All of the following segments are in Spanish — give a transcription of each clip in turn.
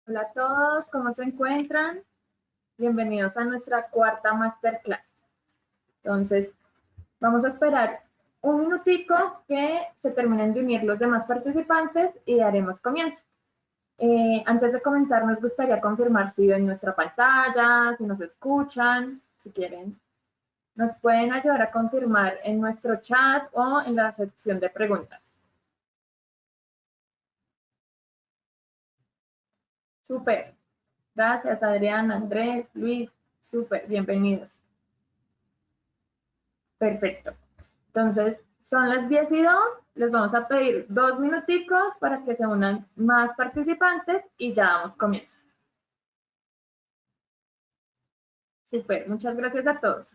Hola a todos, ¿cómo se encuentran? Bienvenidos a nuestra cuarta masterclass. Entonces, vamos a esperar un minutico que se terminen de unir los demás participantes y daremos comienzo. Antes de comenzar, nos gustaría confirmar si ven nuestra pantalla, si nos escuchan, si quieren. Nos pueden ayudar a confirmar en nuestro chat o en la sección de preguntas. Súper. Gracias, Adriana, Andrés, Luis. Súper, bienvenidos. Perfecto. Entonces, son las 10:02, les vamos a pedir 2 minuticos para que se unan más participantes y ya damos comienzo. Súper, muchas gracias a todos.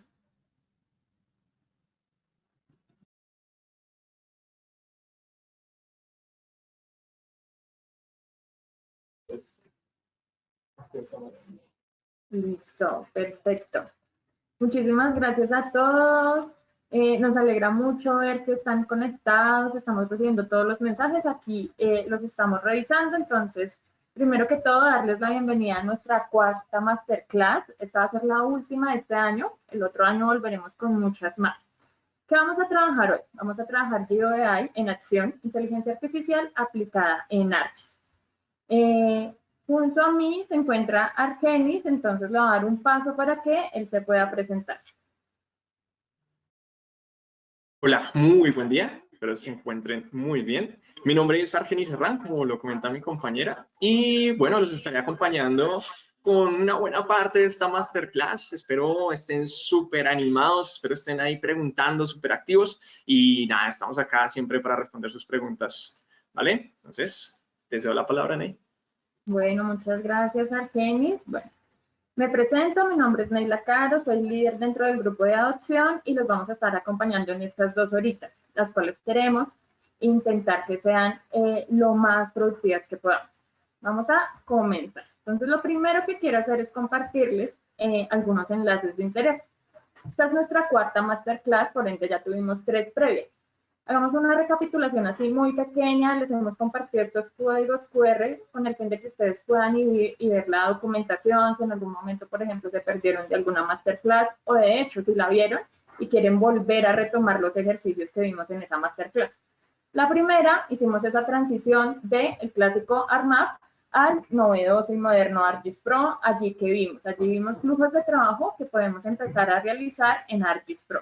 Listo, perfecto. Muchísimas gracias a todos. Nos alegra mucho ver que están conectados, estamos recibiendo todos los mensajes, aquí los estamos revisando, entonces, primero que todo, darles la bienvenida a nuestra cuarta masterclass. Esta va a ser la última de este año, el otro año volveremos con muchas más. ¿Qué vamos a trabajar hoy? Vamos a trabajar GeoAI en acción, inteligencia artificial aplicada en ArcGIS. Junto a mí se encuentra Argenis, entonces le voy a dar un paso para que él se pueda presentar. Hola, muy buen día. Espero se encuentren muy bien. Mi nombre es Argenis Serrán, como lo comenta mi compañera. Y bueno, los estaré acompañando con una buena parte de esta masterclass. Espero estén súper animados, espero estén ahí preguntando, súper activos. Y nada, estamos acá siempre para responder sus preguntas. ¿Vale? Entonces, deseo la palabra, Ney. Bueno, muchas gracias, Argenis. Bueno, me presento, mi nombre es Neila Caro, soy líder dentro del grupo de adopción y los vamos a estar acompañando en estas 2 horitas, las cuales queremos intentar que sean lo más productivas que podamos. Vamos a comenzar. Entonces, lo primero que quiero hacer es compartirles algunos enlaces de interés. Esta es nuestra cuarta masterclass, por ende ya tuvimos 3 previas. Hagamos una recapitulación así muy pequeña, les hemos compartido estos códigos QR con el fin de que ustedes puedan ir y ver la documentación, si en algún momento, por ejemplo, se perdieron de alguna masterclass o de hecho, si la vieron y quieren volver a retomar los ejercicios que vimos en esa masterclass. La primera, hicimos esa transición del clásico ARMAP al novedoso y moderno ArcGIS Pro, allí vimos flujos de trabajo que podemos empezar a realizar en ArcGIS Pro.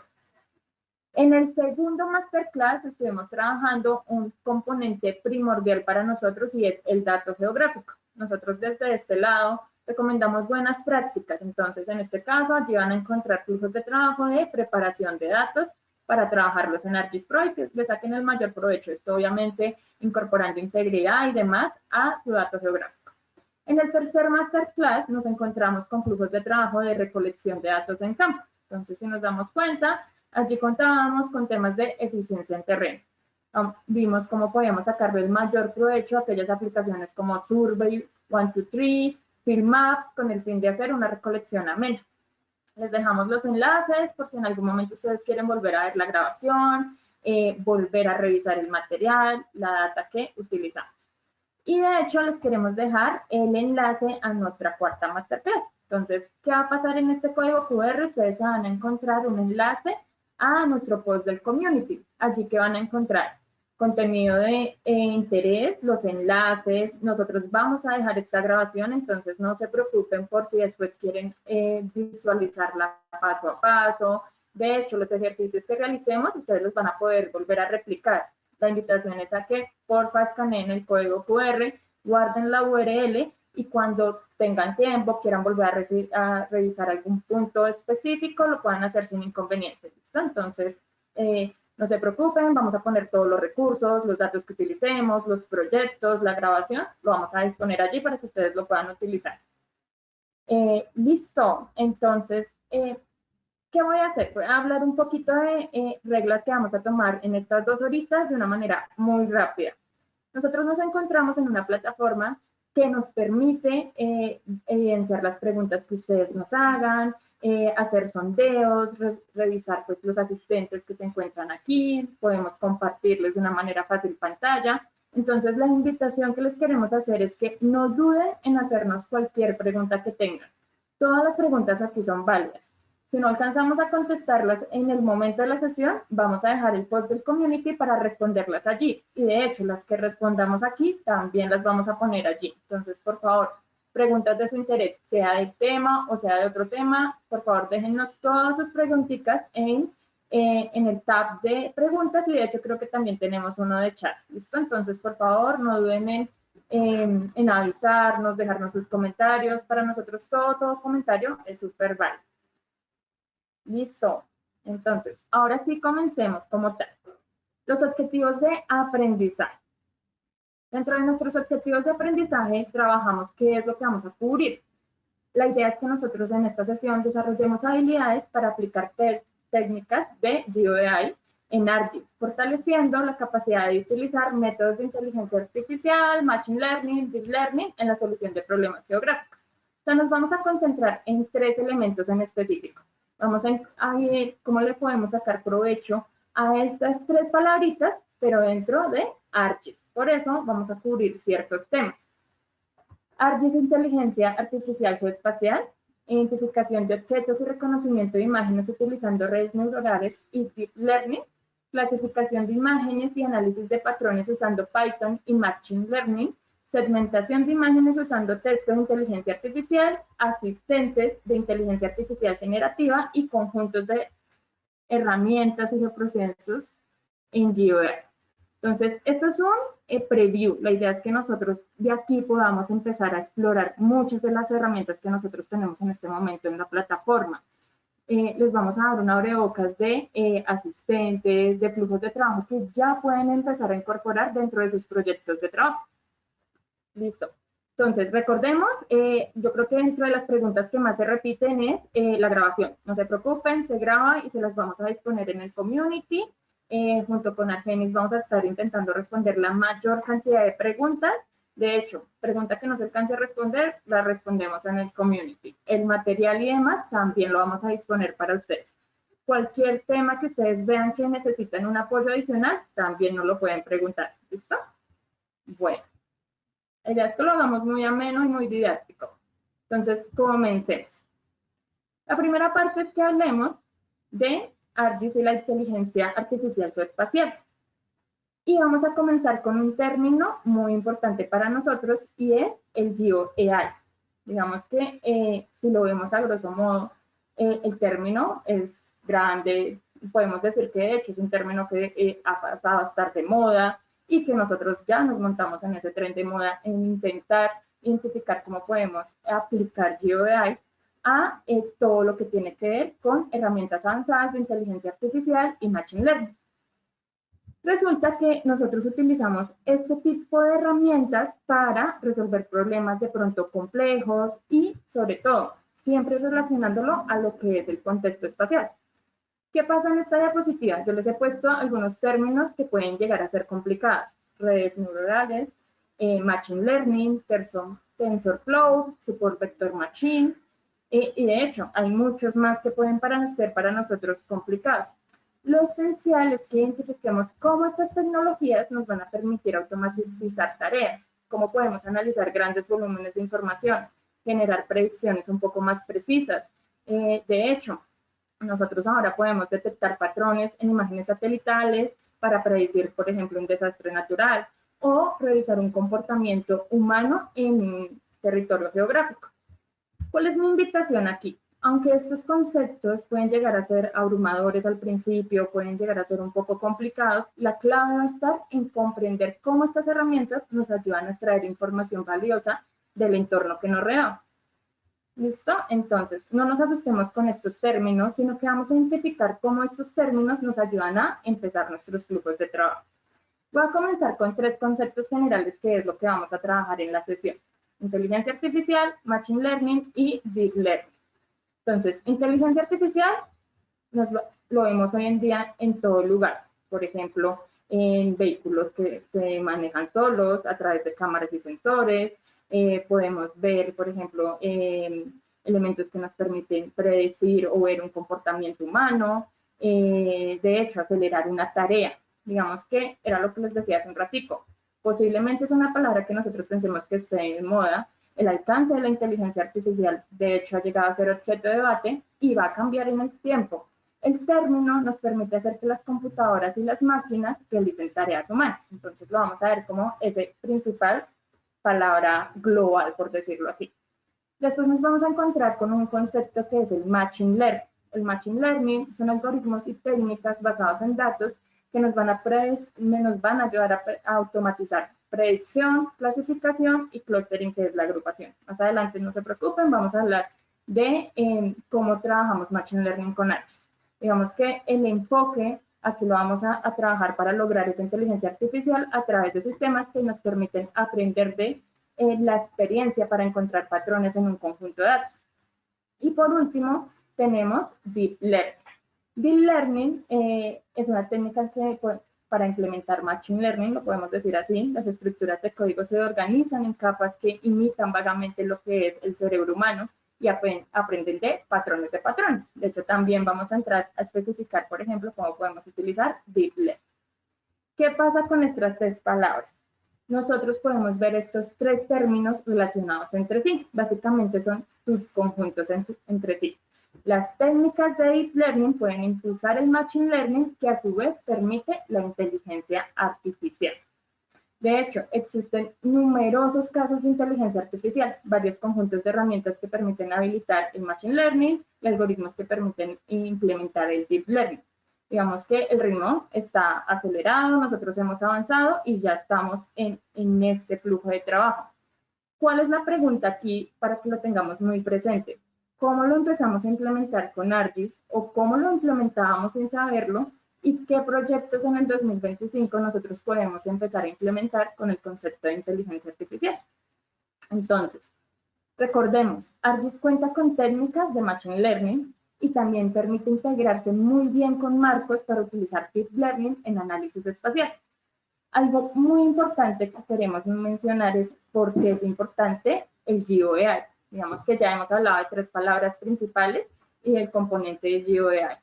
En el segundo masterclass estuvimos trabajando un componente primordial para nosotros y es el dato geográfico. Nosotros desde este lado recomendamos buenas prácticas, entonces en este caso allí van a encontrar flujos de trabajo de preparación de datos para trabajarlos en ArcGIS Pro y que le saquen el mayor provecho. Esto obviamente incorporando integridad y demás a su dato geográfico. En el tercer masterclass nos encontramos con flujos de trabajo de recolección de datos en campo. Entonces, si nos damos cuenta, allí contábamos con temas de eficiencia en terreno. Vimos cómo podíamos sacarle el mayor provecho a aquellas aplicaciones como Survey, 123, Field Maps, con el fin de hacer una recolección amena. Les dejamos los enlaces por si en algún momento ustedes quieren volver a ver la grabación, volver a revisar el material, la data que utilizamos. Y de hecho les queremos dejar el enlace a nuestra cuarta masterclass. Entonces, ¿qué va a pasar en este código QR? Ustedes van a encontrar un enlace a nuestro post del community. Allí que van a encontrar contenido de interés, los enlaces. Nosotros vamos a dejar esta grabación, entonces no se preocupen por si después quieren visualizarla paso a paso. De hecho, los ejercicios que realicemos, ustedes los van a poder volver a replicar. La invitación es a que porfa escaneen el código QR, guarden la URL y cuando tengan tiempo, quieran volver a revisar algún punto específico, lo puedan hacer sin inconveniente. ¿Listo? Entonces, no se preocupen, vamos a poner todos los recursos, los datos que utilicemos, los proyectos, la grabación, lo vamos a disponer allí para que ustedes lo puedan utilizar. Listo, entonces, ¿qué voy a hacer? Voy a hablar un poquito de reglas que vamos a tomar en estas 2 horitas de una manera muy rápida. Nosotros nos encontramos en una plataforma que nos permite evidenciar las preguntas que ustedes nos hagan, hacer sondeos, revisar pues, los asistentes que se encuentran aquí, podemos compartirles de una manera fácil pantalla Entonces, la invitación que les queremos hacer es que no duden en hacernos cualquier pregunta que tengan. Todas las preguntas aquí son válidas. Si no alcanzamos a contestarlas en el momento de la sesión, vamos a dejar el post del community para responderlas allí. Y de hecho, las que respondamos aquí, también las vamos a poner allí. Entonces, por favor, preguntas de su interés, sea de tema o sea de otro tema, por favor, déjennos todas sus preguntitas en el tab de preguntas y de hecho creo que también tenemos uno de chat. ¿Listo? Entonces, por favor, no duden en avisarnos, dejarnos sus comentarios. Para nosotros todo comentario es súper válido. Listo. Entonces, ahora sí comencemos como tal. Los objetivos de aprendizaje. Dentro de nuestros objetivos de aprendizaje trabajamos qué es lo que vamos a cubrir. La idea es que nosotros en esta sesión desarrollemos habilidades para aplicar técnicas de GeoAI en ArcGIS, fortaleciendo la capacidad de utilizar métodos de inteligencia artificial, Machine Learning, Deep Learning en la solución de problemas geográficos. Entonces nos vamos a concentrar en 3 elementos en específico. Vamos a ver cómo le podemos sacar provecho a estas 3 palabritas, pero dentro de ArcGIS. Por eso vamos a cubrir ciertos temas. ArcGIS, inteligencia artificial geoespacial, identificación de objetos y reconocimiento de imágenes utilizando redes neuronales y Deep Learning, clasificación de imágenes y análisis de patrones usando Python y Machine Learning, segmentación de imágenes usando texto de inteligencia artificial, asistentes de inteligencia artificial generativa y conjuntos de herramientas y geoprocesos en GeoAI. Entonces, esto es un preview. La idea es que nosotros de aquí podamos empezar a explorar muchas de las herramientas que nosotros tenemos en este momento en la plataforma. Les vamos a dar un abrebocas de asistentes, de flujos de trabajo que ya pueden empezar a incorporar dentro de sus proyectos de trabajo. Listo. Entonces, recordemos, yo creo que dentro de las preguntas que más se repiten es la grabación. No se preocupen, se graba y se las vamos a disponer en el community. Junto con Argenis vamos a estar intentando responder la mayor cantidad de preguntas. De hecho, pregunta que no se alcance a responder, la respondemos en el community. El material y demás también lo vamos a disponer para ustedes. Cualquier tema que ustedes vean que necesitan un apoyo adicional, también nos lo pueden preguntar. ¿Listo? Bueno. La idea es que lo hagamos muy ameno y muy didáctico. Entonces, comencemos. La primera parte es que hablemos de ArcGIS y la inteligencia artificial geoespacial. Y vamos a comenzar con un término muy importante para nosotros y es el GeoAI. Digamos que si lo vemos a grosso modo, el término es grande. Podemos decir que de hecho es un término que ha pasado a estar de moda, y que nosotros ya nos montamos en ese tren de moda en intentar identificar cómo podemos aplicar GeoAI a todo lo que tiene que ver con herramientas avanzadas de inteligencia artificial y Machine Learning. Resulta que nosotros utilizamos este tipo de herramientas para resolver problemas de pronto complejos y, sobre todo, siempre relacionándolo a lo que es el contexto espacial. ¿Qué pasa en esta diapositiva? Yo les he puesto algunos términos que pueden llegar a ser complicados. Redes neuronales, Machine Learning, TensorFlow, Support Vector Machine, y de hecho hay muchos más que pueden ser para nosotros complicados. Lo esencial es que identifiquemos cómo estas tecnologías nos van a permitir automatizar tareas, cómo podemos analizar grandes volúmenes de información, generar predicciones un poco más precisas. De hecho, nosotros ahora podemos detectar patrones en imágenes satelitales para predecir, por ejemplo, un desastre natural o revisar un comportamiento humano en un territorio geográfico. ¿Cuál es mi invitación aquí? Aunque estos conceptos pueden llegar a ser abrumadores al principio, pueden llegar a ser un poco complicados, la clave va a estar en comprender cómo estas herramientas nos ayudan a extraer información valiosa del entorno que nos rodea. ¿Listo? Entonces, no nos asustemos con estos términos, sino que vamos a identificar cómo estos términos nos ayudan a empezar nuestros flujos de trabajo. Voy a comenzar con 3 conceptos generales que es lo que vamos a trabajar en la sesión. Inteligencia artificial, Machine Learning y Deep Learning. Entonces, inteligencia artificial lo vemos hoy en día en todo lugar. Por ejemplo, en vehículos que se manejan solos a través de cámaras y sensores. Podemos ver, por ejemplo, elementos que nos permiten predecir o ver un comportamiento humano. De hecho, acelerar una tarea. Digamos que era lo que les decía hace un ratico. Posiblemente es una palabra que nosotros pensemos que esté en moda. El alcance de la inteligencia artificial, de hecho, ha llegado a ser objeto de debate y va a cambiar en el tiempo. El término nos permite hacer que las computadoras y las máquinas realicen tareas humanas. Entonces lo vamos a ver como ese principal palabra global, por decirlo así. Después nos vamos a encontrar con un concepto que es el Machine Learning. El Machine Learning son algoritmos y técnicas basados en datos que nos van a ayudar a automatizar predicción, clasificación y clustering, que es la agrupación. Más adelante, no se preocupen, vamos a hablar de cómo trabajamos Machine Learning con ARGIS. Digamos que el enfoque aquí lo vamos a trabajar para lograr esa inteligencia artificial a través de sistemas que nos permiten aprender de la experiencia para encontrar patrones en un conjunto de datos. Y por último, tenemos Deep Learning. Deep Learning es una técnica que para implementar Machine Learning, lo podemos decir así, las estructuras de código se organizan en capas que imitan vagamente lo que es el cerebro humano y aprenden de patrones de patrones. De hecho, también vamos a entrar a especificar, por ejemplo, cómo podemos utilizar Deep Learning. ¿Qué pasa con estas tres palabras? Nosotros podemos ver estos tres términos relacionados entre sí. Básicamente son subconjuntos entre sí. Las técnicas de Deep Learning pueden impulsar el Machine Learning, que a su vez permite la inteligencia artificial. De hecho, existen numerosos casos de inteligencia artificial, varios conjuntos de herramientas que permiten habilitar el Machine Learning y algoritmos que permiten implementar el Deep Learning. Digamos que el ritmo está acelerado, nosotros hemos avanzado y ya estamos en este flujo de trabajo. ¿Cuál es la pregunta aquí para que lo tengamos muy presente? ¿Cómo lo empezamos a implementar con ARGIS o cómo lo implementábamos sin saberlo? ¿Y qué proyectos en el 2025 nosotros podemos empezar a implementar con el concepto de inteligencia artificial? Entonces, recordemos, ARGIS cuenta con técnicas de Machine Learning y también permite integrarse muy bien con marcos para utilizar Deep Learning en análisis espacial. Algo muy importante que queremos mencionar es por qué es importante el GeoAI. Digamos que ya hemos hablado de tres palabras principales y el componente de GeoAI.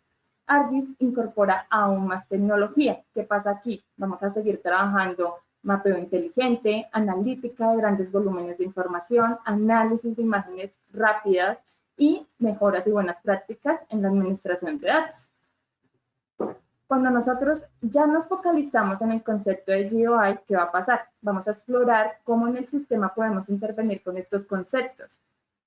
ARGIS incorpora aún más tecnología. ¿Qué pasa aquí? Vamos a seguir trabajando mapeo inteligente, analítica de grandes volúmenes de información, análisis de imágenes rápidas y mejoras y buenas prácticas en la administración de datos. Cuando nosotros ya nos focalizamos en el concepto de GeoAI, ¿qué va a pasar? Vamos a explorar cómo en el sistema podemos intervenir con estos conceptos.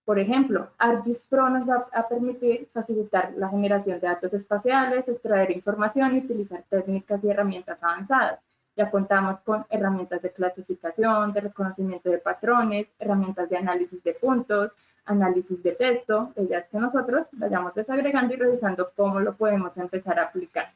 Por ejemplo, ARGIS Pro nos va a permitir facilitar la generación de datos espaciales, extraer información y utilizar técnicas y herramientas avanzadas. Ya contamos con herramientas de clasificación, de reconocimiento de patrones, herramientas de análisis de puntos, análisis de texto, ellas que nosotros vayamos desagregando y revisando cómo lo podemos empezar a aplicar.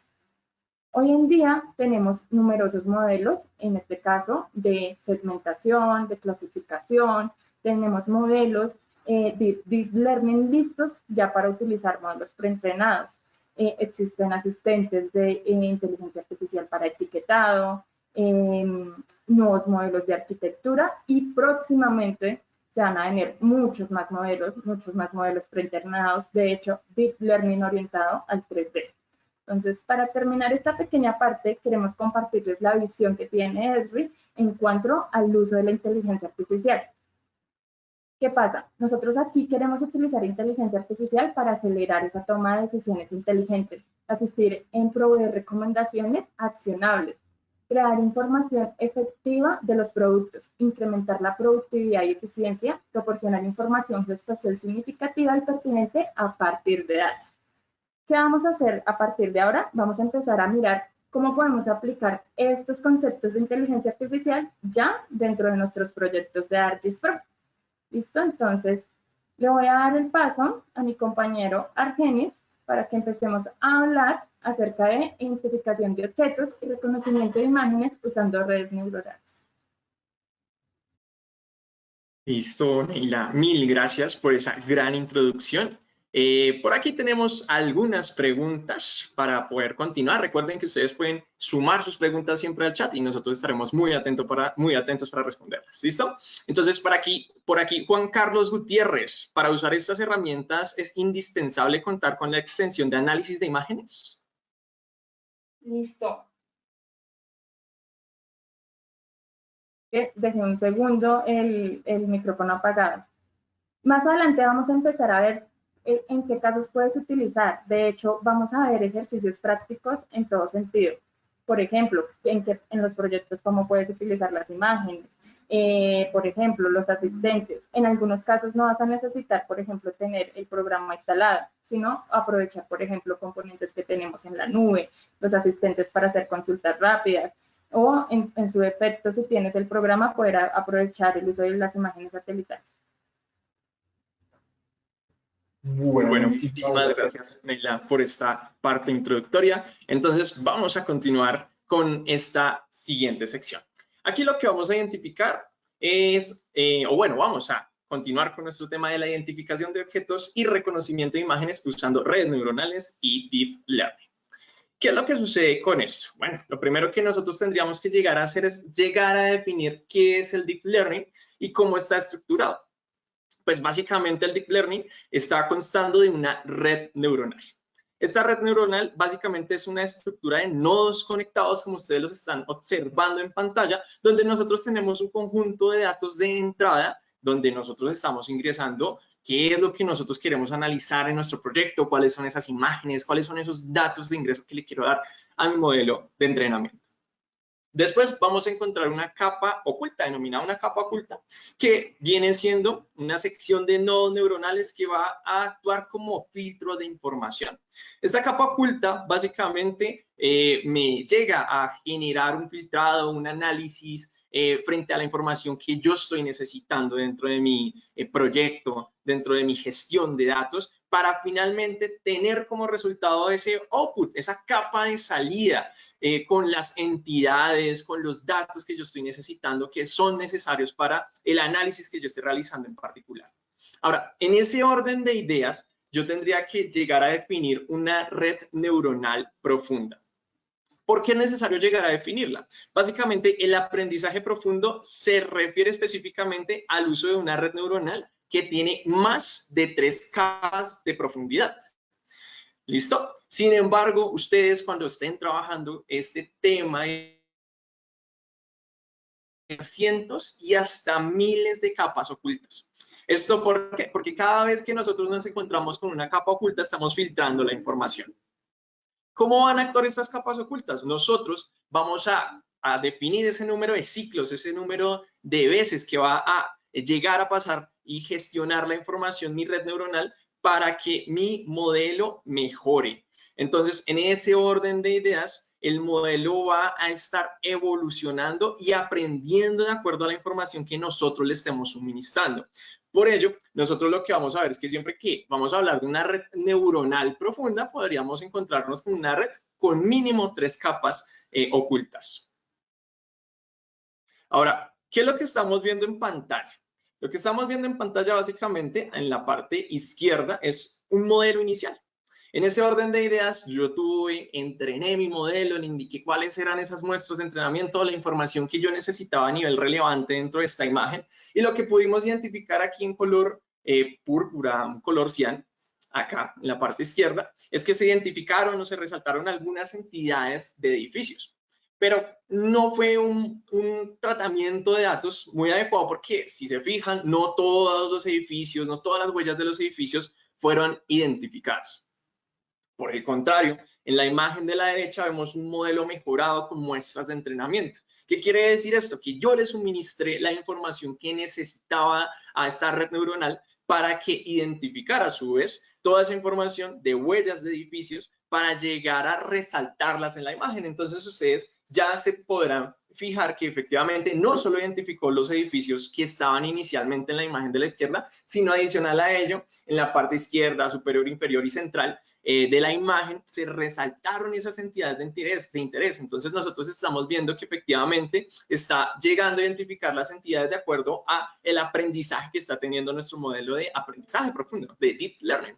Hoy en día tenemos numerosos modelos, en este caso de segmentación, de clasificación, tenemos modelos de Deep Learning listos ya para utilizar modelos preentrenados. Existen asistentes de inteligencia artificial para etiquetado, nuevos modelos de arquitectura y próximamente se van a venir muchos más modelos preentrenados, de hecho, Deep Learning orientado al 3D. Entonces, para terminar esta pequeña parte, queremos compartirles la visión que tiene Esri en cuanto al uso de la inteligencia artificial. ¿Qué pasa? Nosotros aquí queremos utilizar inteligencia artificial para acelerar esa toma de decisiones inteligentes, asistir en proveer recomendaciones accionables, crear información efectiva de los productos, incrementar la productividad y eficiencia, proporcionar información geoespacial significativa y pertinente a partir de datos. ¿Qué vamos a hacer a partir de ahora? Vamos a empezar a mirar cómo podemos aplicar estos conceptos de inteligencia artificial ya dentro de nuestros proyectos de ARGIS Pro. ¿Listo? Entonces, le voy a dar el paso a mi compañero Argenis para que empecemos a hablar acerca de identificación de objetos y reconocimiento de imágenes usando redes neuronales. Listo, Neila. Mil gracias por esa gran introducción. Por aquí tenemos algunas preguntas para poder continuar. Recuerden que ustedes pueden sumar sus preguntas siempre al chat y nosotros estaremos muy atentos para responderlas. ¿Listo? Entonces, por aquí, Juan Carlos Gutiérrez, para usar estas herramientas, ¿es indispensable contar con la extensión de análisis de imágenes? Listo. que dejé un segundo el micrófono apagado. Más adelante vamos a empezar a ver en qué casos puedes utilizar. De hecho, vamos a ver ejercicios prácticos en todo sentido. Por ejemplo, en los proyectos cómo puedes utilizar las imágenes. Por ejemplo, los asistentes. En algunos casos no vas a necesitar, por ejemplo, tener el programa instalado, sino aprovechar, por ejemplo, componentes que tenemos en la nube, los asistentes para hacer consultas rápidas, o en su defecto, si tienes el programa, poder aprovechar el uso de las imágenes satelitales. Bueno, muchísimas gracias, Neila, por esta parte introductoria. Entonces, vamos a continuar con esta siguiente sección. Aquí lo que vamos a identificar es, vamos a continuar con nuestro tema de la identificación de objetos y reconocimiento de imágenes usando redes neuronales y Deep Learning. ¿Qué es lo que sucede con esto? Bueno, lo primero que nosotros tendríamos que llegar a hacer es llegar a definir qué es el Deep Learning y cómo está estructurado. Pues básicamente el Deep Learning está constando de una red neuronal. Esta red neuronal básicamente es una estructura de nodos conectados, como ustedes los están observando en pantalla, donde nosotros tenemos un conjunto de datos de entrada, donde nosotros estamos ingresando qué es lo que nosotros queremos analizar en nuestro proyecto, cuáles son esas imágenes, cuáles son esos datos de ingreso que le quiero dar a mi modelo de entrenamiento. Después vamos a encontrar una capa oculta, denominada una capa oculta, que viene siendo una sección de nodos neuronales que va a actuar como filtro de información. Esta capa oculta básicamente me llega a generar un filtrado, un análisis frente a la información que yo estoy necesitando dentro de mi proyecto, dentro de mi gestión de datos, para finalmente tener como resultado ese output, esa capa de salida con las entidades, con los datos que yo estoy necesitando, que son necesarios para el análisis que yo esté realizando en particular. Ahora, en ese orden de ideas, yo tendría que llegar a definir una red neuronal profunda. ¿Por qué es necesario llegar a definirla? Básicamente, el aprendizaje profundo se refiere específicamente al uso de una red neuronal que tiene más de 3 capas de profundidad. ¿Listo? Sin embargo, ustedes cuando estén trabajando este tema, cientos y hasta miles de capas ocultas. ¿Esto por qué? Porque cada vez que nosotros nos encontramos con una capa oculta, estamos filtrando la información. ¿Cómo van a actuar estas capas ocultas? Nosotros vamos a definir ese número de ciclos, ese número de veces que va a llegar a pasar y gestionar la información, mi red neuronal, para que mi modelo mejore. Entonces, en ese orden de ideas, el modelo va a estar evolucionando y aprendiendo de acuerdo a la información que nosotros le estemos suministrando. Por ello, nosotros lo que vamos a ver es que siempre que vamos a hablar de una red neuronal profunda, podríamos encontrarnos con una red con mínimo 3 capas ocultas. Ahora, ¿qué es lo que estamos viendo en pantalla? Lo que estamos viendo en pantalla básicamente en la parte izquierda es un modelo inicial. En ese orden de ideas, yo entrené mi modelo, le indiqué cuáles eran esas muestras de entrenamiento, la información que yo necesitaba a nivel relevante dentro de esta imagen. Y lo que pudimos identificar aquí en color púrpura, un color cian, acá en la parte izquierda, es que se identificaron o se resaltaron algunas entidades de edificios. Pero no fue un tratamiento de datos muy adecuado porque, si se fijan, no todos los edificios, no todas las huellas de los edificios fueron identificadas. Por el contrario, en la imagen de la derecha vemos un modelo mejorado con muestras de entrenamiento. ¿Qué quiere decir esto? Que yo le suministré la información que necesitaba a esta red neuronal para que identificara a su vez toda esa información de huellas de edificios para llegar a resaltarlas en la imagen. Entonces ustedes ya se podrán fijar que efectivamente no solo identificó los edificios que estaban inicialmente en la imagen de la izquierda, sino adicional a ello, en la parte izquierda, superior, inferior y central de la imagen, se resaltaron esas entidades de interés. Entonces nosotros estamos viendo que efectivamente está llegando a identificar las entidades de acuerdo a el aprendizaje que está teniendo nuestro modelo de aprendizaje profundo, de Deep Learning.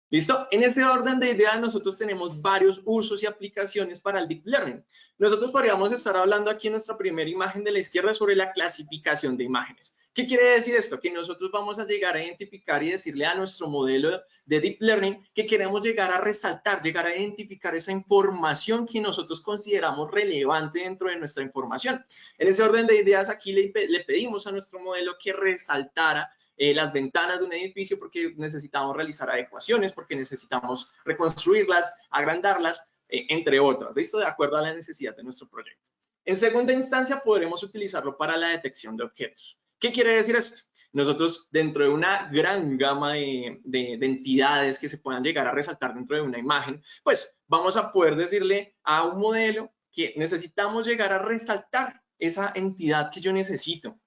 ¿Listo? En este orden de ideas nosotros tenemos varios usos y aplicaciones para el Deep Learning. Nosotros podríamos estar hablando aquí en nuestra primera imagen de la izquierda sobre la clasificación de imágenes. ¿Qué quiere decir esto? Que nosotros vamos a llegar a identificar y decirle a nuestro modelo de Deep Learning que queremos llegar a resaltar, llegar a identificar esa información que nosotros consideramos relevante dentro de nuestra información. En ese orden de ideas aquí le pedimos a nuestro modelo que resaltara las ventanas de un edificio porque necesitamos realizar adecuaciones, porque necesitamos reconstruirlas, agrandarlas, entre otras. ¿Listo? De acuerdo a la necesidad de nuestro proyecto. En segunda instancia, podremos utilizarlo para la detección de objetos. ¿Qué quiere decir esto? Nosotros, dentro de una gran gama de entidades que se puedan llegar a resaltar dentro de una imagen, pues vamos a poder decirle a un modelo que necesitamos llegar a resaltar esa entidad que yo necesito.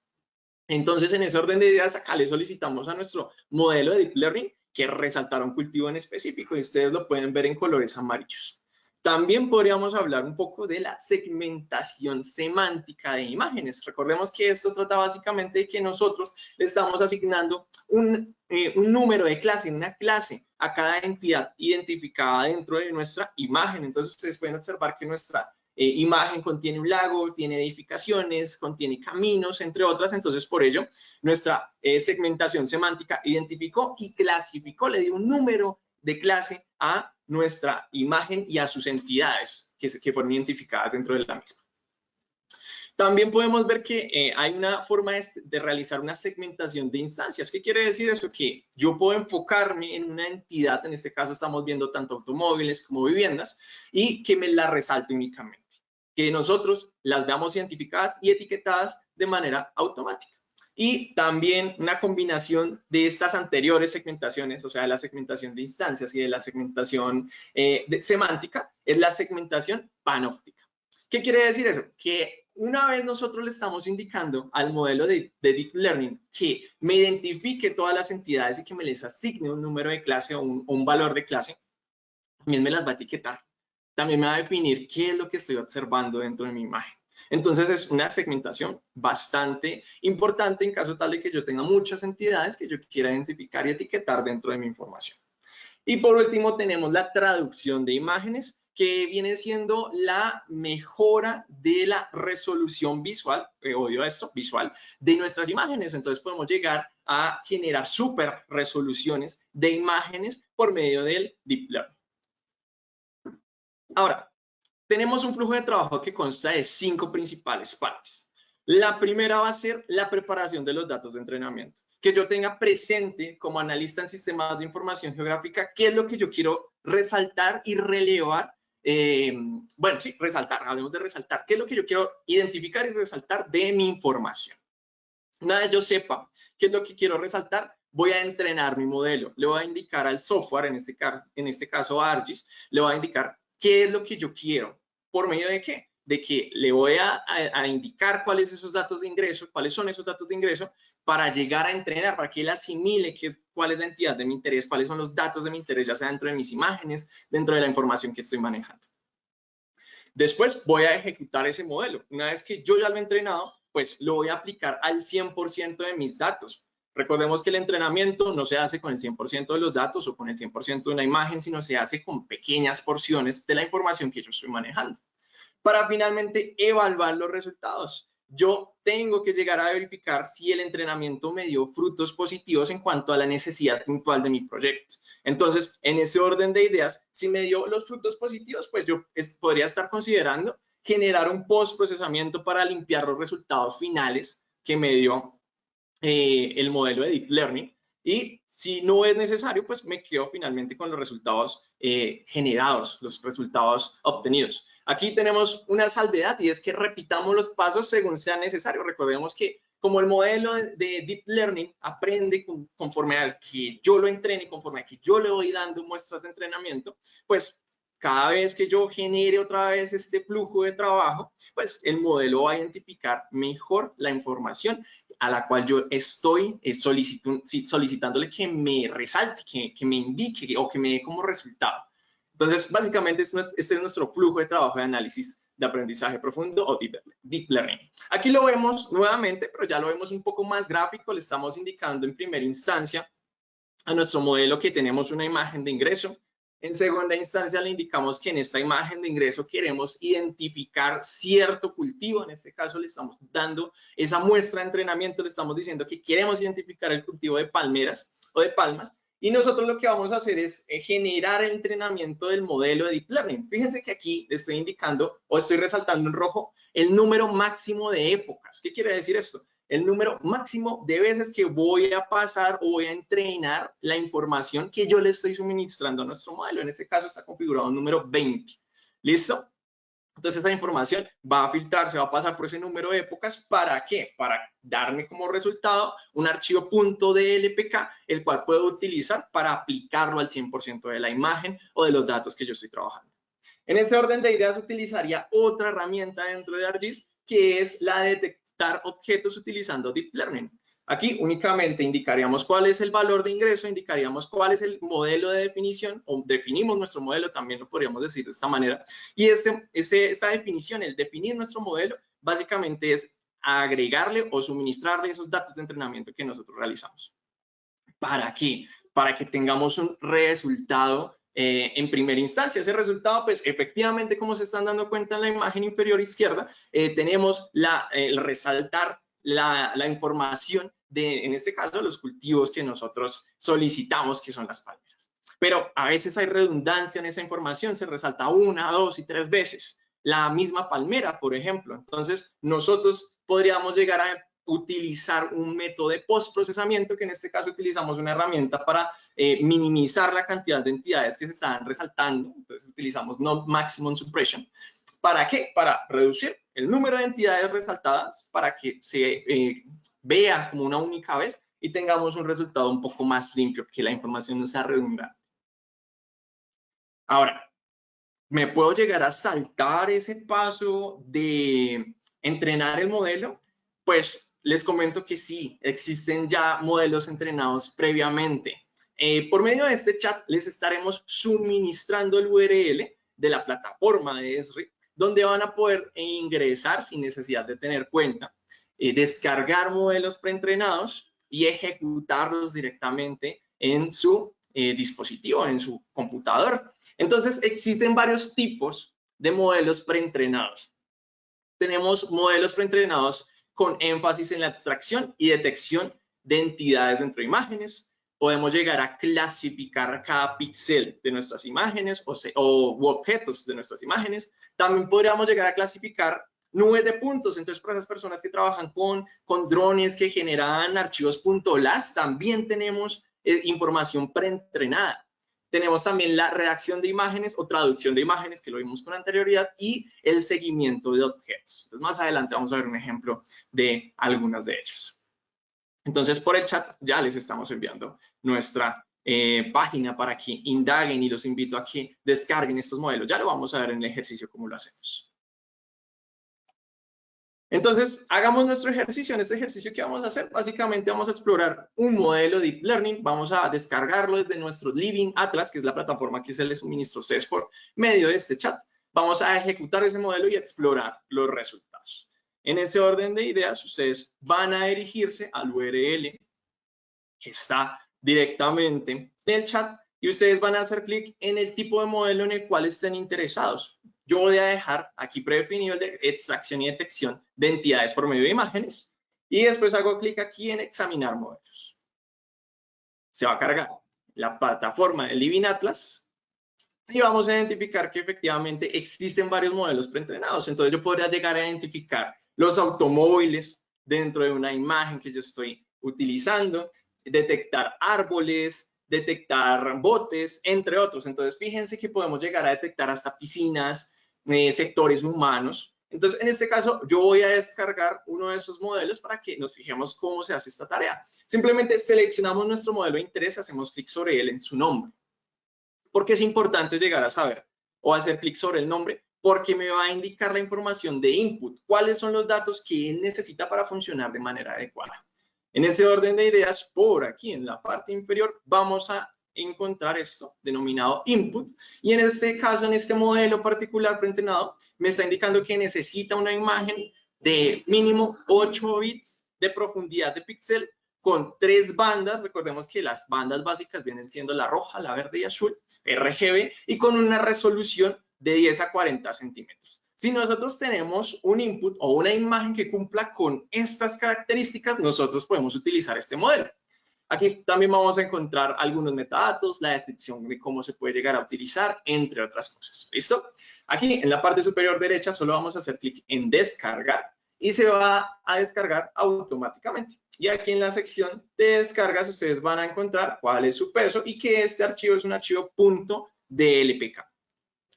Entonces, en ese orden de ideas, acá le solicitamos a nuestro modelo de Deep Learning que resaltara un cultivo en específico y ustedes lo pueden ver en colores amarillos. También podríamos hablar un poco de la segmentación semántica de imágenes. Recordemos que esto trata básicamente de que nosotros le estamos asignando un número de clase, una clase a cada entidad identificada dentro de nuestra imagen. Entonces, ustedes pueden observar que nuestra imagen contiene un lago, tiene edificaciones, contiene caminos, entre otras. Entonces, por ello, nuestra segmentación semántica identificó y clasificó, le dio un número de clase a nuestra imagen y a sus entidades que fueron identificadas dentro de la misma. También podemos ver que hay una forma de realizar una segmentación de instancias. ¿Qué quiere decir eso? Que yo puedo enfocarme en una entidad, en este caso estamos viendo tanto automóviles como viviendas, y que me la resalte únicamente. Que nosotros las veamos identificadas y etiquetadas de manera automática. Y también una combinación de estas anteriores segmentaciones, o sea, de la segmentación de instancias y de la segmentación semántica, es la segmentación panóptica. ¿Qué quiere decir eso? Que una vez nosotros le estamos indicando al modelo de Deep Learning que me identifique todas las entidades y que me les asigne un número de clase o un valor de clase, también me las va a etiquetar. También me va a definir qué es lo que estoy observando dentro de mi imagen. Entonces es una segmentación bastante importante en caso tal de que yo tenga muchas entidades que yo quiera identificar y etiquetar dentro de mi información. Y por último tenemos la traducción de imágenes, que viene siendo la mejora de la resolución visual, odio esto, visual, de nuestras imágenes. Entonces podemos llegar a generar súper resoluciones de imágenes por medio del Deep Learning. Ahora, tenemos un flujo de trabajo que consta de 5 principales partes. La primera va a ser la preparación de los datos de entrenamiento. Que yo tenga presente como analista en sistemas de información geográfica qué es lo que yo quiero resaltar y relevar. Bueno, sí, resaltar, hablemos de resaltar. ¿Qué es lo que yo quiero identificar y resaltar de mi información? Una vez yo sepa qué es lo que quiero resaltar, voy a entrenar mi modelo. Le voy a indicar al software, en este caso a ArcGIS, le voy a indicar qué es lo que yo quiero. ¿Por medio de qué? De que le voy a indicar cuáles son esos datos de ingreso para llegar a entrenar, para que él asimile cuál es la entidad de mi interés, cuáles son los datos de mi interés, ya sea dentro de mis imágenes, dentro de la información que estoy manejando. Después voy a ejecutar ese modelo. Una vez que yo ya lo he entrenado, pues lo voy a aplicar al 100% de mis datos. Recordemos que el entrenamiento no se hace con el 100% de los datos o con el 100% de una imagen, sino se hace con pequeñas porciones de la información que yo estoy manejando. Para finalmente evaluar los resultados, yo tengo que llegar a verificar si el entrenamiento me dio frutos positivos en cuanto a la necesidad puntual de mi proyecto. Entonces, en ese orden de ideas, si me dio los frutos positivos, pues yo podría estar considerando generar un post-procesamiento para limpiar los resultados finales que me dio el modelo de Deep Learning. Y si no es necesario, pues me quedo finalmente con los resultados generados, los resultados obtenidos. Aquí tenemos una salvedad y es que repitamos los pasos según sea necesario. Recordemos que como el modelo de Deep Learning aprende conforme al que yo lo entrene, conforme a que yo le voy dando muestras de entrenamiento, pues cada vez que yo genere otra vez este flujo de trabajo, pues el modelo va a identificar mejor la información a la cual yo estoy solicitándole que me resalte, que me indique o que me dé como resultado. Entonces, básicamente, este es nuestro flujo de trabajo de análisis de aprendizaje profundo o Deep Learning. Aquí lo vemos nuevamente, pero ya lo vemos un poco más gráfico. Le estamos indicando en primera instancia a nuestro modelo que tenemos una imagen de ingreso. En segunda instancia, le indicamos que en esta imagen de ingreso queremos identificar cierto cultivo. En este caso, le estamos dando esa muestra de entrenamiento, le estamos diciendo que queremos identificar el cultivo de palmeras o de palmas. Y nosotros lo que vamos a hacer es generar el entrenamiento del modelo de Deep Learning. Fíjense que aquí le estoy indicando o estoy resaltando en rojo el número máximo de épocas. ¿Qué quiere decir esto? El número máximo de veces que voy a pasar o voy a entrenar la información que yo le estoy suministrando a nuestro modelo. En este caso está configurado el número 20. ¿Listo? Entonces esa información va a filtrarse, va a pasar por ese número de épocas. ¿Para qué? Para darme como resultado un archivo .dlpk, el cual puedo utilizar para aplicarlo al 100% de la imagen o de los datos que yo estoy trabajando. En este orden de ideas utilizaría otra herramienta dentro de ArcGIS, que es la de detectar objetos utilizando Deep Learning. Aquí únicamente indicaríamos cuál es el valor de ingreso, indicaríamos cuál es el modelo de definición, o definimos nuestro modelo, también lo podríamos decir de esta manera. Y esta definición, el definir nuestro modelo, básicamente es agregarle o suministrarle esos datos de entrenamiento que nosotros realizamos. ¿Para qué? Para que tengamos un resultado en primera instancia. Ese resultado, pues efectivamente, como se están dando cuenta en la imagen inferior izquierda, tenemos el resaltar la información de, en este caso, los cultivos que nosotros solicitamos, que son las palmeras. Pero a veces hay redundancia en esa información, se resalta 1, 2 y 3 veces la misma palmera, por ejemplo. Entonces, nosotros podríamos llegar a utilizar un método de postprocesamiento, que en este caso utilizamos una herramienta para minimizar la cantidad de entidades que se están resaltando. Entonces utilizamos no maximum suppression. ¿Para qué? Para reducir el número de entidades resaltadas, para que se vea como una única vez y tengamos un resultado un poco más limpio, que la información no sea redundante. Ahora, ¿me puedo llegar a saltar ese paso de entrenar el modelo? Pues les comento que sí, existen ya modelos entrenados previamente. Por medio de este chat les estaremos suministrando el URL de la plataforma de Esri, donde van a poder ingresar sin necesidad de tener cuenta, descargar modelos preentrenados y ejecutarlos directamente en su dispositivo, en su computador. Entonces, existen varios tipos de modelos preentrenados. Tenemos modelos preentrenados con énfasis en la extracción y detección de entidades dentro de imágenes. Podemos llegar a clasificar cada píxel de nuestras imágenes u objetos de nuestras imágenes. También podríamos llegar a clasificar nubes de puntos. Entonces, para esas personas que trabajan con drones que generan archivos .las, también tenemos información preentrenada. Tenemos también la redacción de imágenes o traducción de imágenes, que lo vimos con anterioridad, y el seguimiento de objetos. Entonces, más adelante vamos a ver un ejemplo de algunos de ellos. Entonces, por el chat ya les estamos enviando nuestra página para que indaguen, y los invito a que descarguen estos modelos. Ya lo vamos a ver en el ejercicio cómo lo hacemos. Entonces, hagamos nuestro ejercicio. En este ejercicio, ¿qué vamos a hacer? Básicamente vamos a explorar un modelo de Deep Learning. Vamos a descargarlo desde nuestro Living Atlas, que es la plataforma que se le suministró a ustedes por medio de este chat. Vamos a ejecutar ese modelo y explorar los resultados. En ese orden de ideas, ustedes van a dirigirse al URL que está directamente en el chat y ustedes van a hacer clic en el tipo de modelo en el cual estén interesados. Yo voy a dejar aquí predefinido el de extracción y detección de entidades por medio de imágenes y después hago clic aquí en examinar modelos. Se va a cargar la plataforma de Living Atlas y vamos a identificar que efectivamente existen varios modelos preentrenados. Entonces yo podría llegar a identificar los automóviles dentro de una imagen que yo estoy utilizando, detectar árboles, detectar botes, entre otros. Entonces fíjense que podemos llegar a detectar hasta piscinas, sectores humanos. Entonces, en este caso, yo voy a descargar uno de esos modelos para que nos fijemos cómo se hace esta tarea. Simplemente seleccionamos nuestro modelo de interés, hacemos clic sobre él en su nombre. Porque es importante llegar a saber o hacer clic sobre el nombre, porque me va a indicar la información de input, cuáles son los datos que él necesita para funcionar de manera adecuada. En ese orden de ideas, por aquí en la parte inferior, vamos a encontrar esto denominado input, y en este caso, en este modelo particular preentrenado, me está indicando que necesita una imagen de mínimo 8 bits de profundidad de píxel con 3 bandas. Recordemos que las bandas básicas vienen siendo la roja, la verde y azul, RGB, y con una resolución de 10 a 40 centímetros. Si nosotros tenemos un input o una imagen que cumpla con estas características, nosotros podemos utilizar este modelo. Aquí también vamos a encontrar algunos metadatos, la descripción de cómo se puede llegar a utilizar, entre otras cosas. ¿Listo? Aquí en la parte superior derecha solo vamos a hacer clic en descargar y se va a descargar automáticamente. Y aquí en la sección de descargas ustedes van a encontrar cuál es su peso y que este archivo es un archivo .dlpk.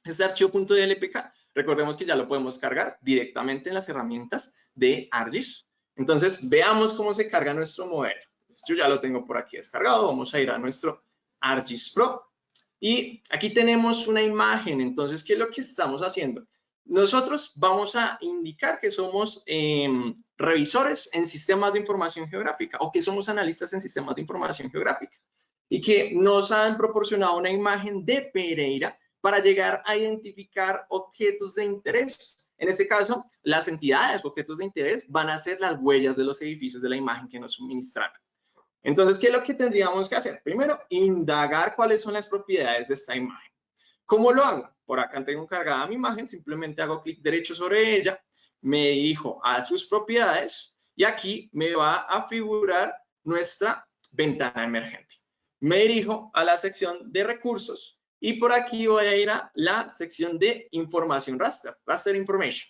Este archivo .dlpk, recordemos que ya lo podemos cargar directamente en las herramientas de ArcGIS. Entonces, veamos cómo se carga nuestro modelo. Yo ya lo tengo por aquí descargado. Vamos a ir a nuestro ArcGIS Pro. Y aquí tenemos una imagen. Entonces, ¿qué es lo que estamos haciendo? Nosotros vamos a indicar que somos revisores en sistemas de información geográfica o que somos analistas en sistemas de información geográfica y que nos han proporcionado una imagen de Pereira para llegar a identificar objetos de interés. En este caso, las entidades, objetos de interés, van a ser las huellas de los edificios de la imagen que nos suministraron. Entonces, ¿qué es lo que tendríamos que hacer? Primero, indagar cuáles son las propiedades de esta imagen. ¿Cómo lo hago? Por acá tengo cargada mi imagen, simplemente hago clic derecho sobre ella, me dirijo a sus propiedades y aquí me va a figurar nuestra ventana emergente. Me dirijo a la sección de recursos y por aquí voy a ir a la sección de información raster, raster information.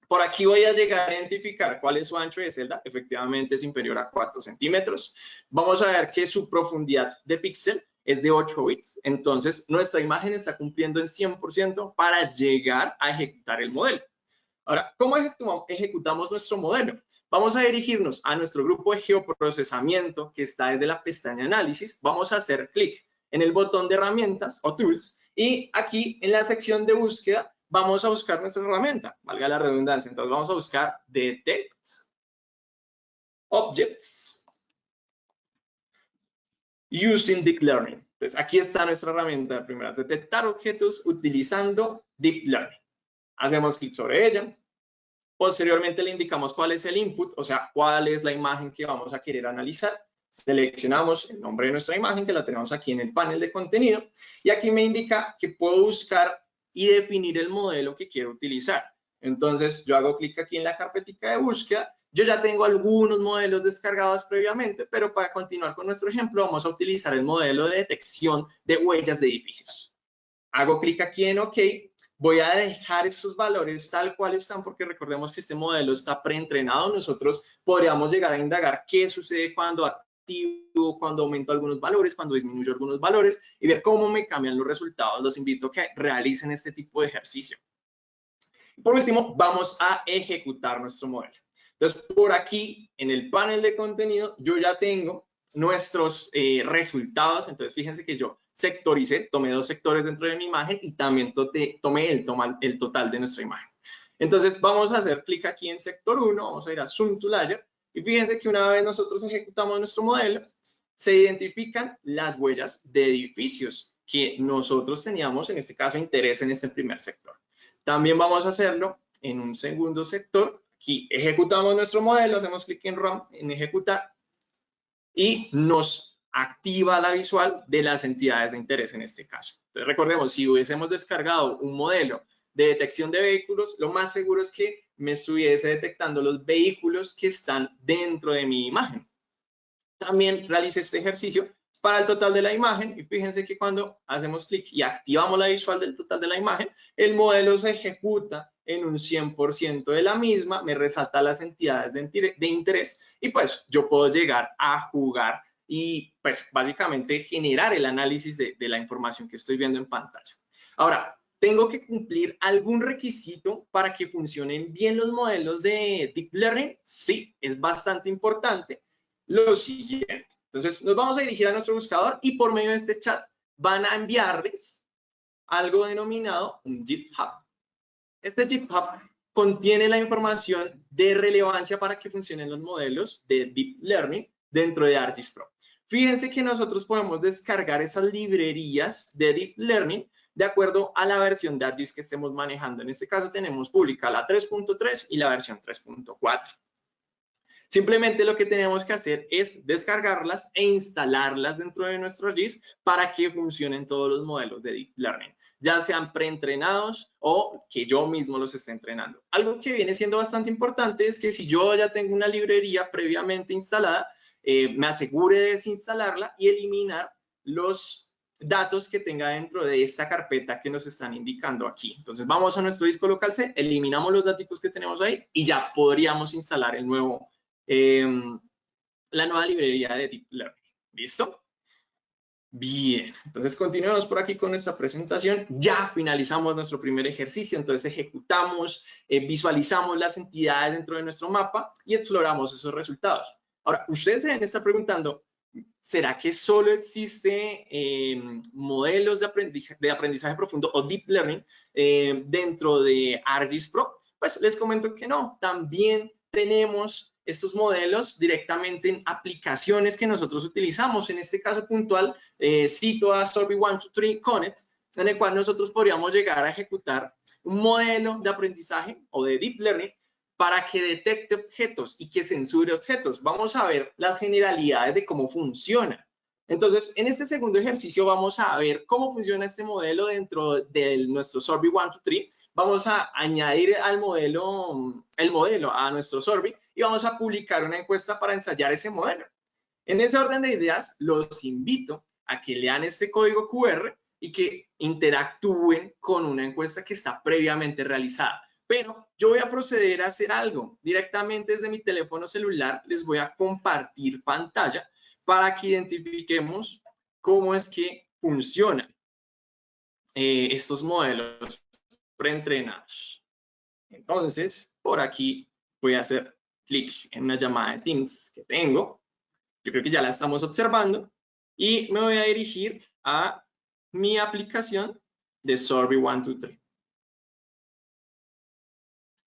Por aquí voy a llegar a identificar cuál es su ancho de celda. Efectivamente es inferior a 4 centímetros. Vamos a ver que su profundidad de píxel es de 8 bits. Entonces, nuestra imagen está cumpliendo en 100% para llegar a ejecutar el modelo. Ahora, ¿cómo ejecutamos nuestro modelo? Vamos a dirigirnos a nuestro grupo de geoprocesamiento que está desde la pestaña análisis. Vamos a hacer clic en el botón de herramientas o tools y aquí en la sección de búsqueda vamos a buscar nuestra herramienta, valga la redundancia. Entonces vamos a buscar Detect Objects Using Deep Learning. Entonces aquí está nuestra herramienta primera, detectar objetos utilizando Deep Learning. Hacemos clic sobre ella. Posteriormente le indicamos cuál es el input, o sea, cuál es la imagen que vamos a querer analizar. Seleccionamos el nombre de nuestra imagen, que la tenemos aquí en el panel de contenido. Y aquí me indica que puedo buscar y definir el modelo que quiero utilizar. Entonces, yo hago clic aquí en la carpetica de búsqueda. Yo ya tengo algunos modelos descargados previamente, pero para continuar con nuestro ejemplo, vamos a utilizar el modelo de detección de huellas de edificios. Hago clic aquí en OK. Voy a dejar estos valores tal cual están, porque recordemos que este modelo está preentrenado. Nosotros podríamos llegar a indagar qué sucede cuando activo, cuando aumento algunos valores, cuando disminuyo algunos valores y ver cómo me cambian los resultados. Los invito a que realicen este tipo de ejercicio. Por último, vamos a ejecutar nuestro modelo. Entonces, por aquí, en el panel de contenido, yo ya tengo nuestros resultados. Entonces, fíjense que yo sectoricé, tomé 2 sectores dentro de mi imagen y también tomé el total de nuestra imagen. Entonces, vamos a hacer clic aquí en sector 1, vamos a ir a Zoom to Layer y fíjense que una vez nosotros ejecutamos nuestro modelo, se identifican las huellas de edificios que nosotros teníamos, en este caso, interés en este primer sector. También vamos a hacerlo en un segundo sector. Aquí ejecutamos nuestro modelo, hacemos clic en Run, en ejecutar, y nos activa la visual de las entidades de interés en este caso. Entonces, recordemos, si hubiésemos descargado un modelo de detección de vehículos, lo más seguro es que me estuviese detectando los vehículos que están dentro de mi imagen. También realicé este ejercicio para el total de la imagen y fíjense que cuando hacemos clic y activamos la visual del total de la imagen, el modelo se ejecuta en un 100% de la misma, me resalta las entidades de interés y pues yo puedo llegar a jugar y pues básicamente generar el análisis de la información que estoy viendo en pantalla. Ahora, ¿tengo que cumplir algún requisito para que funcionen bien los modelos de Deep Learning? Sí, es bastante importante. Lo siguiente. Entonces, nos vamos a dirigir a nuestro buscador y por medio de este chat van a enviarles algo denominado un GitHub. Este GitHub contiene la información de relevancia para que funcionen los modelos de Deep Learning dentro de ArcGIS Pro. Fíjense que nosotros podemos descargar esas librerías de Deep Learning de acuerdo a la versión de ArcGIS que estemos manejando. En este caso tenemos pública la 3.3 y la versión 3.4. Simplemente lo que tenemos que hacer es descargarlas e instalarlas dentro de nuestros GIS para que funcionen todos los modelos de Deep Learning, ya sean preentrenados o que yo mismo los esté entrenando. Algo que viene siendo bastante importante es que si yo ya tengo una librería previamente instalada, me asegure de desinstalarla y eliminar los datos que tenga dentro de esta carpeta que nos están indicando aquí. Entonces vamos a nuestro disco local C, eliminamos los datos que tenemos ahí y ya podríamos instalar el nuevo, la nueva librería de Deep Learning. ¿Listo? Bien, entonces continuemos por aquí con nuestra presentación. Ya finalizamos nuestro primer ejercicio, entonces ejecutamos, visualizamos las entidades dentro de nuestro mapa y exploramos esos resultados. Ahora, ustedes se deben estar preguntando, ¿será que solo existe modelos de aprendizaje profundo o Deep Learning dentro de ArcGIS Pro? Pues les comento que no, también tenemos estos modelos directamente en aplicaciones que nosotros utilizamos. En este caso puntual, cito a Sorby 1, 2, 3 Connect, en el cual nosotros podríamos llegar a ejecutar un modelo de aprendizaje o de Deep Learning para que detecte objetos y que censure objetos. Vamos a ver las generalidades de cómo funciona. Entonces, en este segundo ejercicio vamos a ver cómo funciona este modelo dentro de nuestro Sorby 1, 2, 3. Vamos a añadir el modelo a nuestro Sorby y vamos a publicar una encuesta para ensayar ese modelo. En ese orden de ideas, los invito a que lean este código QR y que interactúen con una encuesta que está previamente realizada. Pero yo voy a proceder a hacer algo. Directamente desde mi teléfono celular les voy a compartir pantalla para que identifiquemos cómo es que funcionan estos modelos preentrenados. Entonces, por aquí voy a hacer clic en una llamada de Teams que tengo. Yo creo que ya la estamos observando. Y me voy a dirigir a mi aplicación de Sorby 1, 2, 3.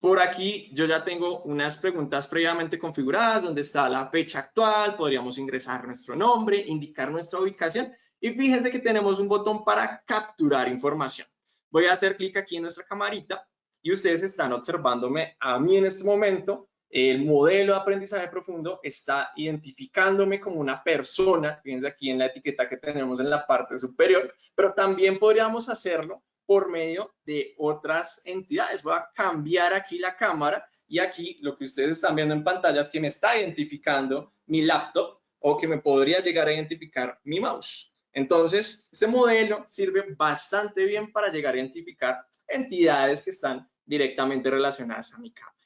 Por aquí yo ya tengo unas preguntas previamente configuradas, donde está la fecha actual, podríamos ingresar nuestro nombre, indicar nuestra ubicación y fíjense que tenemos un botón para capturar información. Voy a hacer clic aquí en nuestra camarita y ustedes están observándome a mí en este momento. El modelo de aprendizaje profundo está identificándome como una persona, fíjense aquí en la etiqueta que tenemos en la parte superior, pero también podríamos hacerlo por medio de otras entidades. Voy a cambiar aquí la cámara y aquí lo que ustedes están viendo en pantalla es que me está identificando mi laptop o que me podría llegar a identificar mi mouse. Entonces, este modelo sirve bastante bien para llegar a identificar entidades que están directamente relacionadas a mi cámara.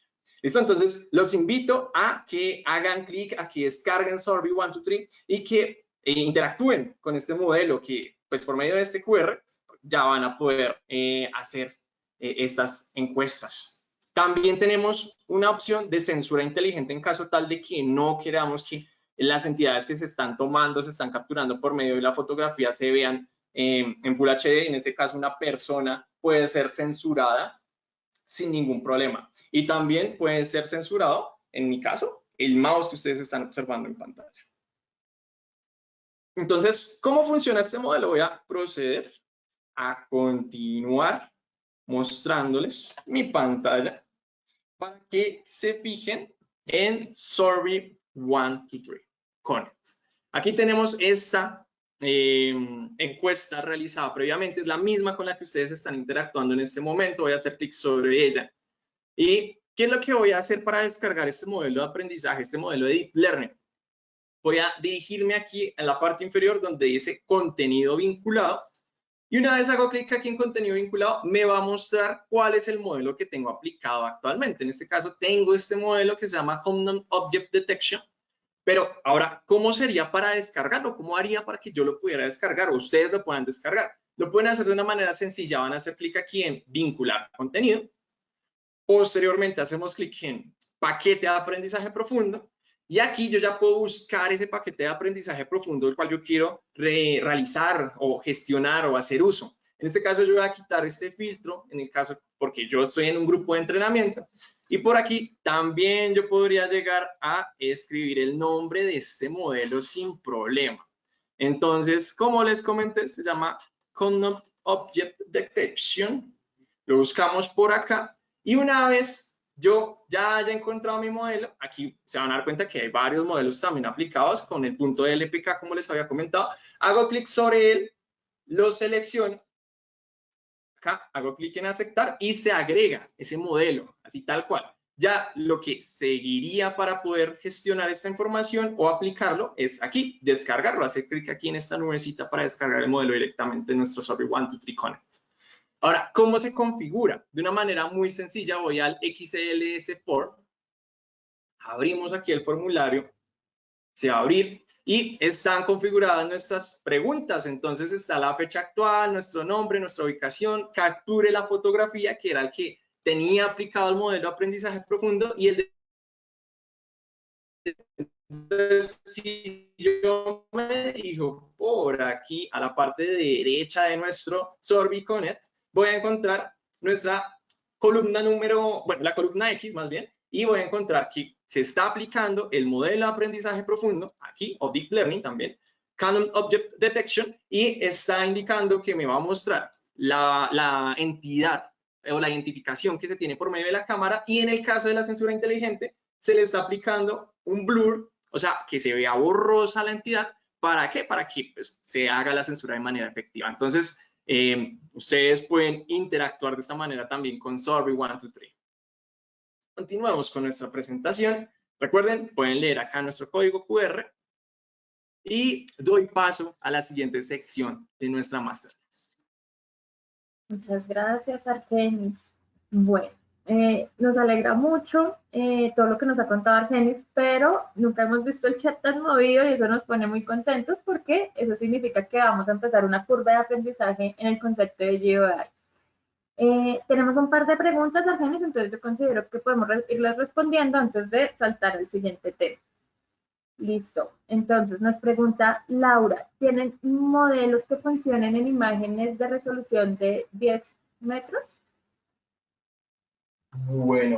¿Listo? Entonces, los invito a que hagan clic, a que descarguen Sorby 1, 2, 3 y que interactúen con este modelo que, pues, por medio de este QR, ya van a poder hacer estas encuestas. También tenemos una opción de censura inteligente en caso tal de que no queramos que las entidades que se están tomando, se están capturando por medio de la fotografía se vean en Full HD. En este caso, una persona puede ser censurada sin ningún problema. Y también puede ser censurado, en mi caso, el mouse que ustedes están observando en pantalla. Entonces, ¿cómo funciona este modelo? Voy a proceder a continuar mostrándoles mi pantalla para que se fijen en Sorby 1, 2, 3 Connect. Aquí tenemos esta encuesta realizada previamente, es la misma con la que ustedes están interactuando en este momento. Voy a hacer clic sobre ella. ¿Y qué es lo que voy a hacer para descargar este modelo de aprendizaje, este modelo de Deep Learning? Voy a dirigirme aquí en la parte inferior donde dice contenido vinculado. Y una vez hago clic aquí en contenido vinculado, me va a mostrar cuál es el modelo que tengo aplicado actualmente. En este caso, tengo este modelo que se llama Common Object Detection. Pero ahora, ¿cómo sería para descargarlo? ¿Cómo haría para que yo lo pudiera descargar o ustedes lo puedan descargar? Lo pueden hacer de una manera sencilla. Van a hacer clic aquí en vincular contenido. Posteriormente, hacemos clic en paquete de aprendizaje profundo. Y aquí yo ya puedo buscar ese paquete de aprendizaje profundo del cual yo quiero realizar o gestionar o hacer uso. En este caso yo voy a quitar este filtro, en el caso porque yo estoy en un grupo de entrenamiento. Y por aquí también yo podría llegar a escribir el nombre de este modelo sin problema. Entonces, como les comenté, se llama Common Object Detection. Lo buscamos por acá. Y una vez yo ya haya encontrado mi modelo, aquí se van a dar cuenta que hay varios modelos también aplicados con el punto de LPK, como les había comentado. Hago clic sobre él, lo selecciono, acá hago clic en aceptar y se agrega ese modelo, así tal cual. Ya lo que seguiría para poder gestionar esta información o aplicarlo es aquí, descargarlo. Hacer clic aquí en esta nubecita para descargar el modelo directamente en nuestro Survey 123 Connect. Ahora, ¿cómo se configura? De una manera muy sencilla, voy al XLS Port, abrimos aquí el formulario, se va a abrir y están configuradas nuestras preguntas. Entonces está la fecha actual, nuestro nombre, nuestra ubicación, capture la fotografía, que era el que tenía aplicado el modelo de aprendizaje profundo, y el de... Entonces, si yo me dirijo por aquí a la parte derecha de nuestro Survey Connect, voy a encontrar nuestra columna número, bueno, la columna X más bien, y voy a encontrar que se está aplicando el modelo de aprendizaje profundo, aquí, o Deep Learning también, Canon Object Detection, y está indicando que me va a mostrar la entidad o la identificación que se tiene por medio de la cámara, y en el caso de la censura inteligente, se le está aplicando un blur, o sea, que se vea borrosa la entidad. ¿Para qué? Para que pues, se haga la censura de manera efectiva. Entonces, ustedes pueden interactuar de esta manera también con Survey 123. Continuamos con nuestra presentación. Recuerden, pueden leer acá nuestro código QR y doy paso a la siguiente sección de nuestra masterclass. Muchas gracias, Argenis. Bueno, nos alegra mucho todo lo que nos ha contado Argenis, pero nunca hemos visto el chat tan movido y eso nos pone muy contentos porque eso significa que vamos a empezar una curva de aprendizaje en el concepto de GeoAI. Tenemos un par de preguntas, Argenis, entonces yo considero que podemos irles respondiendo antes de saltar al siguiente tema. Listo. Entonces nos pregunta Laura, ¿tienen modelos que funcionen en imágenes de resolución de 10 metros? Bueno,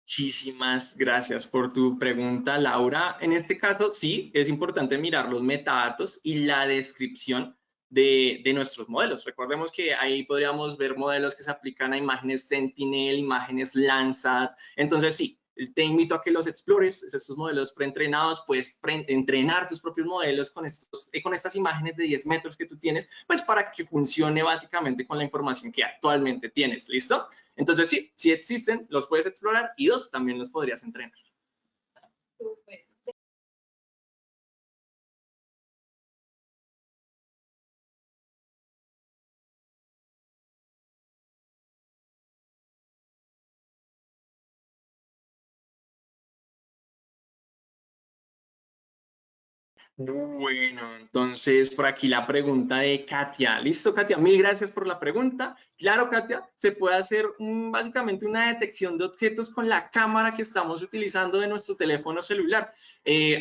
muchísimas gracias por tu pregunta, Laura. En este caso, sí, es importante mirar los metadatos y la descripción de nuestros modelos. Recordemos que ahí podríamos ver modelos que se aplican a imágenes Sentinel, imágenes Landsat. Entonces, sí, te invito a que los explores, estos modelos preentrenados, puedes entrenar tus propios modelos con estas imágenes de 10 metros que tú tienes, pues para que funcione básicamente con la información que actualmente tienes. ¿Listo? Entonces, sí, sí existen, los puedes explorar y dos, también los podrías entrenar. Súper. Bueno, entonces por aquí la pregunta de Katia. Listo, Katia, mil gracias por la pregunta. Claro, Katia, se puede hacer básicamente una detección de objetos con la cámara que estamos utilizando de nuestro teléfono celular.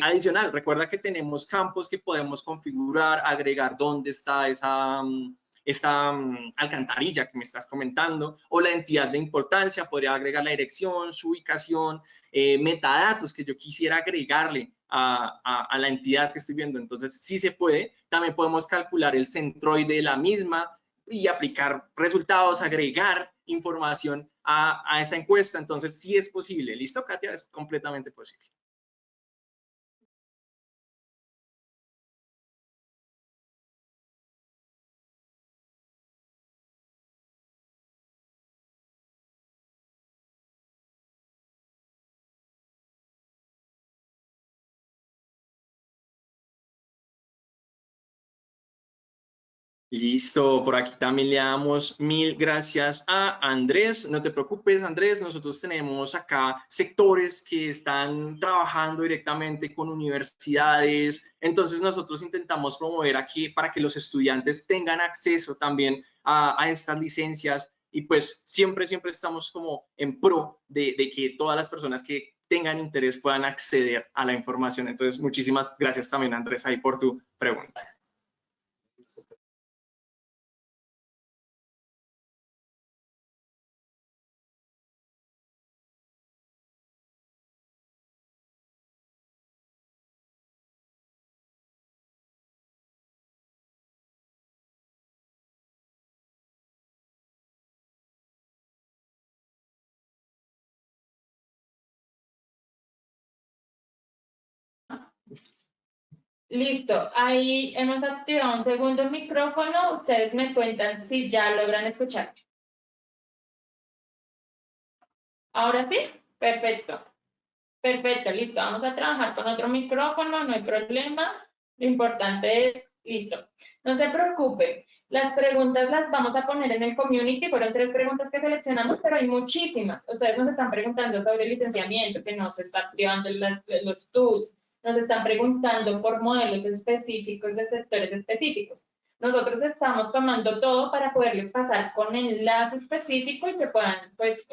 Adicional, recuerda que tenemos campos que podemos configurar, agregar dónde está esta alcantarilla que me estás comentando, o la entidad de importancia, podría agregar la dirección, su ubicación, metadatos que yo quisiera agregarle a la entidad que estoy viendo. Entonces, sí se puede. También podemos calcular el centroide de la misma y aplicar resultados, agregar información a esa encuesta. Entonces, sí es posible. ¿Listo, Katia? Es completamente posible. Listo, por aquí también le damos mil gracias a Andrés. No te preocupes, Andrés, nosotros tenemos acá sectores que están trabajando directamente con universidades. Entonces nosotros intentamos promover aquí para que los estudiantes tengan acceso también a estas licencias, y pues siempre estamos como en pro de que todas las personas que tengan interés puedan acceder a la información. Entonces, muchísimas gracias también, Andrés, ahí por tu pregunta. Listo, ahí hemos activado un segundo micrófono. Ustedes me cuentan si ya logran escucharme. ¿Ahora sí? Perfecto. Perfecto, listo. Vamos a trabajar con otro micrófono, no hay problema. Lo importante es, listo. No se preocupen. Las preguntas las vamos a poner en el community. Fueron 3 preguntas que seleccionamos, pero hay muchísimas. Ustedes nos están preguntando sobre licenciamiento, que no se está activando los tools. Nos están preguntando por modelos específicos de sectores específicos. Nosotros estamos tomando todo para poderles pasar con enlace específico y que puedan, pues,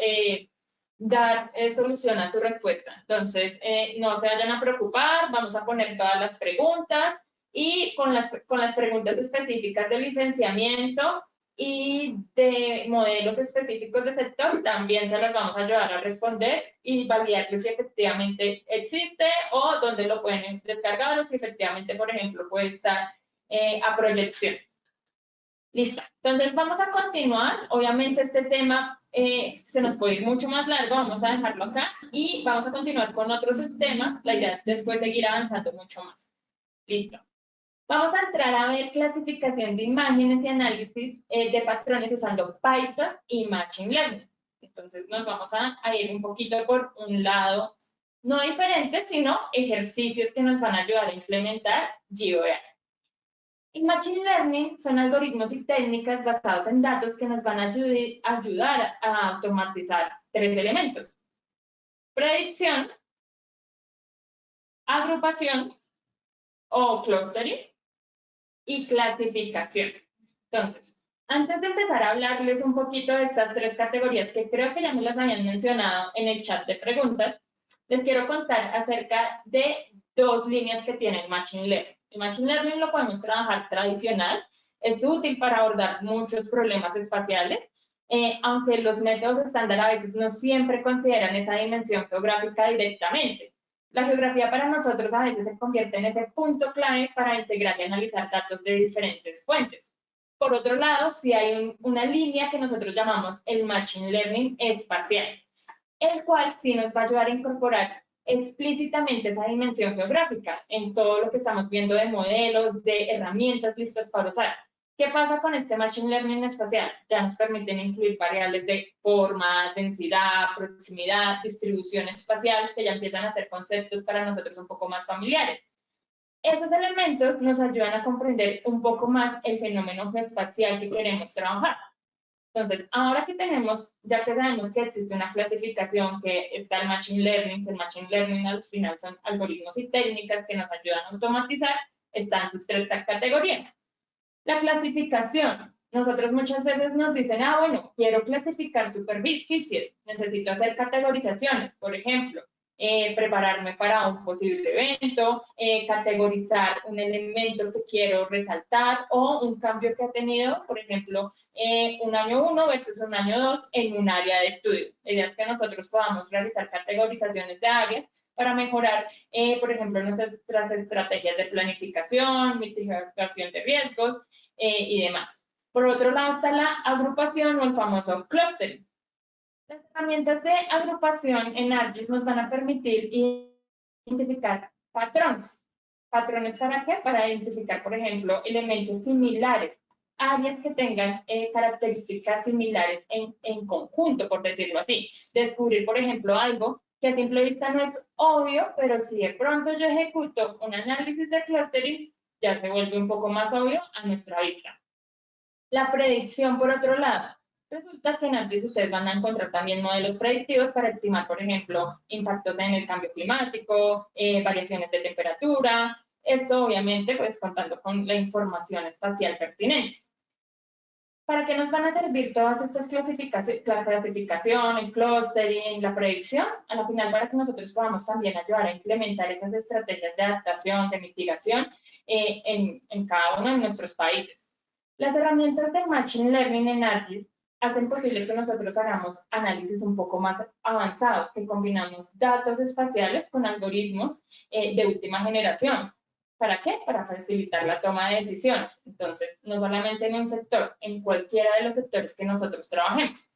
dar solución a su respuesta. Entonces, no se vayan a preocupar, vamos a poner todas las preguntas y con las preguntas específicas de licenciamiento y de modelos específicos de sector, también se las vamos a ayudar a responder y validarles si efectivamente existe o dónde lo pueden descargar o si efectivamente, por ejemplo, puede estar a proyección. Listo. Entonces, vamos a continuar. Obviamente, este tema se nos puede ir mucho más largo. Vamos a dejarlo acá y vamos a continuar con otros temas. La idea es después seguir avanzando mucho más. Listo. Vamos a entrar a ver clasificación de imágenes y análisis de patrones usando Python y Machine Learning. Entonces, nos vamos a ir un poquito por un lado, no diferente, sino ejercicios que nos van a ayudar a implementar GeoER. En Machine Learning son algoritmos y técnicas basados en datos que nos van a ayudar a automatizar 3 elementos: predicción, agrupación o clustering y clasificación. Entonces, antes de empezar a hablarles un poquito de estas 3 categorías que creo que ya me las habían mencionado en el chat de preguntas, les quiero contar acerca de 2 líneas que tiene el Machine Learning. El Machine Learning lo podemos trabajar tradicional, es útil para abordar muchos problemas espaciales, aunque los métodos estándar a veces no siempre consideran esa dimensión geográfica directamente. La geografía para nosotros a veces se convierte en ese punto clave para integrar y analizar datos de diferentes fuentes. Por otro lado, sí hay una línea que nosotros llamamos el Machine Learning espacial, el cual sí nos va a ayudar a incorporar explícitamente esa dimensión geográfica en todo lo que estamos viendo de modelos, de herramientas listas para usar. ¿Qué pasa con este Machine Learning espacial? Ya nos permiten incluir variables de forma, densidad, proximidad, distribución espacial, que ya empiezan a ser conceptos para nosotros un poco más familiares. Esos elementos nos ayudan a comprender un poco más el fenómeno geoespacial que queremos trabajar. Entonces, ahora que tenemos, ya que sabemos que existe una clasificación, que está el Machine Learning, que el Machine Learning al final son algoritmos y técnicas que nos ayudan a automatizar, están sus 3 categorías. La clasificación. Nosotros muchas veces nos dicen, bueno, quiero clasificar superficies, necesito hacer categorizaciones, por ejemplo, prepararme para un posible evento, categorizar un elemento que quiero resaltar o un cambio que ha tenido, por ejemplo, un año 1 versus un año 2 en un área de estudio. La idea es que nosotros podamos realizar categorizaciones de áreas para mejorar, por ejemplo, nuestras estrategias de planificación, mitigación de riesgos y demás. Por otro lado está la agrupación o el famoso clustering. Las herramientas de agrupación en ArcGIS nos van a permitir identificar patrones. ¿Patrones para qué? Para identificar, por ejemplo, elementos similares, áreas que tengan características similares en conjunto, por decirlo así. Descubrir, por ejemplo, algo que a simple vista no es obvio, pero si de pronto yo ejecuto un análisis de clustering, ya se vuelve un poco más obvio a nuestra vista. La predicción, por otro lado. Resulta que en ArcGIS ustedes van a encontrar también modelos predictivos para estimar, por ejemplo, impactos en el cambio climático, variaciones de temperatura. Esto, obviamente, pues contando con la información espacial pertinente. ¿Para qué nos van a servir todas estas clasificaciones, la clasificación, el clustering, la predicción? A la final, para que nosotros podamos también ayudar a implementar esas estrategias de adaptación, de mitigación en cada uno de nuestros países. Las herramientas de Machine Learning en ArcGIS hacen posible que nosotros hagamos análisis un poco más avanzados, que combinamos datos espaciales con algoritmos de última generación. ¿Para qué? Para facilitar la toma de decisiones. Entonces, no solamente en un sector, en cualquiera de los sectores que nosotros trabajemos.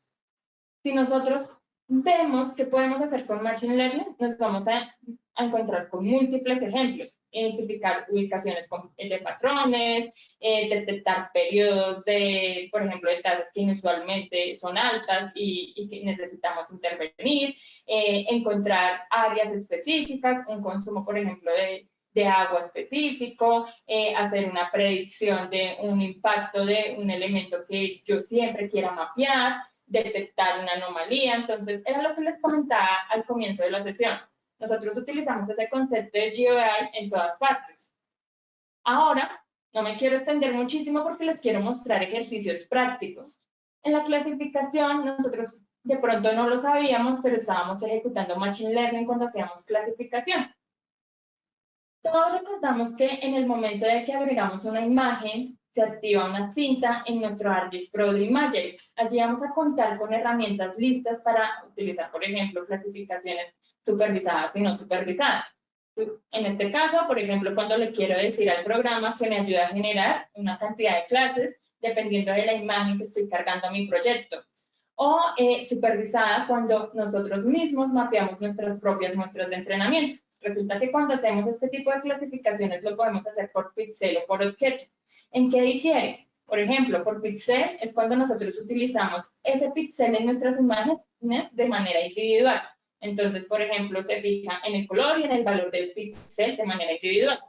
Si nosotros vemos qué podemos hacer con Machine Learning, nos vamos a encontrar con múltiples ejemplos. identificar ubicaciones de patrones, detectar periodos de, por ejemplo, de tasas que inusualmente son altas y que necesitamos intervenir, encontrar áreas específicas, un consumo, por ejemplo, de agua específico, hacer una predicción de un impacto de un elemento que yo siempre quiera mapear, detectar una anomalía. Entonces, era lo que les comentaba al comienzo de la sesión. Nosotros utilizamos ese concepto de GeoAI en todas partes. Ahora, no me quiero extender muchísimo porque les quiero mostrar ejercicios prácticos. En la clasificación, nosotros de pronto no lo sabíamos, pero estábamos ejecutando Machine Learning cuando hacíamos clasificación. Todos recordamos que en el momento de que agregamos una imagen, se activa una cinta en nuestro ArcGIS Pro de Imagery. Allí vamos a contar con herramientas listas para utilizar, por ejemplo, clasificaciones supervisadas y no supervisadas. En este caso, por ejemplo, cuando le quiero decir al programa que me ayude a generar una cantidad de clases dependiendo de la imagen que estoy cargando a mi proyecto. O supervisada cuando nosotros mismos mapeamos nuestras propias muestras de entrenamiento. Resulta que cuando hacemos este tipo de clasificaciones lo podemos hacer por píxel o por objeto. ¿En qué difiere? Por ejemplo, por píxel es cuando nosotros utilizamos ese píxel en nuestras imágenes de manera individual. Entonces, por ejemplo, se fija en el color y en el valor del píxel de manera individual.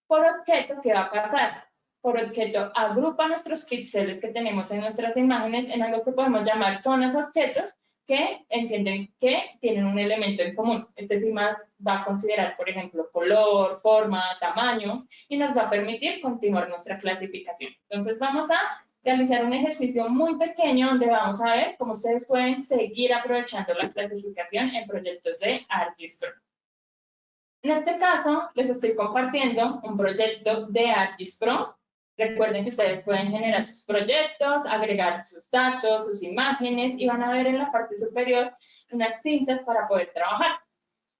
Por objeto, ¿qué va a pasar? Por objeto, agrupa nuestros píxeles que tenemos en nuestras imágenes en algo que podemos llamar zonas objetos, que entienden que tienen un elemento en común. Este sí más va a considerar, por ejemplo, color, forma, tamaño, y nos va a permitir continuar nuestra clasificación. Entonces vamos a realizar un ejercicio muy pequeño donde vamos a ver cómo ustedes pueden seguir aprovechando la clasificación en proyectos de ArcGIS Pro. En este caso, les estoy compartiendo un proyecto de ArcGIS Pro. Recuerden que ustedes pueden generar sus proyectos, agregar sus datos, sus imágenes, y van a ver en la parte superior unas cintas para poder trabajar.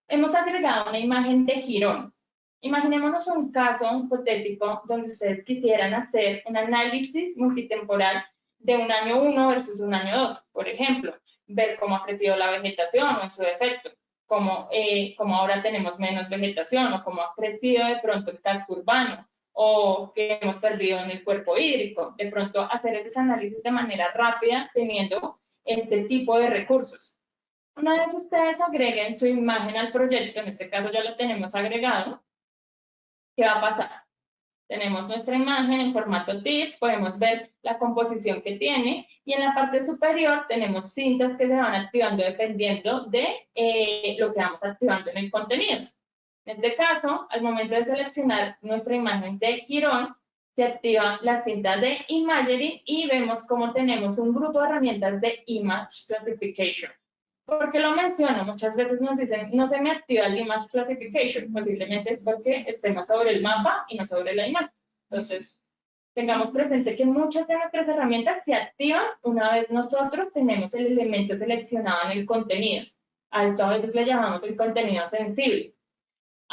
Hemos agregado una imagen de jirón. Imaginémonos un caso hipotético donde ustedes quisieran hacer un análisis multitemporal de un año 1 versus un año 2, por ejemplo, ver cómo ha crecido la vegetación o en su defecto, cómo ahora tenemos menos vegetación o cómo ha crecido de pronto el casco urbano, o que hemos perdido en el cuerpo hídrico. De pronto hacer esos análisis de manera rápida teniendo este tipo de recursos. Una vez ustedes agreguen su imagen al proyecto, en este caso ya lo tenemos agregado, ¿qué va a pasar? Tenemos nuestra imagen en formato TIFF, podemos ver la composición que tiene, y en la parte superior tenemos cintas que se van activando dependiendo de lo que vamos activando en el contenido. En este caso, al momento de seleccionar nuestra imagen de jirón, se activa la cinta de Imagery y vemos cómo tenemos un grupo de herramientas de Image Classification. ¿Por qué lo menciono? Muchas veces nos dicen, no se me activa el Image Classification. Posiblemente es porque estemos sobre el mapa y no sobre la imagen. Entonces, tengamos presente que muchas de nuestras herramientas se activan una vez nosotros tenemos el elemento seleccionado en el contenido. A esto a veces le llamamos el contenido sensible.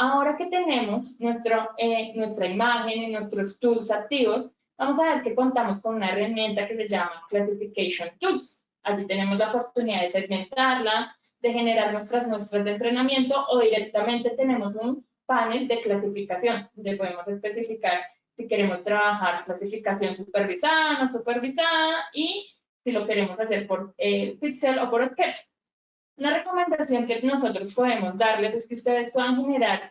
Ahora que tenemos nuestra imagen y nuestros tools activos, vamos a ver que contamos con una herramienta que se llama Classification Tools. Allí tenemos la oportunidad de segmentarla, de generar nuestras muestras de entrenamiento, o directamente tenemos un panel de clasificación, donde podemos especificar si queremos trabajar clasificación supervisada, no supervisada, y si lo queremos hacer por pixel o por objeto. Una recomendación que nosotros podemos darles es que ustedes puedan generar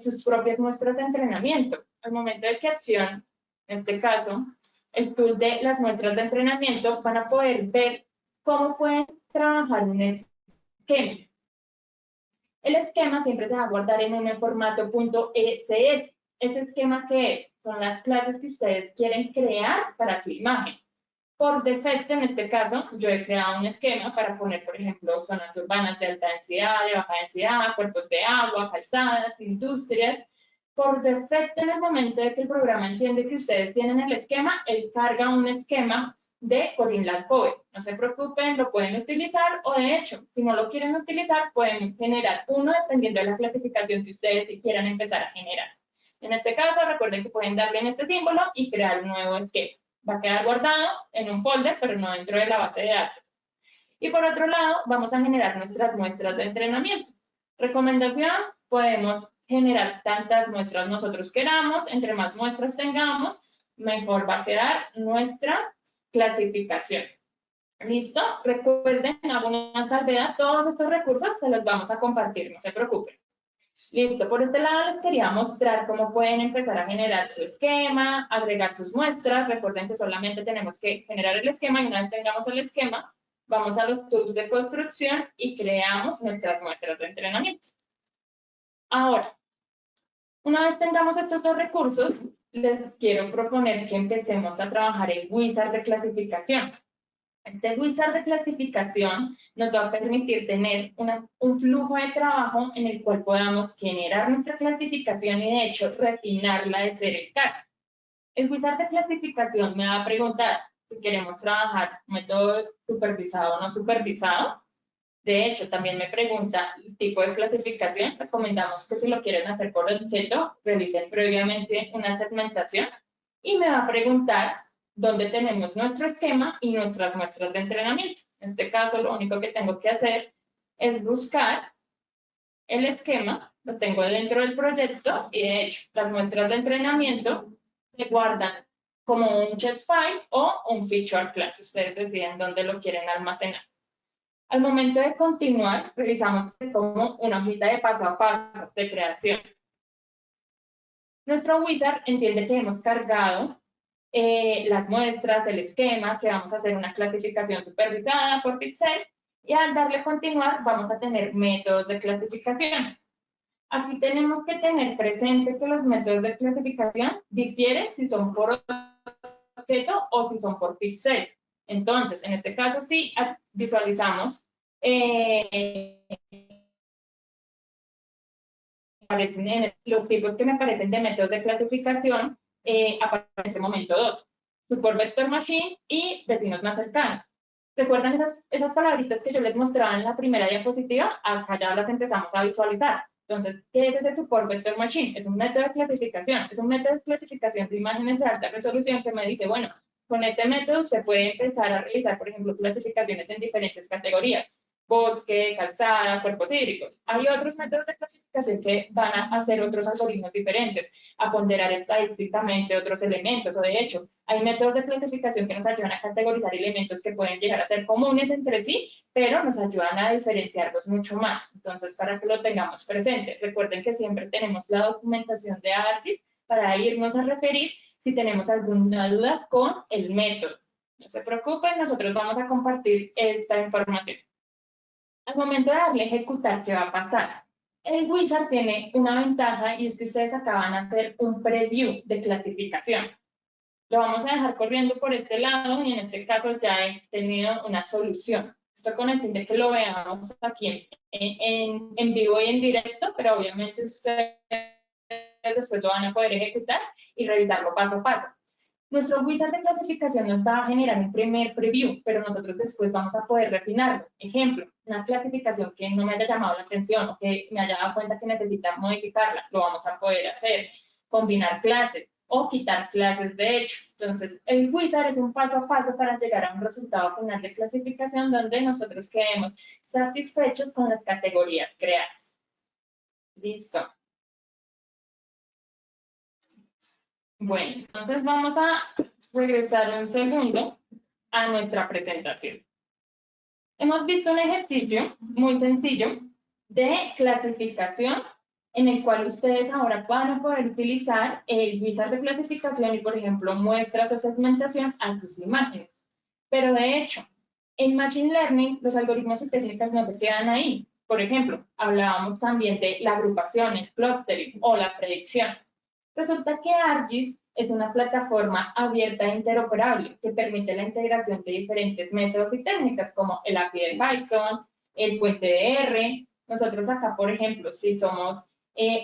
sus propias muestras de entrenamiento. Al momento de que accionen, en este caso, el tool de las muestras de entrenamiento, van a poder ver cómo pueden trabajar un esquema. El esquema siempre se va a guardar en un formato .ess. ¿Ese esquema qué es? Son las clases que ustedes quieren crear para su imagen. Por defecto, en este caso, yo he creado un esquema para poner, por ejemplo, zonas urbanas de alta densidad, de baja densidad, cuerpos de agua, calzadas, industrias. Por defecto, en el momento de que el programa entiende que ustedes tienen el esquema, él carga un esquema de Corrinland Code. No se preocupen, lo pueden utilizar, o de hecho, si no lo quieren utilizar, pueden generar uno dependiendo de la clasificación que ustedes quieran empezar a generar. En este caso, recuerden que pueden darle en este símbolo y crear un nuevo esquema. Va a quedar guardado en un folder, pero no dentro de la base de datos. Y por otro lado, vamos a generar nuestras muestras de entrenamiento. Recomendación, podemos generar tantas muestras nosotros queramos. Entre más muestras tengamos, mejor va a quedar nuestra clasificación. ¿Listo? Recuerden, hago una salvedad, todos estos recursos se los vamos a compartir, no se preocupen. Listo, por este lado les quería mostrar cómo pueden empezar a generar su esquema, agregar sus muestras. Recuerden que solamente tenemos que generar el esquema y una vez tengamos el esquema, vamos a los tools de construcción y creamos nuestras muestras de entrenamiento. Ahora, una vez tengamos estos dos recursos, les quiero proponer que empecemos a trabajar el wizard de clasificación. Este wizard de clasificación nos va a permitir tener un flujo de trabajo en el cual podamos generar nuestra clasificación y de hecho refinarla de ser el caso. El wizard de clasificación me va a preguntar si queremos trabajar método supervisado o no supervisado. De hecho, también me pregunta el tipo de clasificación. Recomendamos que si lo quieren hacer por objeto, realicen previamente una segmentación. Y me va a preguntar dónde tenemos nuestro esquema y nuestras muestras de entrenamiento. En este caso, lo único que tengo que hacer es buscar el esquema, lo tengo dentro del proyecto y de hecho, las muestras de entrenamiento se guardan como un jet file o un feature class. Ustedes deciden dónde lo quieren almacenar. Al momento de continuar, revisamos como una hojita de paso a paso de creación. Nuestro wizard entiende que hemos cargado las muestras, el esquema, que vamos a hacer una clasificación supervisada por pixel, y al darle a continuar vamos a tener métodos de clasificación. Aquí tenemos que tener presente que los métodos de clasificación difieren si son por objeto o si son por pixel. Entonces, en este caso sí visualizamos los tipos que me parecen de métodos de clasificación. Aparece en este momento dos: support vector machine y vecinos más cercanos. ¿Recuerdan esas palabritas que yo les mostraba en la primera diapositiva? Acá ya las empezamos a visualizar. Entonces, ¿qué es ese support vector machine? Es un método de clasificación. Es un método de clasificación de imágenes de alta resolución que me dice, bueno, con este método se puede empezar a realizar, por ejemplo, clasificaciones en diferentes categorías: bosque, calzada, cuerpos hídricos. Hay otros métodos de clasificación que van a hacer otros algoritmos diferentes, a ponderar estadísticamente otros elementos, o de hecho, hay métodos de clasificación que nos ayudan a categorizar elementos que pueden llegar a ser comunes entre sí, pero nos ayudan a diferenciarlos mucho más. Entonces, para que lo tengamos presente, recuerden que siempre tenemos la documentación de ArcGIS para irnos a referir si tenemos alguna duda con el método. No se preocupen, nosotros vamos a compartir esta información. Al momento de darle a ejecutar, ¿qué va a pasar? El wizard tiene una ventaja y es que ustedes acaban de hacer un preview de clasificación. Lo vamos a dejar corriendo por este lado y en este caso ya he tenido una solución. Esto con el fin de que lo veamos aquí en vivo y en directo, pero obviamente ustedes después lo van a poder ejecutar y revisarlo paso a paso. Nuestro wizard de clasificación nos va a generar un primer preview, pero nosotros después vamos a poder refinarlo. Ejemplo, una clasificación que no me haya llamado la atención o que me haya dado cuenta que necesita modificarla, lo vamos a poder hacer. Combinar clases o quitar clases de hecho. Entonces, el wizard es un paso a paso para llegar a un resultado final de clasificación donde nosotros quedemos satisfechos con las categorías creadas. Listo. Bueno, entonces vamos a regresar un segundo a nuestra presentación. Hemos visto un ejercicio muy sencillo de clasificación en el cual ustedes ahora van a poder utilizar el wizard de clasificación y, por ejemplo, muestras o segmentación a sus imágenes. Pero de hecho, en Machine Learning, los algoritmos y técnicas no se quedan ahí. Por ejemplo, hablábamos también de la agrupación, el clustering o la predicción. Resulta que ArcGIS es una plataforma abierta e interoperable que permite la integración de diferentes métodos y técnicas como el API de Python, el puente de R. Nosotros acá, por ejemplo, si somos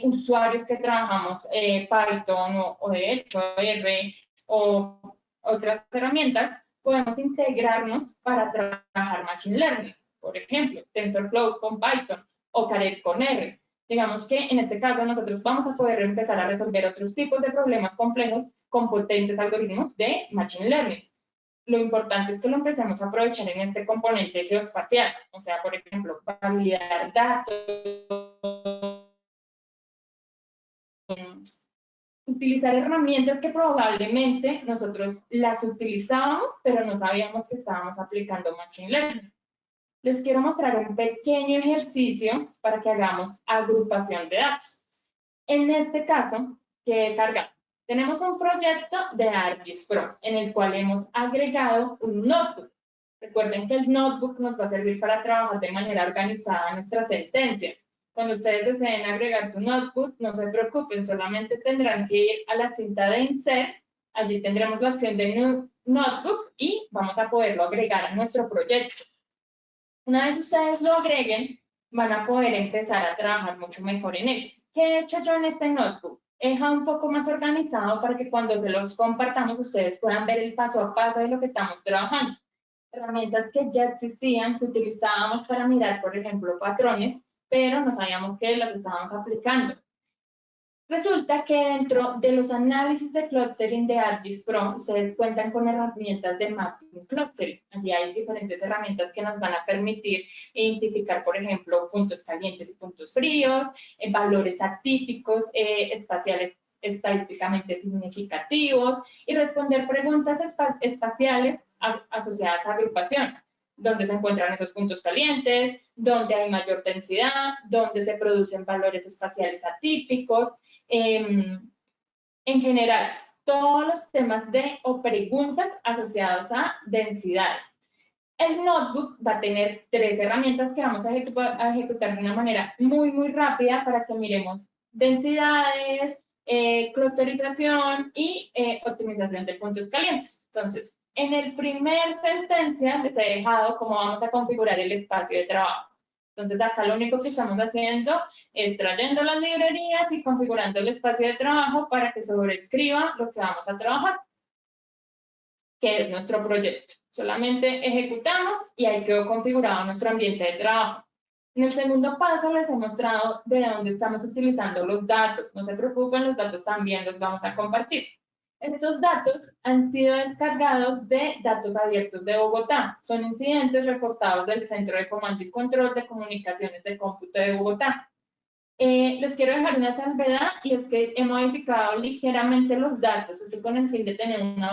usuarios que trabajamos Python o de hecho R o otras herramientas, podemos integrarnos para trabajar Machine Learning. Por ejemplo, TensorFlow con Python o Caret con R. Digamos que en este caso nosotros vamos a poder empezar a resolver otros tipos de problemas complejos con potentes algoritmos de Machine Learning. Lo importante es que lo empecemos a aprovechar en este componente geoespacial. O sea, por ejemplo, validar datos utilizar herramientas que probablemente nosotros las utilizábamos, pero no sabíamos que estábamos aplicando Machine Learning. Les quiero mostrar un pequeño ejercicio para que hagamos agrupación de datos. En este caso, ¿qué cargamos? Tenemos un proyecto de ArcGIS Pro en el cual hemos agregado un notebook. Recuerden que el notebook nos va a servir para trabajar de manera organizada nuestras sentencias. Cuando ustedes deseen agregar su notebook, no se preocupen, solamente tendrán que ir a la cinta de Insert. Allí tendremos la opción de Notebook y vamos a poderlo agregar a nuestro proyecto. Una vez ustedes lo agreguen, van a poder empezar a trabajar mucho mejor en él. ¿Qué he hecho yo en este notebook? He dejado un poco más organizado para que cuando se los compartamos ustedes puedan ver el paso a paso de lo que estamos trabajando. Herramientas que ya existían, que utilizábamos para mirar, por ejemplo, patrones, pero no sabíamos que las estábamos aplicando. Resulta que dentro de los análisis de clustering de ArcGIS Pro, ustedes cuentan con herramientas de mapping clustering. Allí hay diferentes herramientas que nos van a permitir identificar, por ejemplo, puntos calientes y puntos fríos, valores atípicos, espaciales estadísticamente significativos y responder preguntas espaciales asociadas a agrupación. Dónde se encuentran esos puntos calientes, dónde hay mayor densidad, dónde se producen valores espaciales atípicos. En general, todos los temas o preguntas asociados a densidades. El notebook va a tener 3 herramientas que vamos a ejecutar de una manera muy rápida para que miremos densidades, clusterización y optimización de puntos calientes. Entonces, en el primer sentencia les he dejado cómo vamos a configurar el espacio de trabajo. Entonces, acá lo único que estamos haciendo es trayendo las librerías y configurando el espacio de trabajo para que sobrescriba lo que vamos a trabajar, que es nuestro proyecto. Solamente ejecutamos y ahí quedó configurado nuestro ambiente de trabajo. En el segundo paso les he mostrado de dónde estamos utilizando los datos. No se preocupen, los datos también los vamos a compartir. Estos datos han sido descargados de datos abiertos de Bogotá. Son incidentes reportados del Centro de Comando y Control de Comunicaciones de Cómputo de Bogotá. Les quiero dejar una salvedad y es que he modificado ligeramente los datos, esto con el fin de tener una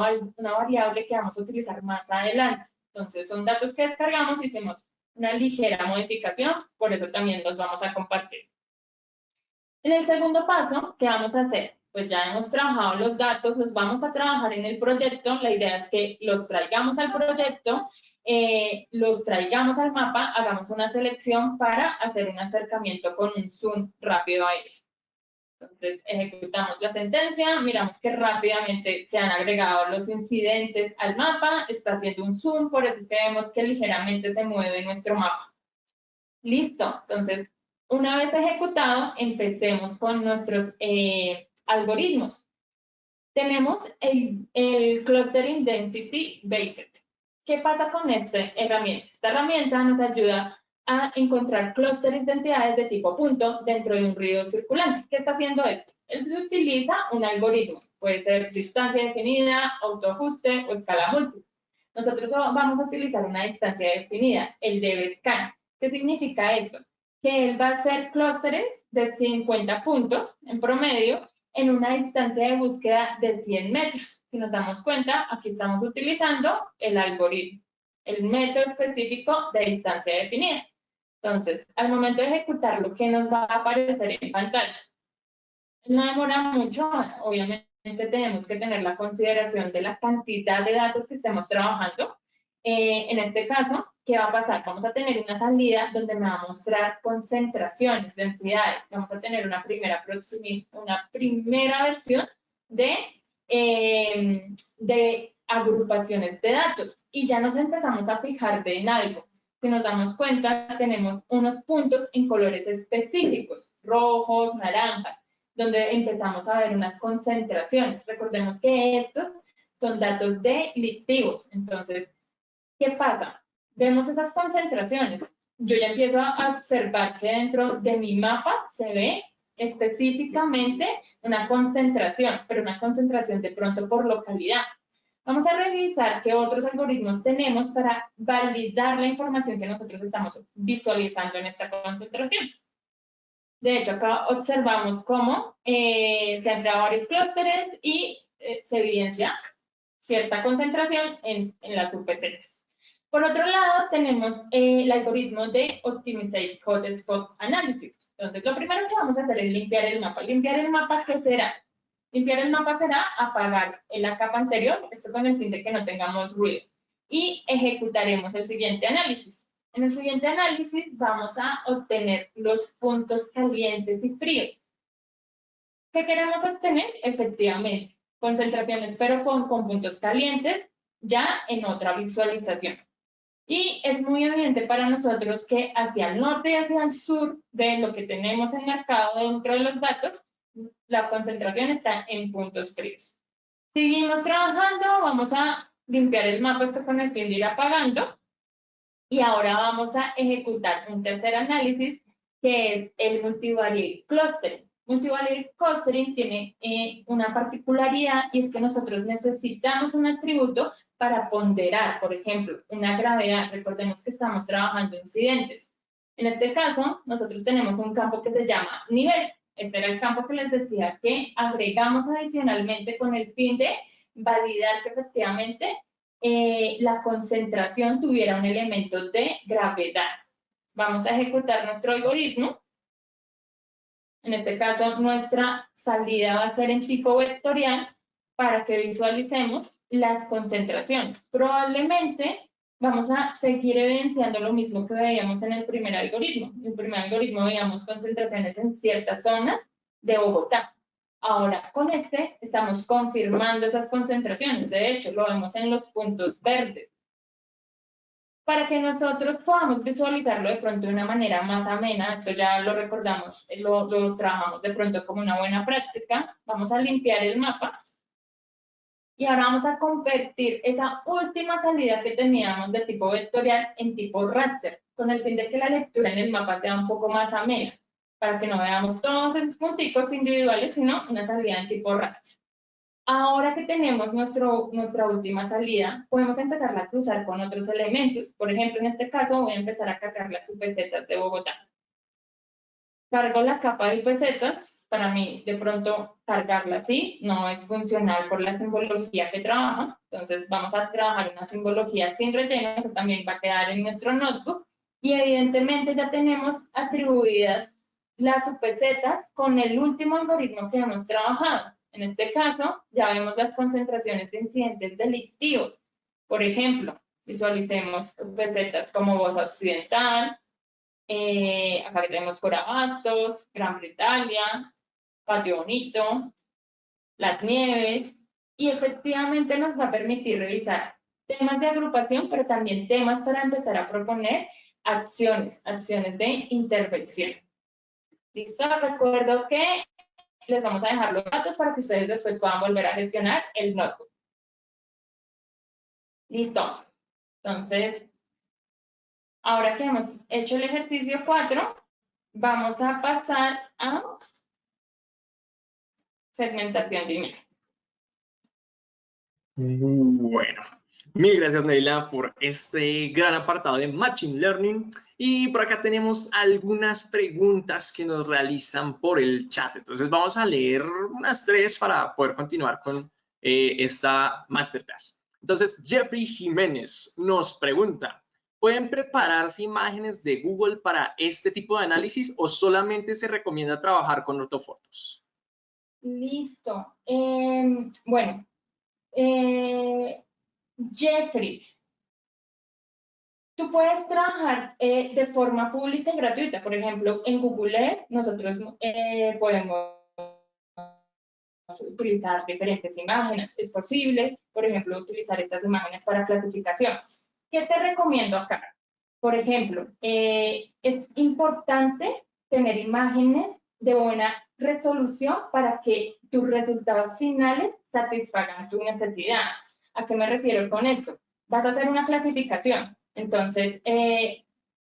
variable que vamos a utilizar más adelante. Entonces, son datos que descargamos, hicimos una ligera modificación, por eso también los vamos a compartir. En el segundo paso, ¿qué vamos a hacer? Pues ya hemos trabajado los datos, los vamos a trabajar en el proyecto. La idea es que los traigamos al proyecto, los traigamos al mapa, hagamos una selección para hacer un acercamiento con un zoom rápido a ellos. Entonces, ejecutamos la sentencia, miramos que rápidamente se han agregado los incidentes al mapa, está haciendo un zoom, por eso es que vemos que ligeramente se mueve nuestro mapa. Listo, entonces, una vez ejecutado, empecemos con nuestros algoritmos. Tenemos el Clustering Density Based. ¿Qué pasa con esta herramienta? Esta herramienta nos ayuda a encontrar clústeres de entidades de tipo punto dentro de un río circulante. ¿Qué está haciendo esto? Él utiliza un algoritmo. Puede ser distancia definida, autoajuste o escala múltiple. Nosotros vamos a utilizar una distancia definida, el dbScan. ¿Qué significa esto? Que él va a hacer clústeres de 50 puntos en promedio en una distancia de búsqueda de 100 metros. Si nos damos cuenta, aquí estamos utilizando el algoritmo, el método específico de distancia definida. Entonces, al momento de ejecutarlo, ¿qué nos va a aparecer en pantalla? No demora mucho, obviamente tenemos que tener la consideración de la cantidad de datos que estemos trabajando. En este caso, ¿qué va a pasar? Vamos a tener una salida donde me va a mostrar concentraciones, densidades. Vamos a tener una primera versión de agrupaciones de datos. Y ya nos empezamos a fijar en algo. Si nos damos cuenta, tenemos unos puntos en colores específicos, rojos, naranjas, donde empezamos a ver unas concentraciones. Recordemos que estos son datos delictivos. Entonces, ¿qué pasa? Vemos esas concentraciones. Yo ya empiezo a observar que dentro de mi mapa se ve específicamente una concentración, pero una concentración de pronto por localidad. Vamos a revisar qué otros algoritmos tenemos para validar la información que nosotros estamos visualizando en esta concentración. De hecho, acá observamos cómo se han creado varios clústeres y se evidencia cierta concentración en las UPCs. Por otro lado, tenemos el algoritmo de Optimized Hotspot Analysis. Entonces, lo primero que vamos a hacer es limpiar el mapa. ¿Limpiar el mapa qué será? Limpiar el mapa será apagar la capa anterior, esto con el fin de que no tengamos ruidos. Y ejecutaremos el siguiente análisis. En el siguiente análisis vamos a obtener los puntos calientes y fríos. ¿Qué queremos obtener? Efectivamente, concentraciones, pero con puntos calientes, ya en otra visualización. Y es muy evidente para nosotros que hacia el norte y hacia el sur de lo que tenemos enmarcado dentro de los datos, la concentración está en puntos fríos. Seguimos trabajando, vamos a limpiar el mapa, esto con el fin de ir apagando. Y ahora vamos a ejecutar un tercer análisis, que es el multivariate clustering. Multivariate clustering tiene una particularidad, y es que nosotros necesitamos un atributo para ponderar, por ejemplo, una gravedad. Recordemos que estamos trabajando incidentes. En este caso, nosotros tenemos un campo que se llama nivel. Este era el campo que les decía que agregamos adicionalmente con el fin de validar que efectivamente la concentración tuviera un elemento de gravedad. Vamos a ejecutar nuestro algoritmo. En este caso, nuestra salida va a ser en tipo vectorial para que visualicemos las concentraciones. Probablemente vamos a seguir evidenciando lo mismo que veíamos en el primer algoritmo. En el primer algoritmo veíamos concentraciones en ciertas zonas de Bogotá. Ahora, con este estamos confirmando esas concentraciones. De hecho, lo vemos en los puntos verdes. Para que nosotros podamos visualizarlo de pronto de una manera más amena, esto ya lo recordamos, lo trabajamos de pronto como una buena práctica, vamos a limpiar el mapa. Y ahora vamos a convertir esa última salida que teníamos de tipo vectorial en tipo raster, con el fin de que la lectura en el mapa sea un poco más amena, para que no veamos todos esos punticos individuales, sino una salida en tipo raster. Ahora que tenemos nuestra última salida, podemos empezar a cruzar con otros elementos. Por ejemplo, en este caso voy a empezar a cargar las UPCs de Bogotá. Cargo la capa de UPCs. Para mí, de pronto, cargarla así no es funcional por la simbología que trabaja. Entonces, vamos a trabajar una simbología sin relleno. Eso también va a quedar en nuestro notebook. Y evidentemente ya tenemos atribuidas las UPCs con el último algoritmo que hemos trabajado. En este caso, ya vemos las concentraciones de incidentes delictivos. Por ejemplo, visualicemos UPCs como Bosa Occidental, acá tenemos Corabastos, Gran Bretaña, Patio Bonito, Las Nieves, y efectivamente nos va a permitir revisar temas de agrupación, pero también temas para empezar a proponer acciones de intervención. ¿Listo? Recuerdo que les vamos a dejar los datos para que ustedes después puedan volver a gestionar el notebook. Listo. Entonces, ahora que hemos hecho el ejercicio 4, vamos a pasar a segmentación de imagen. Bueno, mil gracias, Neila, por este gran apartado de Machine Learning. Y por acá tenemos algunas preguntas que nos realizan por el chat. Entonces vamos a leer unas 3 para poder continuar con esta masterclass. Entonces, Jeffrey Jiménez nos pregunta, ¿pueden prepararse imágenes de Google para este tipo de análisis o solamente se recomienda trabajar con ortofotos? Listo. Bueno, Jeffrey, tú puedes trabajar de forma pública y gratuita. Por ejemplo, en Google Earth nosotros podemos utilizar diferentes imágenes. Es posible, por ejemplo, utilizar estas imágenes para clasificación. ¿Qué te recomiendo acá? Por ejemplo, es importante tener imágenes de buena resolución para que tus resultados finales satisfagan tu necesidad. ¿A qué me refiero con esto? Vas a hacer una clasificación. Entonces,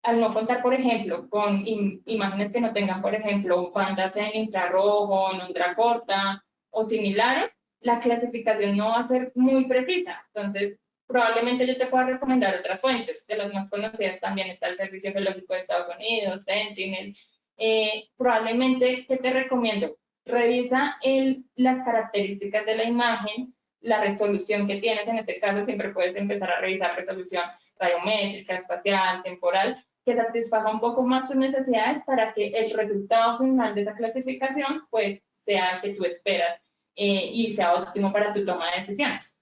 al no contar, por ejemplo, con imágenes que no tengan, por ejemplo, bandas en infrarrojo, en ultracorta o similares, la clasificación no va a ser muy precisa. Entonces, probablemente yo te pueda recomendar otras fuentes. De las más conocidas también está el Servicio Geológico de Estados Unidos, Sentinel, probablemente, ¿qué te recomiendo? Revisa las características de la imagen, la resolución que tienes. En este caso siempre puedes empezar a revisar resolución radiométrica, espacial, temporal, que satisfaga un poco más tus necesidades para que el resultado final de esa clasificación pues sea el que tú esperas y sea óptimo para tu toma de decisiones.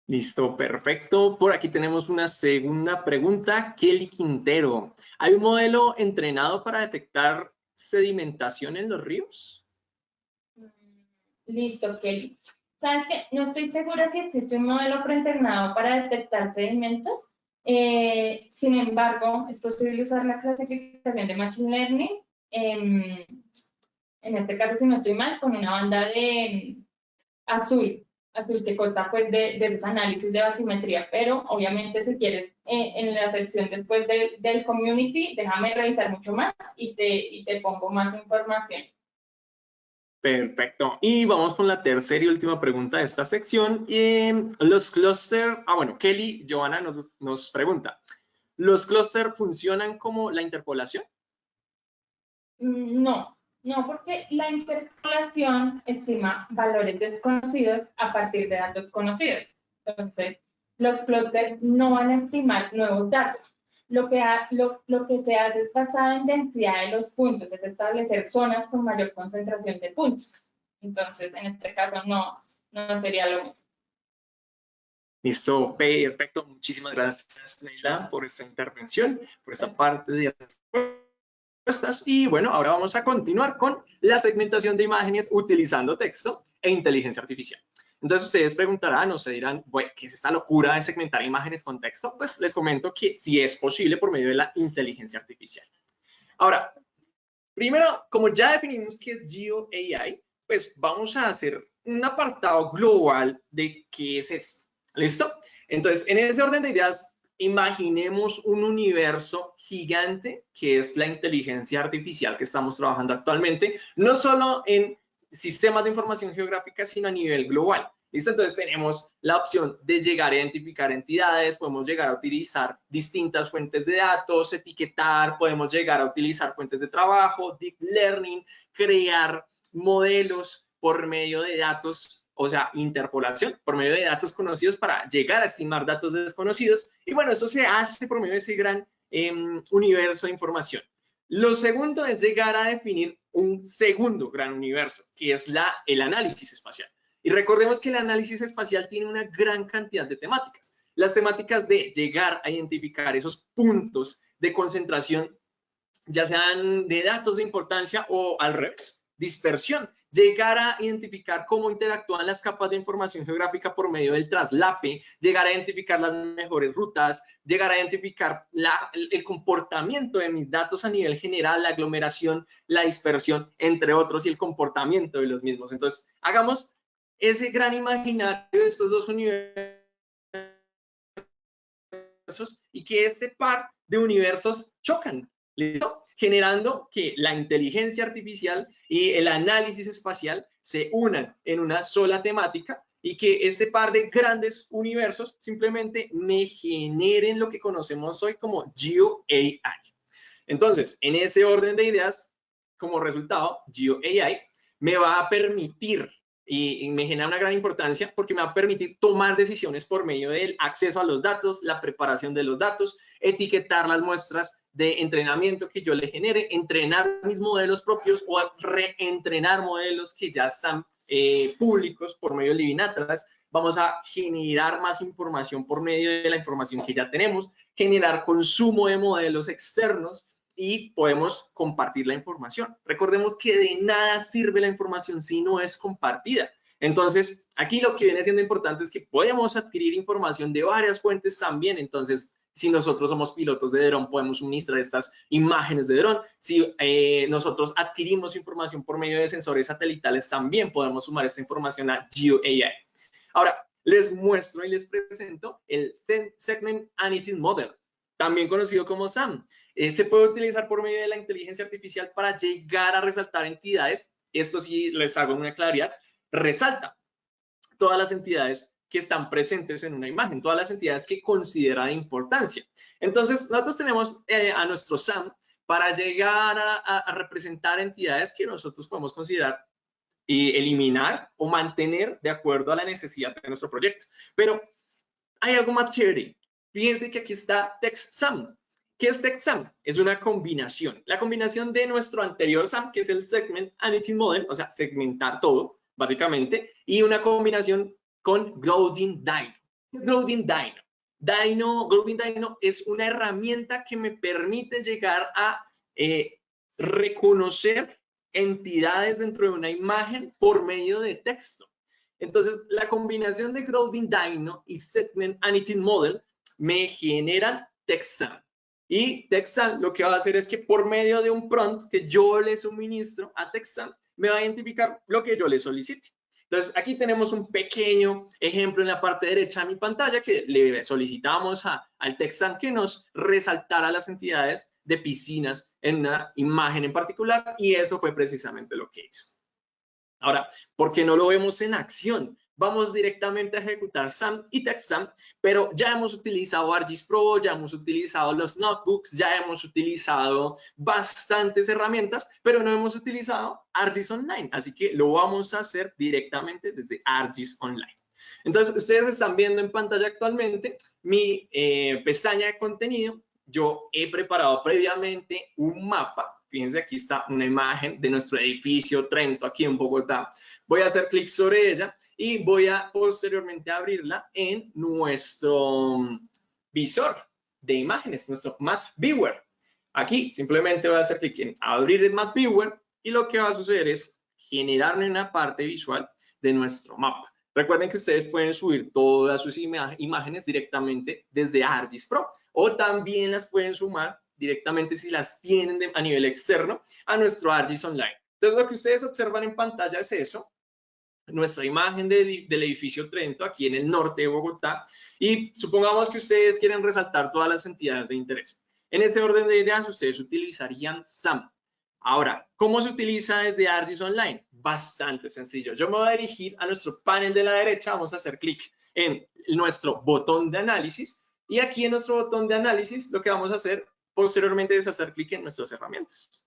Listo, perfecto. Por aquí tenemos una segunda pregunta. Kelly Quintero, ¿hay un modelo entrenado para detectar sedimentación en los ríos? Listo, Kelly. ¿Sabes qué? No estoy segura si existe un modelo preentrenado para detectar sedimentos. Sin embargo, es posible usar la clasificación de Machine Learning, en este caso, si no estoy mal, con una banda de azul que consta pues de esos análisis de batimetría, pero obviamente si quieres en la sección después del community, déjame revisar mucho más y te pongo más información. Perfecto. Y vamos con la tercera y última pregunta de esta sección. Los clústeres, bueno, Kelly Johanna nos pregunta, ¿los clústeres funcionan como la interpolación? No, porque la interpolación estima valores desconocidos a partir de datos conocidos. Entonces, los clústeres no van a estimar nuevos datos. Lo que se hace es basado en densidad de los puntos, es establecer zonas con mayor concentración de puntos. Entonces, en este caso no sería lo mismo. Listo, perfecto. Muchísimas gracias, Neila, por esta intervención, por esta parte de respuestas. Y bueno, ahora vamos a continuar con la segmentación de imágenes utilizando texto e inteligencia artificial. Entonces ustedes preguntarán o se dirán, bueno, ¿qué es esta locura de segmentar imágenes con texto? Pues les comento que sí es posible por medio de la inteligencia artificial. Ahora, primero, como ya definimos qué es GeoAI, pues vamos a hacer un apartado global de qué es esto. ¿Listo? Entonces, en ese orden de ideas, imaginemos un universo gigante que es la inteligencia artificial que estamos trabajando actualmente, no solo en sistemas de información geográfica, sino a nivel global. ¿Listo? Entonces tenemos la opción de llegar a identificar entidades, podemos llegar a utilizar distintas fuentes de datos, etiquetar, podemos llegar a utilizar fuentes de trabajo, deep learning, crear modelos por medio de datos, o sea, interpolación, por medio de datos conocidos para llegar a estimar datos desconocidos. Y bueno, eso se hace por medio de ese gran universo de información. Lo segundo es llegar a definir un segundo gran universo, que es el análisis espacial. Y recordemos que el análisis espacial tiene una gran cantidad de temáticas. Las temáticas de llegar a identificar esos puntos de concentración, ya sean de datos de importancia o al revés, dispersión, llegar a identificar cómo interactúan las capas de información geográfica por medio del traslape, llegar a identificar las mejores rutas, llegar a identificar el comportamiento de mis datos a nivel general, la aglomeración, la dispersión, entre otros, y el comportamiento de los mismos. Entonces, hagamos ese gran imaginario de estos dos universos y que ese par de universos chocan, ¿listo? Generando que la inteligencia artificial y el análisis espacial se unan en una sola temática y que este par de grandes universos simplemente me generen lo que conocemos hoy como GeoAI. Entonces, en ese orden de ideas, como resultado, GeoAI me va a permitir y me genera una gran importancia porque me va a permitir tomar decisiones por medio del acceso a los datos, la preparación de los datos, etiquetar las muestras de entrenamiento que yo le genere, entrenar mis modelos propios o reentrenar modelos que ya están públicos por medio de Libinatras. Vamos a generar más información por medio de la información que ya tenemos, generar consumo de modelos externos y podemos compartir la información. Recordemos que de nada sirve la información si no es compartida. Entonces, aquí lo que viene siendo importante es que podemos adquirir información de varias fuentes también. Entonces, si nosotros somos pilotos de dron, podemos suministrar estas imágenes de dron. Si nosotros adquirimos información por medio de sensores satelitales, también podemos sumar esta información a GeoAI. Ahora, les muestro y les presento el Segment Analysis Model, también conocido como SAM. Se puede utilizar por medio de la inteligencia artificial para llegar a resaltar entidades. Esto sí les hago una claridad. Resalta todas las entidades que están presentes en una imagen, todas las entidades que considera de importancia. Entonces, nosotros tenemos a nuestro SAM para llegar a representar entidades que nosotros podemos considerar y eliminar o mantener de acuerdo a la necesidad de nuestro proyecto. Pero hay algo más chévere. Fíjense que aquí está TextSum. ¿Qué es TextSum? Es una combinación. La combinación de nuestro anterior SUM, que es el Segment Anything Model, o sea, segmentar todo, básicamente, y una combinación con Grounding Dino. Grounding Dino. Grounding Dino es una herramienta que me permite llegar a reconocer entidades dentro de una imagen por medio de texto. Entonces, la combinación de Grounding Dino y Segment Anything Model me generan TextSum. Y TextSum lo que va a hacer es que por medio de un prompt que yo le suministro a TextSum, me va a identificar lo que yo le solicite. Entonces, aquí tenemos un pequeño ejemplo en la parte derecha de mi pantalla que le solicitamos al TextSum que nos resaltara las entidades de piscinas en una imagen en particular, y eso fue precisamente lo que hizo. Ahora, ¿por qué no lo vemos en acción? Vamos directamente a ejecutar SUM y TextSum, pero ya hemos utilizado ArcGIS Pro, ya hemos utilizado los notebooks, ya hemos utilizado bastantes herramientas, pero no hemos utilizado ArcGIS Online, así que lo vamos a hacer directamente desde ArcGIS Online. Entonces, ustedes están viendo en pantalla actualmente mi pestaña de contenido. Yo he preparado previamente un mapa. Fíjense, aquí está una imagen de nuestro edificio Trento, aquí en Bogotá. Voy a hacer clic sobre ella y voy a posteriormente abrirla en nuestro visor de imágenes, nuestro Map Viewer. Aquí simplemente voy a hacer clic en abrir el Map Viewer y lo que va a suceder es generarme una parte visual de nuestro mapa. Recuerden que ustedes pueden subir todas sus imágenes directamente desde ArcGIS Pro o también las pueden sumar directamente si las tienen a nivel externo a nuestro ArcGIS Online. Entonces, lo que ustedes observan en pantalla es eso, nuestra imagen del edificio Trento aquí en el norte de Bogotá, y supongamos que ustedes quieren resaltar todas las entidades de interés. En este orden de ideas, ustedes utilizarían SUM. Ahora, ¿cómo se utiliza desde ArcGIS Online? Bastante sencillo. Yo me voy a dirigir a nuestro panel de la derecha, vamos a hacer clic en nuestro botón de análisis, y aquí en nuestro botón de análisis lo que vamos a hacer posteriormente es hacer clic en nuestras herramientas.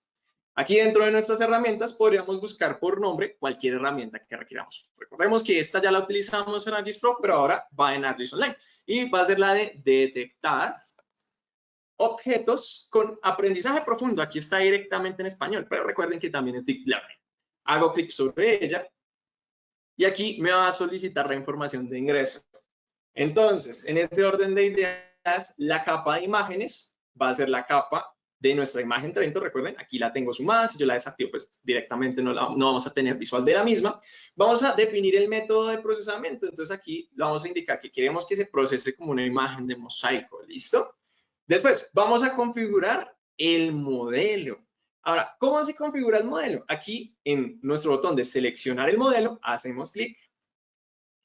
Aquí dentro de nuestras herramientas podríamos buscar por nombre cualquier herramienta que requiramos. Recordemos que esta ya la utilizamos en ArcGIS Pro, pero ahora va en ArcGIS Online y va a ser la de detectar objetos con aprendizaje profundo. Aquí está directamente en español, pero recuerden que también es Deep Learning. Hago clic sobre ella y aquí me va a solicitar la información de ingreso. Entonces, en este orden de ideas, la capa de imágenes va a ser la capa de nuestra imagen Trento. Recuerden, aquí la tengo sumada. Si yo la desactivo, pues directamente no vamos a tener visual de la misma. Vamos a definir el método de procesamiento. Entonces, aquí le vamos a indicar que queremos que se procese como una imagen de mosaico. ¿Listo? Después, vamos a configurar el modelo. Ahora, ¿cómo se configura el modelo? Aquí, en nuestro botón de seleccionar el modelo, hacemos clic.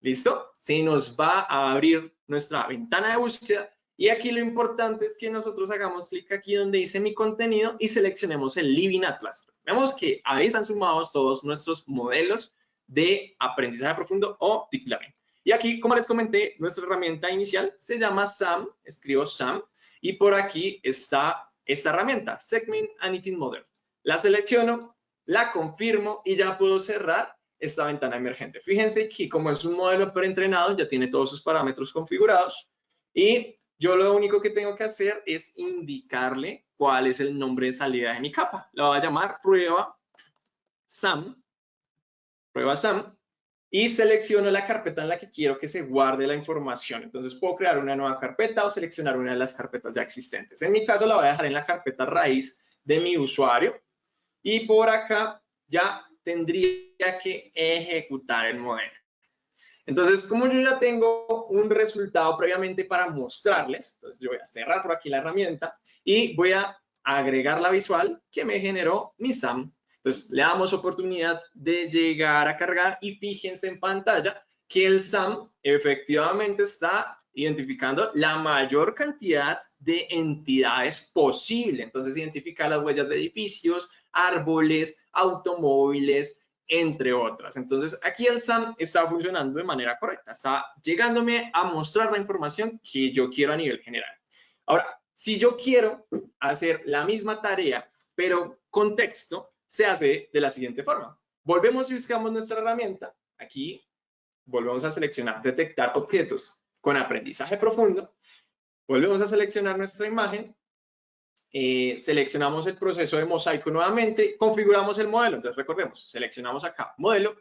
¿Listo? Se nos va a abrir nuestra ventana de búsqueda y aquí lo importante es que nosotros hagamos clic aquí donde dice mi contenido y seleccionemos el Living Atlas. Vemos que ahí están sumados todos nuestros modelos de aprendizaje profundo o Deep Learning. Y aquí, como les comenté, nuestra herramienta inicial se llama SUM, escribo SUM, y por aquí está esta herramienta, Segment Anything Model. La selecciono, la confirmo y ya puedo cerrar esta ventana emergente. Fíjense que como es un modelo preentrenado, ya tiene todos sus parámetros configurados y yo lo único que tengo que hacer es indicarle cuál es el nombre de salida de mi capa. La voy a llamar prueba SUM, y selecciono la carpeta en la que quiero que se guarde la información. Entonces puedo crear una nueva carpeta o seleccionar una de las carpetas ya existentes. En mi caso la voy a dejar en la carpeta raíz de mi usuario y por acá ya tendría que ejecutar el modelo. Entonces, como yo ya tengo un resultado previamente para mostrarles, entonces yo voy a cerrar por aquí la herramienta y voy a agregar la visual que me generó mi SUM. Entonces, le damos oportunidad de llegar a cargar y fíjense en pantalla que el SUM efectivamente está identificando la mayor cantidad de entidades posible. Entonces, identifica las huellas de edificios, árboles, automóviles, entre otras. Entonces, aquí el SUM está funcionando de manera correcta. Está llegándome a mostrar la información que yo quiero a nivel general. Ahora, Si yo quiero hacer la misma tarea, pero con texto, se hace de la siguiente forma. Volvemos y buscamos nuestra herramienta. Aquí volvemos a seleccionar detectar objetos con aprendizaje profundo. Volvemos a seleccionar nuestra imagen. Seleccionamos el proceso de mosaico nuevamente, configuramos el modelo. Entonces recordemos, seleccionamos acá modelo,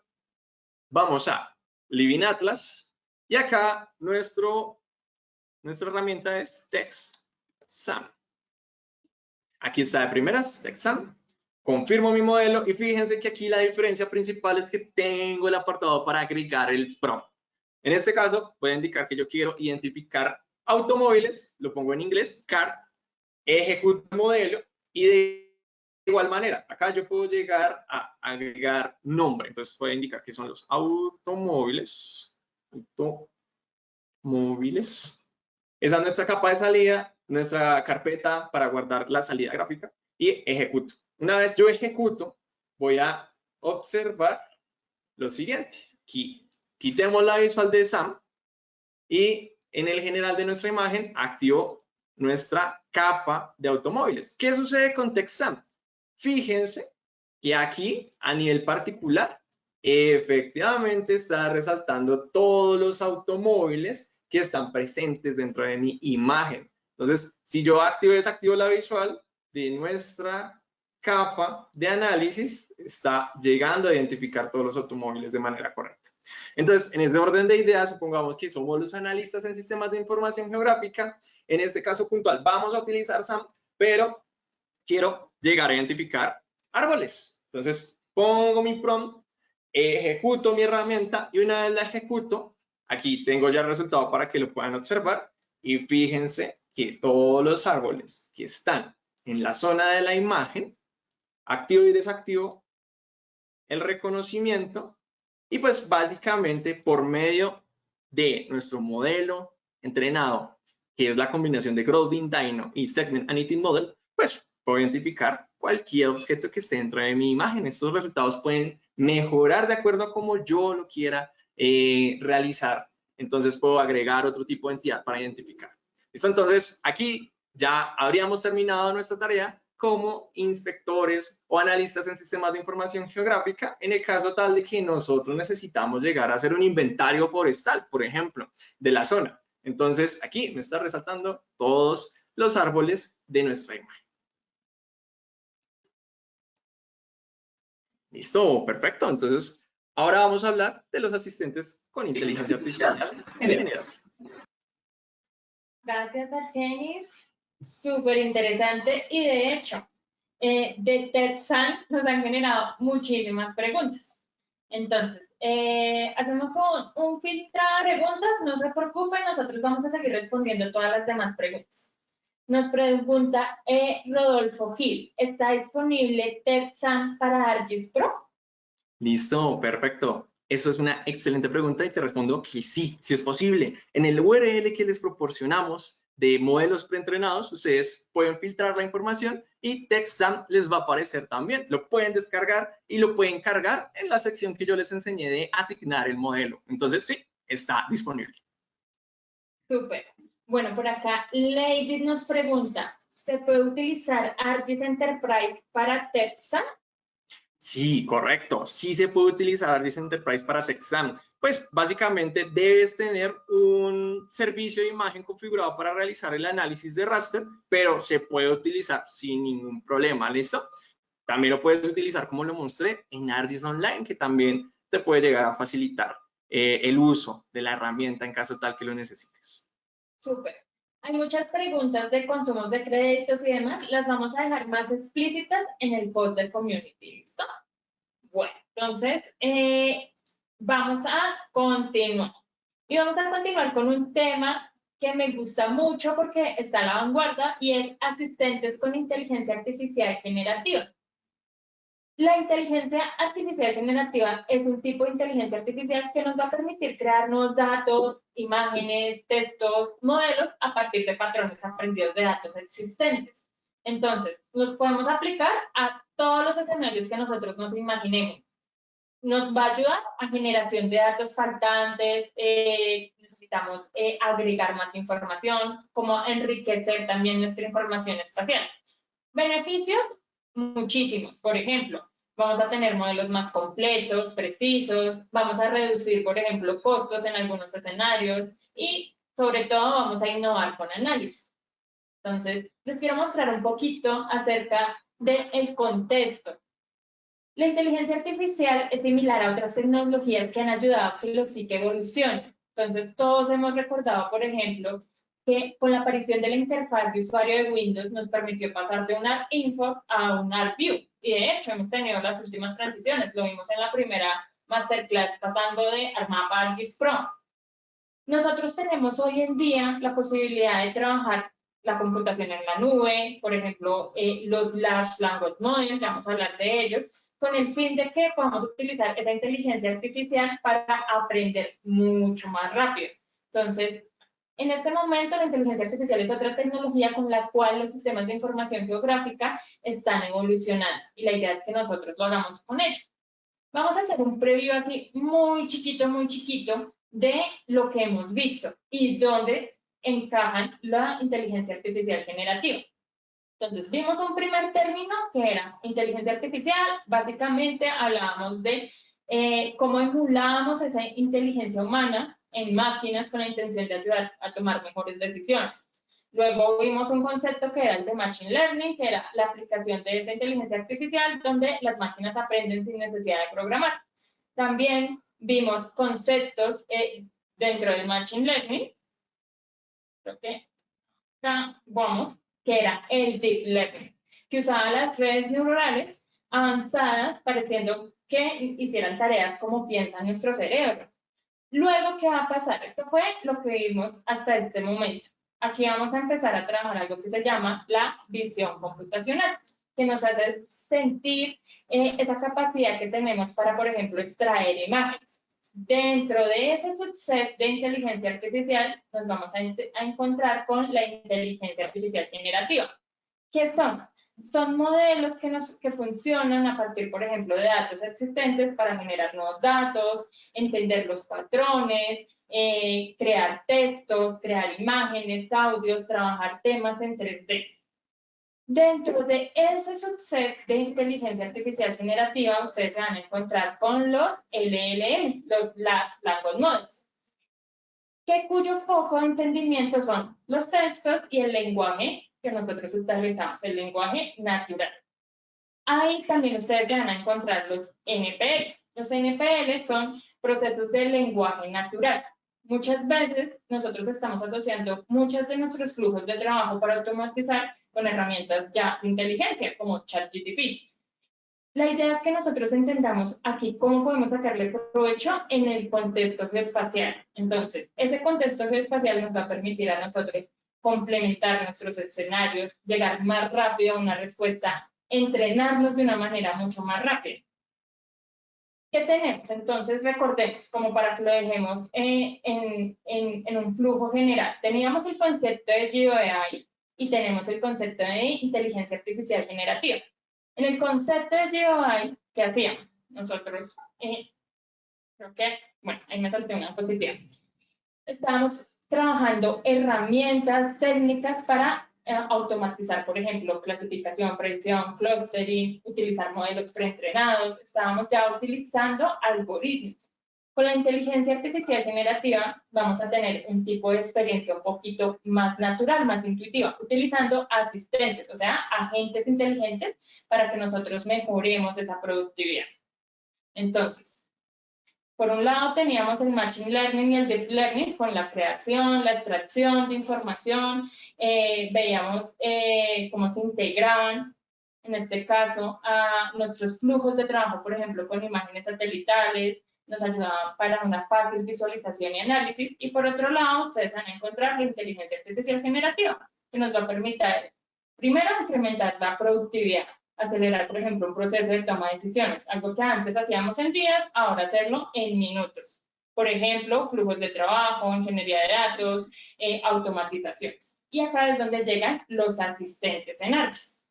vamos a Living Atlas y acá nuestra herramienta es TextSam. Aquí está de primeras, TextSam. Confirmo mi modelo y fíjense que aquí la diferencia principal es que tengo el apartado para agregar el prompt. En este caso, voy a indicar que yo quiero identificar automóviles, lo pongo en inglés, car, ejecuto el modelo y de igual manera, acá yo puedo llegar a agregar nombre. Entonces voy a indicar que son los automóviles. Esa es nuestra capa de salida, nuestra carpeta para guardar la salida gráfica y ejecuto. Una vez yo ejecuto, voy a observar lo siguiente. Aquí quitemos la visual de SAM y en el general de nuestra imagen activo nuestra capa de automóviles. ¿Qué sucede con TextSam? Fíjense que aquí, a nivel particular, efectivamente está resaltando todos los automóviles que están presentes dentro de mi imagen. Entonces, si yo activo y desactivo la visual de nuestra capa de análisis, está llegando a identificar todos los automóviles de manera correcta. Entonces, en este orden de ideas, supongamos que somos los analistas en sistemas de información geográfica. En este caso puntual, vamos a utilizar SAM, pero quiero llegar a identificar árboles. Entonces, pongo mi prompt, ejecuto mi herramienta y una vez la ejecuto, aquí tengo ya el resultado para que lo puedan observar y fíjense que todos los árboles que están en la zona de la imagen, activo y desactivo el reconocimiento y pues básicamente por medio de nuestro modelo entrenado, que es la combinación de Grounding Dino y Segment Anything Model, pues puedo identificar cualquier objeto que esté dentro de mi imagen. Estos resultados pueden mejorar de acuerdo a cómo yo lo quiera realizar. Entonces puedo agregar otro tipo de entidad para identificar. ¿Listo? Entonces aquí ya habríamos terminado nuestra tarea como inspectores o analistas en sistemas de información geográfica, en el caso tal de que nosotros necesitamos llegar a hacer un inventario forestal, por ejemplo, de la zona. Entonces, aquí me está resaltando todos los árboles de nuestra imagen. Listo, perfecto. Entonces, ahora vamos a hablar de los asistentes con inteligencia artificial general. Gracias, Argenis. Súper interesante y de hecho, de TextSam nos han generado muchísimas preguntas. Entonces, hacemos un filtrado de preguntas, no se preocupen, nosotros vamos a seguir respondiendo todas las demás preguntas. Nos pregunta Rodolfo Gil, ¿está disponible TextSam para ArcGIS Pro? Listo, perfecto. Eso es una excelente pregunta y te respondo que sí, sí es posible. En el URL que les proporcionamos de modelos preentrenados, ustedes pueden filtrar la información y TextSam les va a aparecer también. Lo pueden descargar y lo pueden cargar en la sección que yo les enseñé de asignar el modelo. Entonces, sí, está disponible. Súper. Bueno, por acá Lady nos pregunta, ¿se puede utilizar ArcGIS Enterprise para TextSam? Sí, correcto. Sí se puede utilizar ArcGIS Enterprise para TextSam. Pues básicamente debes tener un servicio de imagen configurado para realizar el análisis de raster, pero se puede utilizar sin ningún problema, ¿listo? También lo puedes utilizar como lo mostré en ArcGIS Online, que también te puede llegar a facilitar el uso de la herramienta en caso tal que lo necesites. Súper. Hay muchas preguntas de consumos de créditos y demás. Las vamos a dejar más explícitas en el post del community. ¿Listo? Bueno, entonces vamos a continuar. Y vamos a continuar con un tema que me gusta mucho porque está a la vanguardia y es asistentes con inteligencia artificial generativa. La inteligencia artificial generativa es un tipo de inteligencia artificial que nos va a permitir crear nuevos datos, imágenes, textos, modelos a partir de patrones aprendidos de datos existentes. Entonces, los podemos aplicar a todos los escenarios que nosotros nos imaginemos. nos va a ayudar a generación de datos faltantes, necesitamos agregar más información, como enriquecer también nuestra información espacial. Beneficios, muchísimos. Por ejemplo, vamos a tener modelos más completos, precisos, vamos a reducir, por ejemplo, costos en algunos escenarios y, sobre todo, vamos a innovar con análisis. Entonces, les quiero mostrar un poquito acerca del contexto. La inteligencia artificial es similar a otras tecnologías que han ayudado a que los SIC evolucionen. Entonces, todos hemos recordado, por ejemplo, que con la aparición de la interfaz de usuario de Windows nos permitió pasar de un ARC-info a un ARC-view. Y de hecho, hemos tenido las últimas transiciones. Lo vimos en la primera masterclass pasando de ARMAP a ArcGIS Pro. Nosotros tenemos hoy en día la posibilidad de trabajar la computación en la nube, por ejemplo, los Large Language Models, ya vamos a hablar de ellos, con el fin de que podamos utilizar esa inteligencia artificial para aprender mucho más rápido. Entonces, en este momento la inteligencia artificial es otra tecnología con la cual los sistemas de información geográfica están evolucionando y la idea es que nosotros lo hagamos con ello. Vamos a hacer un preview así muy chiquito de lo que hemos visto y dónde encajan la inteligencia artificial generativa. Entonces, vimos un primer término que era inteligencia artificial. Básicamente hablábamos de cómo emulábamos esa inteligencia humana en máquinas con la intención de ayudar a tomar mejores decisiones. Luego vimos un concepto que era el de Machine Learning, que era la aplicación de esa inteligencia artificial donde las máquinas aprenden sin necesidad de programar. También vimos conceptos dentro del Machine Learning, creo que acá vamos, que era el Deep Learning, que usaba las redes neuronales avanzadas pareciendo que hicieran tareas como piensa nuestro cerebro. Luego, ¿qué va a pasar? Esto fue lo que vimos hasta este momento. Aquí vamos a empezar a trabajar algo que se llama la visión computacional, que nos hace sentir esa capacidad que tenemos para, por ejemplo, extraer imágenes. Dentro de ese subset de inteligencia artificial nos vamos a encontrar con la inteligencia artificial generativa. ¿Qué son? Son modelos que funcionan a partir, por ejemplo, de datos existentes para generar nuevos datos, entender los patrones, crear textos, crear imágenes, audios, trabajar temas en 3D. Dentro de ese subset de inteligencia artificial generativa, ustedes se van a encontrar con los LLM, los Large Language Models, cuyo foco de entendimiento son los textos y el lenguaje que nosotros utilizamos, el lenguaje natural. Ahí también ustedes van a encontrar los NPL. Los NPL son procesos de lenguaje natural. Muchas veces nosotros estamos asociando muchos de nuestros flujos de trabajo para automatizar con herramientas ya de inteligencia, como ChatGPT. La idea es que nosotros entendamos aquí cómo podemos sacarle provecho en el contexto geoespacial. Entonces, ese contexto geoespacial nos va a permitir a nosotros complementar nuestros escenarios, llegar más rápido a una respuesta, entrenarnos de una manera mucho más rápida. ¿Qué tenemos? Entonces, recordemos, como para que lo dejemos en un flujo general. Teníamos el concepto de GeoAI y tenemos el concepto de inteligencia artificial generativa. En el concepto de GeoAI, ¿qué hacíamos? Nosotros, creo que, bueno, ahí me salté una positiva. Estábamos trabajando herramientas técnicas para automatizar, por ejemplo, clasificación, predicción, clustering, utilizar modelos preentrenados. Estábamos ya utilizando algoritmos. Con la inteligencia artificial generativa vamos a tener un tipo de experiencia un poquito más natural, más intuitiva, utilizando asistentes, o sea, agentes inteligentes para que nosotros mejoremos esa productividad. Entonces, por un lado teníamos el Machine Learning y el Deep Learning con la creación, la extracción de información, veíamos cómo se integraban, en este caso, a nuestros flujos de trabajo, por ejemplo, con imágenes satelitales, nos ayudaban para una fácil visualización y análisis, y por otro lado, ustedes van a encontrar la inteligencia artificial generativa, que nos va a permitir, primero, incrementar la productividad, acelerar, por ejemplo, un proceso de toma de decisiones, algo que antes hacíamos en días, ahora hacerlo en minutos. Por ejemplo, flujos de trabajo, ingeniería de datos, automatizaciones. Y acá es donde llegan los asistentes en ArcGIS.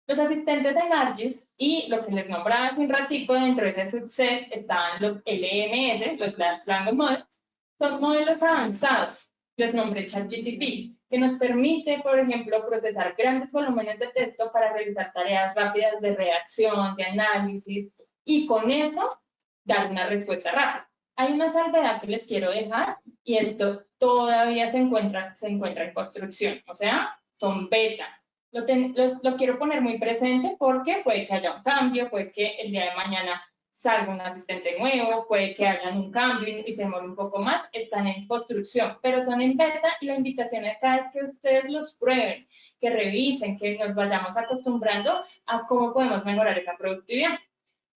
Los asistentes en ArcGIS y lo que les nombraba hace un ratico, dentro de ese subset estaban los LMS, los Large Language Models, son modelos avanzados, les nombré ChatGPT, que nos permite, por ejemplo, procesar grandes volúmenes de texto para realizar tareas rápidas de redacción, de análisis, y con eso dar una respuesta rápida. Hay una salvedad que les quiero dejar, y esto todavía se encuentra en construcción, o sea, son beta. Lo quiero poner muy presente porque puede que haya un cambio, puede que el día de mañana salga un asistente nuevo, puede que haya un cambio y se demore un poco más, están en construcción, pero son en beta y la invitación acá es que ustedes los prueben, que revisen, que nos vayamos acostumbrando a cómo podemos mejorar esa productividad.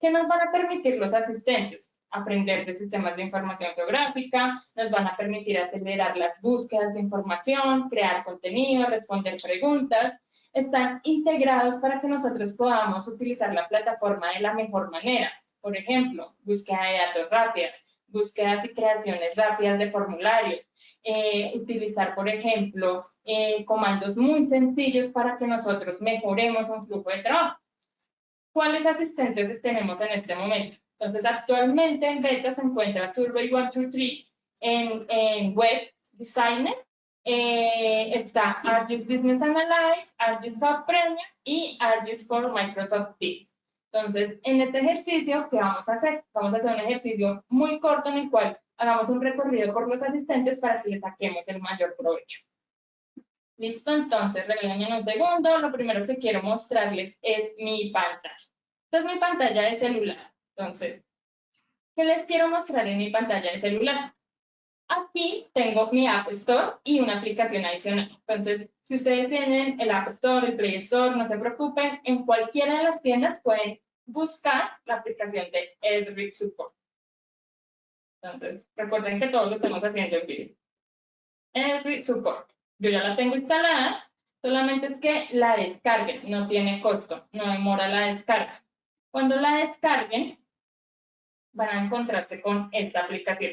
¿Qué nos van a permitir los asistentes? Aprender de sistemas de información geográfica, nos van a permitir acelerar las búsquedas de información, crear contenido, responder preguntas. Están integrados para que nosotros podamos utilizar la plataforma de la mejor manera. Por ejemplo, búsqueda de datos rápidas, búsquedas y creaciones rápidas de formularios, utilizar, por ejemplo, comandos muy sencillos para que nosotros mejoremos un flujo de trabajo. ¿Cuáles asistentes tenemos en este momento? Entonces, actualmente en beta se encuentra Survey 123 en Web Designer, está ArcGIS Business Analyze, ArcGIS Hub Premium y ArcGIS for Microsoft Teams. Entonces, en este ejercicio, ¿qué vamos a hacer? Vamos a hacer un ejercicio muy corto en el cual hagamos un recorrido por los asistentes para que le saquemos el mayor provecho. Listo, entonces, regálame un segundo. Lo primero que quiero mostrarles es mi pantalla. Esta es mi pantalla de celular. Entonces, ¿qué les quiero mostrar en mi pantalla de celular? Aquí tengo mi App Store y una aplicación adicional. Entonces, si ustedes tienen el App Store, el Play Store, no se preocupen. En cualquiera de las tiendas pueden buscar la aplicación de Esri Support. Entonces, recuerden que todos lo estamos haciendo en vivo. Esri Support. Yo ya la tengo instalada, solamente es que la descarguen, no tiene costo, no demora la descarga. Cuando la descarguen, van a encontrarse con esta aplicación.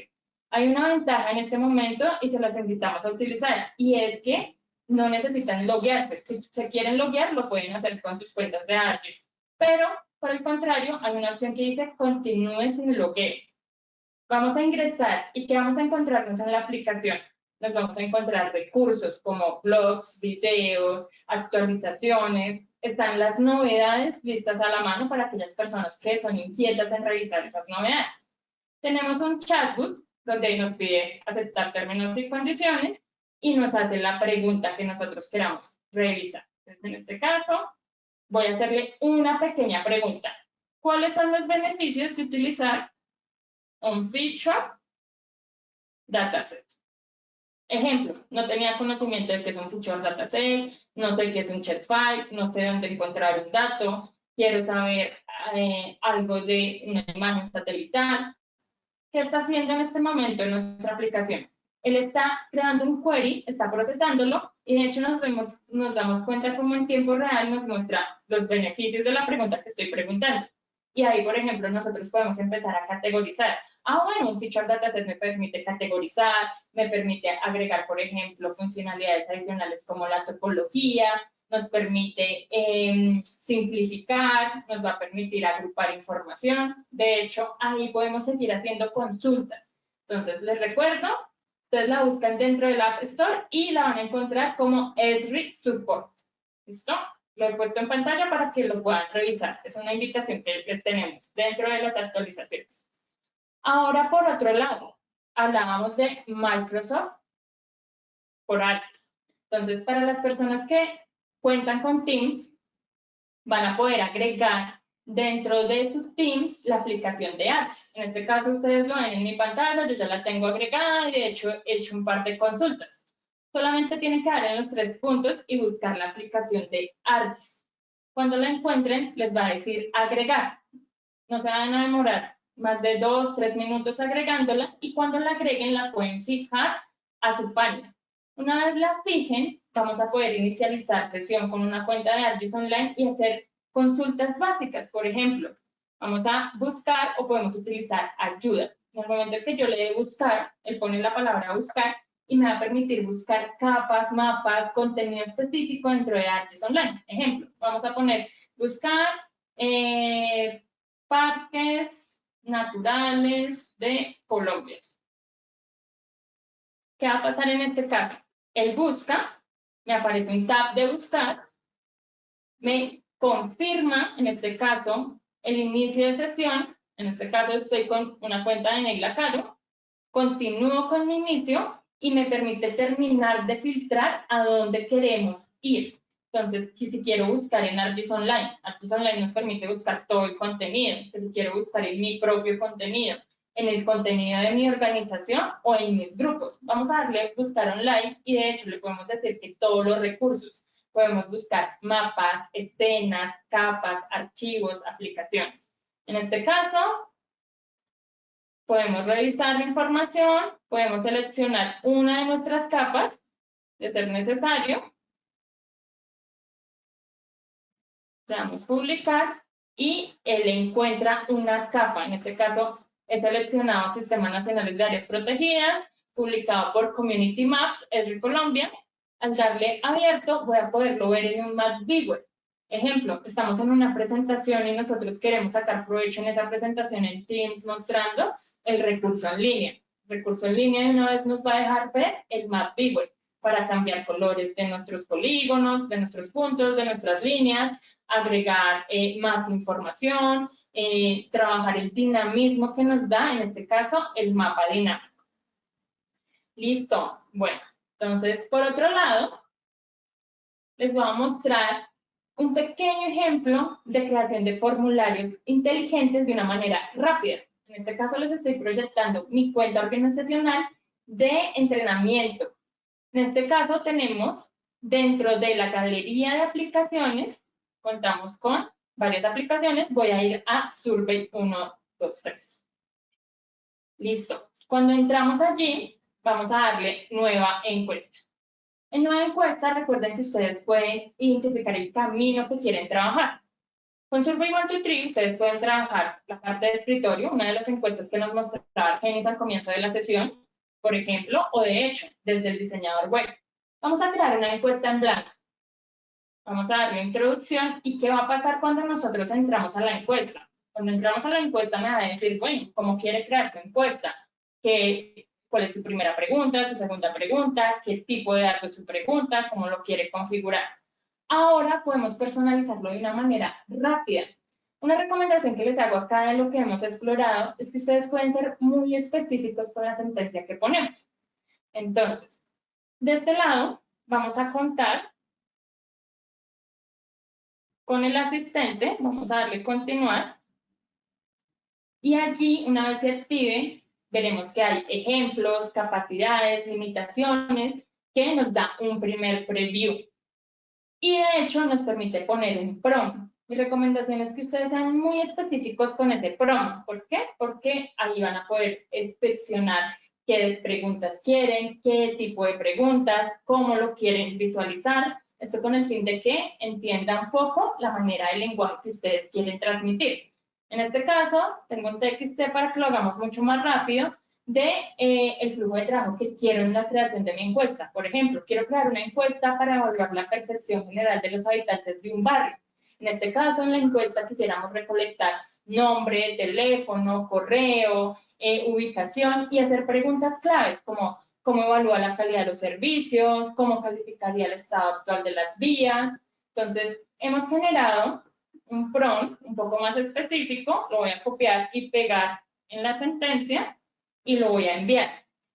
Hay una ventaja en este momento y se las invitamos a utilizar, y es que no necesitan loguearse. Si se quieren loguear, lo pueden hacer con sus cuentas de ArcGIS, pero por el contrario, hay una opción que dice continúe sin logueo. Vamos a ingresar y ¿qué vamos a encontrarnos en la aplicación? Nos vamos a encontrar recursos como blogs, videos, actualizaciones. Están las novedades listas a la mano para aquellas personas que son inquietas en revisar esas novedades. Tenemos un chatbot donde nos pide aceptar términos y condiciones y nos hace la pregunta que nosotros queramos revisar. Entonces, en este caso, voy a hacerle una pequeña pregunta. ¿Cuáles son los beneficios de utilizar un feature dataset? Ejemplo, no tenía conocimiento de qué es un feature dataset, no sé qué es un shapefile, no sé dónde encontrar un dato, quiero saber algo de una imagen satelital. ¿Qué está haciendo en este momento en nuestra aplicación? Él está creando un query, está procesándolo y de hecho nos damos cuenta cómo en tiempo real nos muestra los beneficios de la pregunta que estoy preguntando. Y ahí, por ejemplo, nosotros podemos empezar a categorizar. Bueno, un feature dataset me permite categorizar, me permite agregar, por ejemplo, funcionalidades adicionales como la topología, nos permite simplificar, nos va a permitir agrupar información. De hecho, ahí podemos seguir haciendo consultas. Entonces, les recuerdo, ustedes la buscan dentro del App Store y la van a encontrar como Esri Support. ¿Listo? Lo he puesto en pantalla para que lo puedan revisar. Es una invitación que les tenemos dentro de las actualizaciones. Ahora, por otro lado, hablábamos de Microsoft por ArcGIS. Entonces, para las personas que cuentan con Teams, van a poder agregar dentro de sus Teams la aplicación de ArcGIS. En este caso, ustedes lo ven en mi pantalla, yo ya la tengo agregada y de hecho he hecho un par de consultas. Solamente tienen que dar en los 3 puntos y buscar la aplicación de ArcGIS. Cuando la encuentren, les va a decir agregar. No se van a demorar más de 2, 3 minutos agregándola y cuando la agreguen la pueden fijar a su página. Una vez la fijen, vamos a poder inicializar sesión con una cuenta de ArcGIS Online y hacer consultas básicas. Por ejemplo, vamos a buscar o podemos utilizar ayuda. En el momento que yo le dé buscar, él pone la palabra buscar y me va a permitir buscar capas, mapas, contenido específico dentro de ArcGIS Online. Ejemplo, vamos a poner buscar parques naturales de Colombia. ¿Qué va a pasar en este caso? Él busca, me aparece un tab de buscar, me confirma, en este caso, el inicio de sesión. En este caso estoy con una cuenta de Neila Caro, continúo con mi inicio y me permite terminar de filtrar a dónde queremos ir. Entonces, si quiero buscar en Argis Online nos permite buscar todo el contenido, que si quiero buscar en mi propio contenido, en el contenido de mi organización o en mis grupos. Vamos a darle buscar online y de hecho le podemos decir que todos los recursos. Podemos buscar mapas, escenas, capas, archivos, aplicaciones. En este caso, podemos revisar la información, podemos seleccionar una de nuestras capas, de ser necesario. Le damos publicar y él encuentra una capa. En este caso, he seleccionado Sistemas Nacionales de Áreas Protegidas, publicado por Community Maps, Esri Colombia. Al darle abierto, voy a poderlo ver en un Map Viewer. Ejemplo, estamos en una presentación y nosotros queremos sacar provecho en esa presentación en Teams mostrando el recurso en línea. El recurso en línea de una vez nos va a dejar ver el Map Viewer para cambiar colores de nuestros polígonos, de nuestros puntos, de nuestras líneas, agregar más información, trabajar el dinamismo que nos da, en este caso, el mapa dinámico. Listo. Bueno, entonces, por otro lado, les voy a mostrar un pequeño ejemplo de creación de formularios inteligentes de una manera rápida. En este caso, les estoy proyectando mi cuenta organizacional de entrenamiento. En este caso, tenemos dentro de la galería de aplicaciones, contamos con varias aplicaciones. Voy a ir a Survey 1, 2, 3. Listo. Cuando entramos allí, vamos a darle nueva encuesta. En nueva encuesta, recuerden que ustedes pueden identificar el camino que quieren trabajar. Con Survey 1, 2, 3, ustedes pueden trabajar la parte de escritorio, una de las encuestas que nos mostraba Argenis al comienzo de la sesión, por ejemplo, o de hecho, desde el diseñador web. Vamos a crear una encuesta en blanco. Vamos a darle introducción y qué va a pasar cuando nosotros entramos a la encuesta. Cuando entramos a la encuesta me va a decir, bueno, ¿cómo quiere crear su encuesta? ¿Cuál es su primera pregunta, su segunda pregunta? ¿Qué tipo de datos es su pregunta? ¿Cómo lo quiere configurar? Ahora podemos personalizarlo de una manera rápida. Una recomendación que les hago acá de lo que hemos explorado es que ustedes pueden ser muy específicos con la sentencia que ponemos. Entonces, de este lado, vamos a contar con el asistente, vamos a darle continuar, y allí, una vez se active, veremos que hay ejemplos, capacidades, limitaciones, que nos da un primer preview. Y de hecho, nos permite poner un prompt. Mi recomendación es que ustedes sean muy específicos con ese prompt. ¿Por qué? Porque ahí van a poder inspeccionar qué preguntas quieren, qué tipo de preguntas, cómo lo quieren visualizar. Esto con el fin de que entienda un poco la manera de lenguaje que ustedes quieren transmitir. En este caso, tengo un TXT para que lo hagamos mucho más rápido de el flujo de trabajo que quiero en la creación de mi encuesta. Por ejemplo, quiero crear una encuesta para evaluar la percepción general de los habitantes de un barrio. En este caso, en la encuesta quisiéramos recolectar nombre, teléfono, correo, ubicación y hacer preguntas claves como cómo evalúa la calidad de los servicios, cómo calificaría el estado actual de las vías. Entonces, hemos generado un prompt un poco más específico, lo voy a copiar y pegar en la sentencia y lo voy a enviar.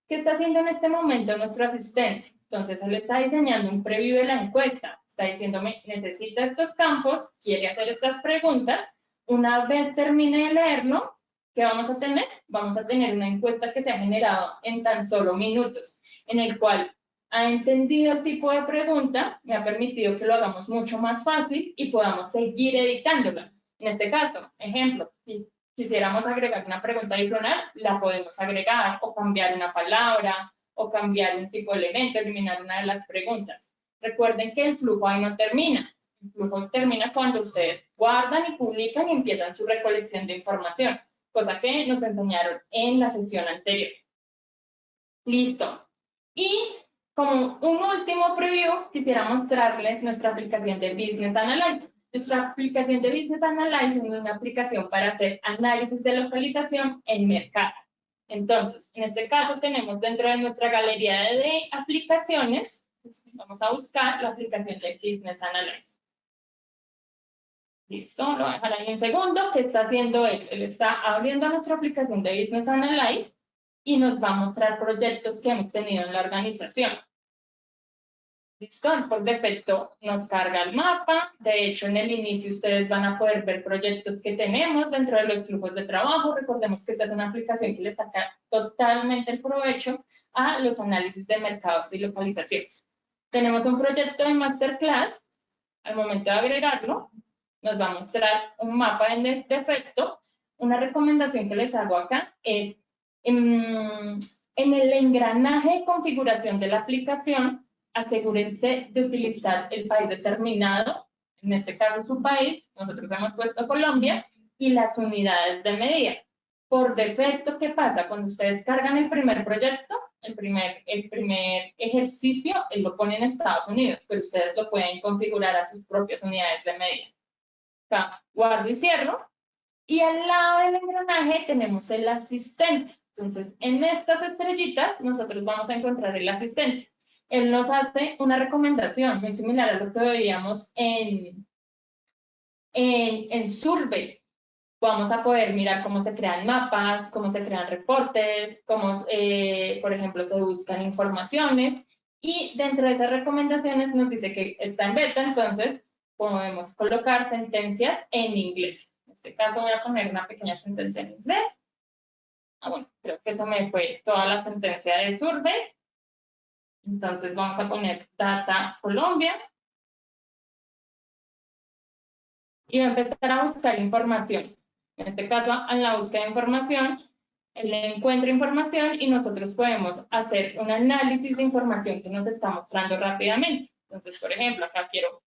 ¿Qué está haciendo en este momento nuestro asistente? Entonces, él está diseñando un preview de la encuesta. Está diciéndome, necesita estos campos, quiere hacer estas preguntas. Una vez termine de leerlo, ¿qué vamos a tener? Vamos a tener una encuesta que se ha generado en tan solo minutos, en el cual ha entendido el tipo de pregunta, me ha permitido que lo hagamos mucho más fácil y podamos seguir editándola. En este caso, ejemplo, si quisiéramos agregar una pregunta adicional, la podemos agregar o cambiar una palabra o cambiar un tipo de elemento, eliminar una de las preguntas. Recuerden que el flujo ahí no termina. El flujo termina cuando ustedes guardan y publican y empiezan su recolección de información, cosa que nos enseñaron en la sesión anterior. Listo. Y como un último preview, quisiera mostrarles nuestra aplicación de Business Analyzer. Nuestra aplicación de Business Analysis es una aplicación para hacer análisis de localización en mercado. Entonces, en este caso tenemos dentro de nuestra galería de aplicaciones, vamos a buscar la aplicación de Business Analysis. Listo, lo voy a dejar ahí un segundo. ¿Qué está haciendo él? Él está abriendo nuestra aplicación de Business Analysis y nos va a mostrar proyectos que hemos tenido en la organización. Listo, por defecto nos carga el mapa. De hecho, en el inicio ustedes van a poder ver proyectos que tenemos dentro de los flujos de trabajo. Recordemos que esta es una aplicación que le saca totalmente el provecho a los análisis de mercados y localizaciones. Tenemos un proyecto de masterclass. Al momento de agregarlo, nos va a mostrar un mapa en defecto. Una recomendación que les hago acá es en el engranaje de configuración de la aplicación, asegúrense de utilizar el país determinado, en este caso su país, nosotros hemos puesto Colombia, y las unidades de medida. Por defecto, ¿qué pasa? Cuando ustedes cargan el primer proyecto, el primer ejercicio, él lo pone en Estados Unidos, pero ustedes lo pueden configurar a sus propias unidades de medida. Acá, guardo y cierro. Y al lado del engranaje tenemos el asistente. Entonces, en estas estrellitas, nosotros vamos a encontrar el asistente. Él nos hace una recomendación muy similar a lo que veíamos en Survey. Vamos a poder mirar cómo se crean mapas, cómo se crean reportes, cómo, por ejemplo, se buscan informaciones. Y dentro de esas recomendaciones nos dice que está en beta, entonces podemos colocar sentencias en inglés. En este caso voy a poner una pequeña sentencia en inglés. Bueno, creo que eso me fue toda la sentencia de Survey. Entonces vamos a poner Data Colombia. Y va a empezar a buscar información. En este caso, en la búsqueda de información, él encuentra información y nosotros podemos hacer un análisis de información que nos está mostrando rápidamente. Entonces, por ejemplo, acá quiero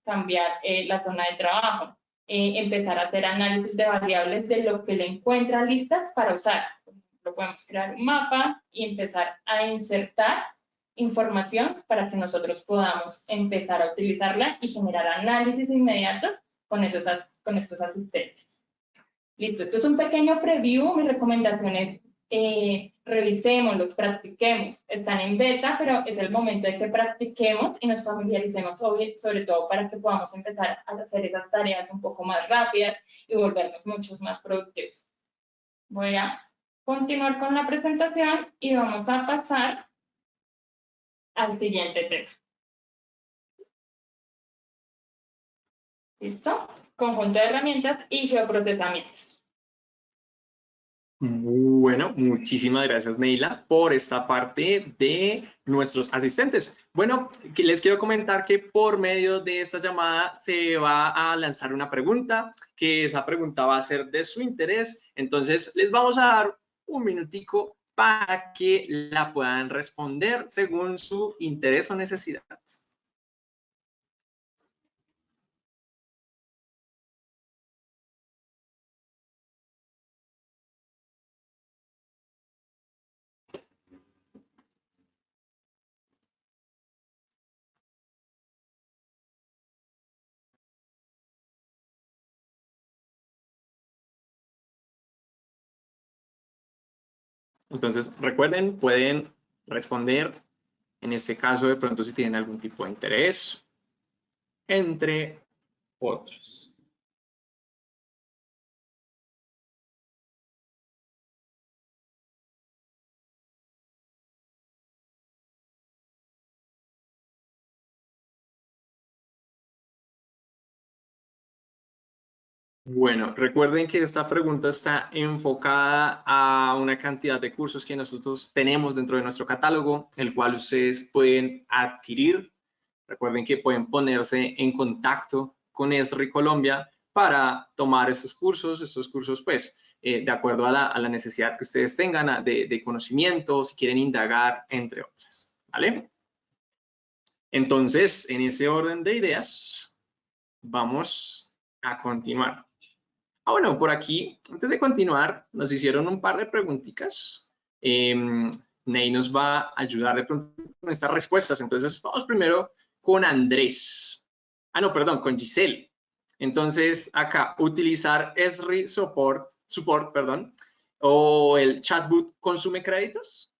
cambiar la zona de trabajo, empezar a hacer análisis de variables de lo que le encuentra listas para usar. Por ejemplo, podemos crear un mapa y empezar a insertar información para que nosotros podamos empezar a utilizarla y generar análisis inmediatos con estos asistentes. Listo, esto es un pequeño preview. Mi recomendación es revisémoslos, practiquemos. Están en beta, pero es el momento de que practiquemos y nos familiaricemos, sobre todo para que podamos empezar a hacer esas tareas un poco más rápidas y volvernos muchos más productivos. Voy a continuar con la presentación y vamos a pasar al siguiente tema. ¿Listo? Conjunto de herramientas y geoprocesamientos. Bueno, muchísimas gracias, Neila, por esta parte de nuestros asistentes. Bueno, les quiero comentar que por medio de esta llamada se va a lanzar una pregunta, que esa pregunta va a ser de su interés. Entonces, les vamos a dar un minutico para que la puedan responder según su interés o necesidad. Entonces, recuerden, pueden responder, en este caso, de pronto, si tienen algún tipo de interés, entre otros. Bueno, recuerden que esta pregunta está enfocada a una cantidad de cursos que nosotros tenemos dentro de nuestro catálogo, el cual ustedes pueden adquirir. Recuerden que pueden ponerse en contacto con Esri Colombia para tomar estos cursos pues, de acuerdo a la necesidad que ustedes tengan de conocimiento, si quieren indagar, entre otras, ¿vale? Entonces, en ese orden de ideas, vamos a continuar. Bueno, por aquí, antes de continuar, nos hicieron un par de preguntitas. Ney nos va a ayudar de pronto con estas respuestas. Entonces, vamos primero con Andrés. No, perdón, con Giselle. Entonces, acá, utilizar Esri Support, perdón, o el chatbot consume créditos.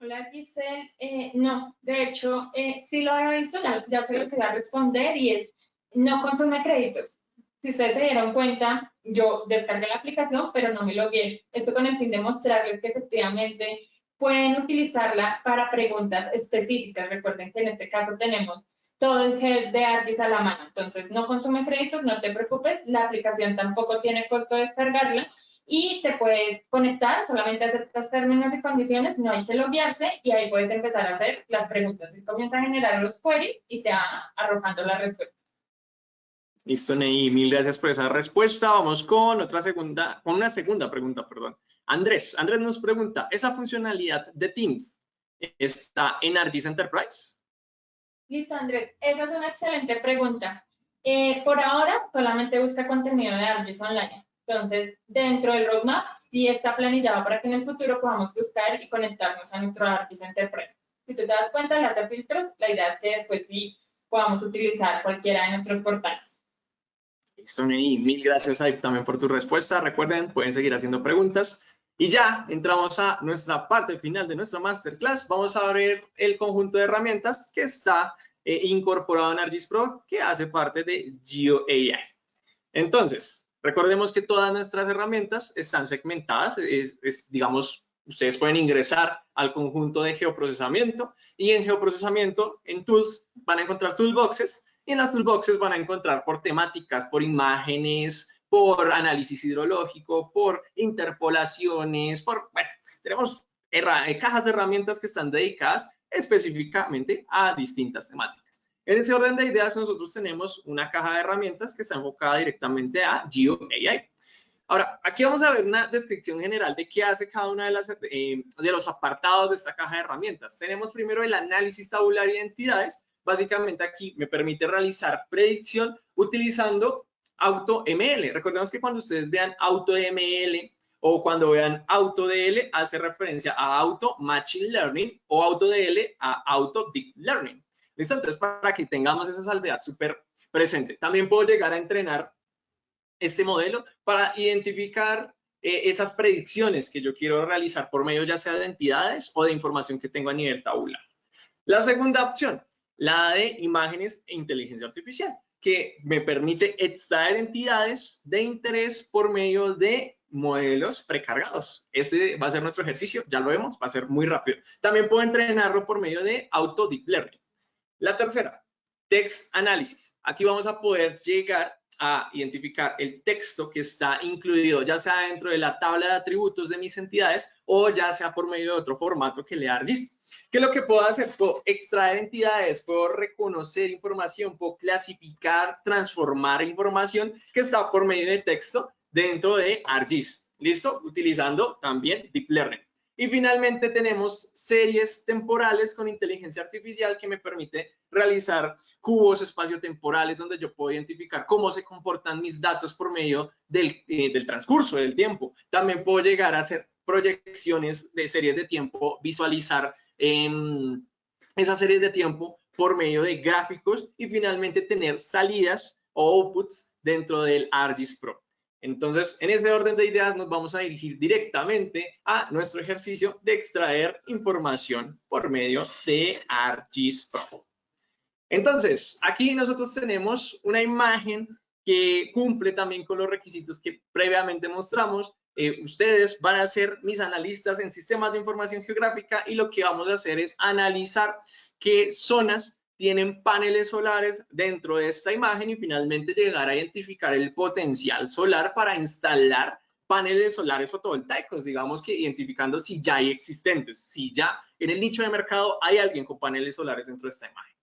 Hola Giselle, no, de hecho, sí lo había visto, ya se los iba a responder y es, no consume créditos. Si ustedes se dieron cuenta, yo descargué la aplicación, pero no me logué. Esto con el fin de mostrarles que efectivamente pueden utilizarla para preguntas específicas. Recuerden que en este caso tenemos todo el help de ArcGIS a la mano. Entonces, no consume créditos, no te preocupes, la aplicación tampoco tiene costo de descargarla y te puedes conectar, solamente aceptas términos y condiciones, no hay que loguearse y ahí puedes empezar a hacer las preguntas. Y comienza a generar los queries y te va arrojando la respuesta. Listo, Ney, mil gracias por esa respuesta. Vamos con una segunda pregunta, perdón. Andrés nos pregunta, ¿esa funcionalidad de Teams está en ArcGIS Enterprise? Listo, Andrés, esa es una excelente pregunta. Por ahora, solamente busca contenido de ArcGIS Online. Entonces, dentro del roadmap, sí está planillado para que en el futuro podamos buscar y conectarnos a nuestro ArcGIS Enterprise. Si tú te das cuenta, las de filtros, la idea es que después sí podamos utilizar cualquiera de nuestros portales. Listo, Ney, mil gracias ahí también por tu respuesta. Recuerden, pueden seguir haciendo preguntas. Y ya entramos a nuestra parte final de nuestra masterclass. Vamos a ver el conjunto de herramientas que está incorporado en ArcGIS Pro, que hace parte de GeoAI. Entonces, recordemos que todas nuestras herramientas están segmentadas. Digamos, ustedes pueden ingresar al conjunto de geoprocesamiento y en geoprocesamiento, en Tools, van a encontrar toolboxes y en las toolboxes van a encontrar por temáticas, por imágenes, por análisis hidrológico, por interpolaciones, bueno, tenemos cajas de herramientas que están dedicadas específicamente a distintas temáticas. En ese orden de ideas, nosotros tenemos una caja de herramientas que está enfocada directamente a GeoAI. Ahora, aquí vamos a ver una descripción general de qué hace cada una de los apartados de esta caja de herramientas. Tenemos primero el análisis tabular de identidades. Básicamente aquí me permite realizar predicción utilizando AutoML. Recordemos que cuando ustedes vean AutoML o cuando vean AutoDL, hace referencia a Auto Machine Learning o AutoDL a Auto Deep Learning. ¿Listo? Entonces, para que tengamos esa salvedad súper presente. También puedo llegar a entrenar este modelo para identificar esas predicciones que yo quiero realizar por medio ya sea de entidades o de información que tengo a nivel tabular. La segunda opción, la de imágenes e inteligencia artificial, que me permite extraer entidades de interés por medio de modelos precargados. Este va a ser nuestro ejercicio, ya lo vemos, va a ser muy rápido. También puedo entrenarlo por medio de Auto Deep Learning. La tercera, Text Analysis. Aquí vamos a poder llegar a identificar el texto que está incluido, ya sea dentro de la tabla de atributos de mis entidades o ya sea por medio de otro formato que lea ArcGIS. ¿Qué es lo que puedo hacer? Puedo extraer entidades, puedo reconocer información, puedo clasificar, transformar información que está por medio de texto dentro de ArcGIS. ¿Listo? Utilizando también Deep Learning. Y finalmente tenemos series temporales con inteligencia artificial que me permite realizar cubos espaciotemporales donde yo puedo identificar cómo se comportan mis datos por medio del transcurso del tiempo. También puedo llegar a hacer proyecciones de series de tiempo, visualizar esas series de tiempo por medio de gráficos y finalmente tener salidas o outputs dentro del ArcGIS Pro. Entonces, en ese orden de ideas nos vamos a dirigir directamente a nuestro ejercicio de extraer información por medio de ArcGIS Pro. Entonces, aquí nosotros tenemos una imagen que cumple también con los requisitos que previamente mostramos. Ustedes van a ser mis analistas en sistemas de información geográfica y lo que vamos a hacer es analizar qué zonas tienen paneles solares dentro de esta imagen y finalmente llegar a identificar el potencial solar para instalar paneles solares fotovoltaicos, digamos que identificando si ya hay existentes, si ya en el nicho de mercado hay alguien con paneles solares dentro de esta imagen.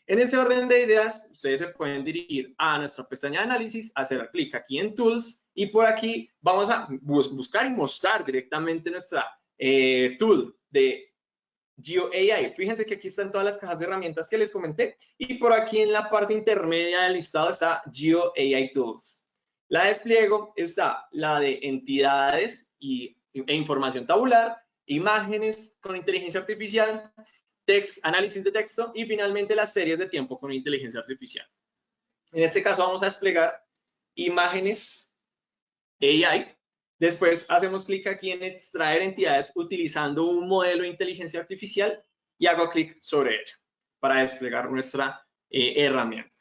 En ese orden de ideas, ustedes se pueden dirigir a nuestra pestaña de análisis, hacer clic aquí en Tools y por aquí vamos a buscar y mostrar directamente nuestra tool de GeoAI. Fíjense que aquí están todas las cajas de herramientas que les comenté y por aquí en la parte intermedia del listado está GeoAI Tools. La despliego está la de entidades e información tabular, imágenes con inteligencia artificial, análisis de texto y finalmente las series de tiempo con inteligencia artificial. En este caso vamos a desplegar imágenes AI. Después hacemos clic aquí en extraer entidades utilizando un modelo de inteligencia artificial y hago clic sobre ella para desplegar nuestra herramienta.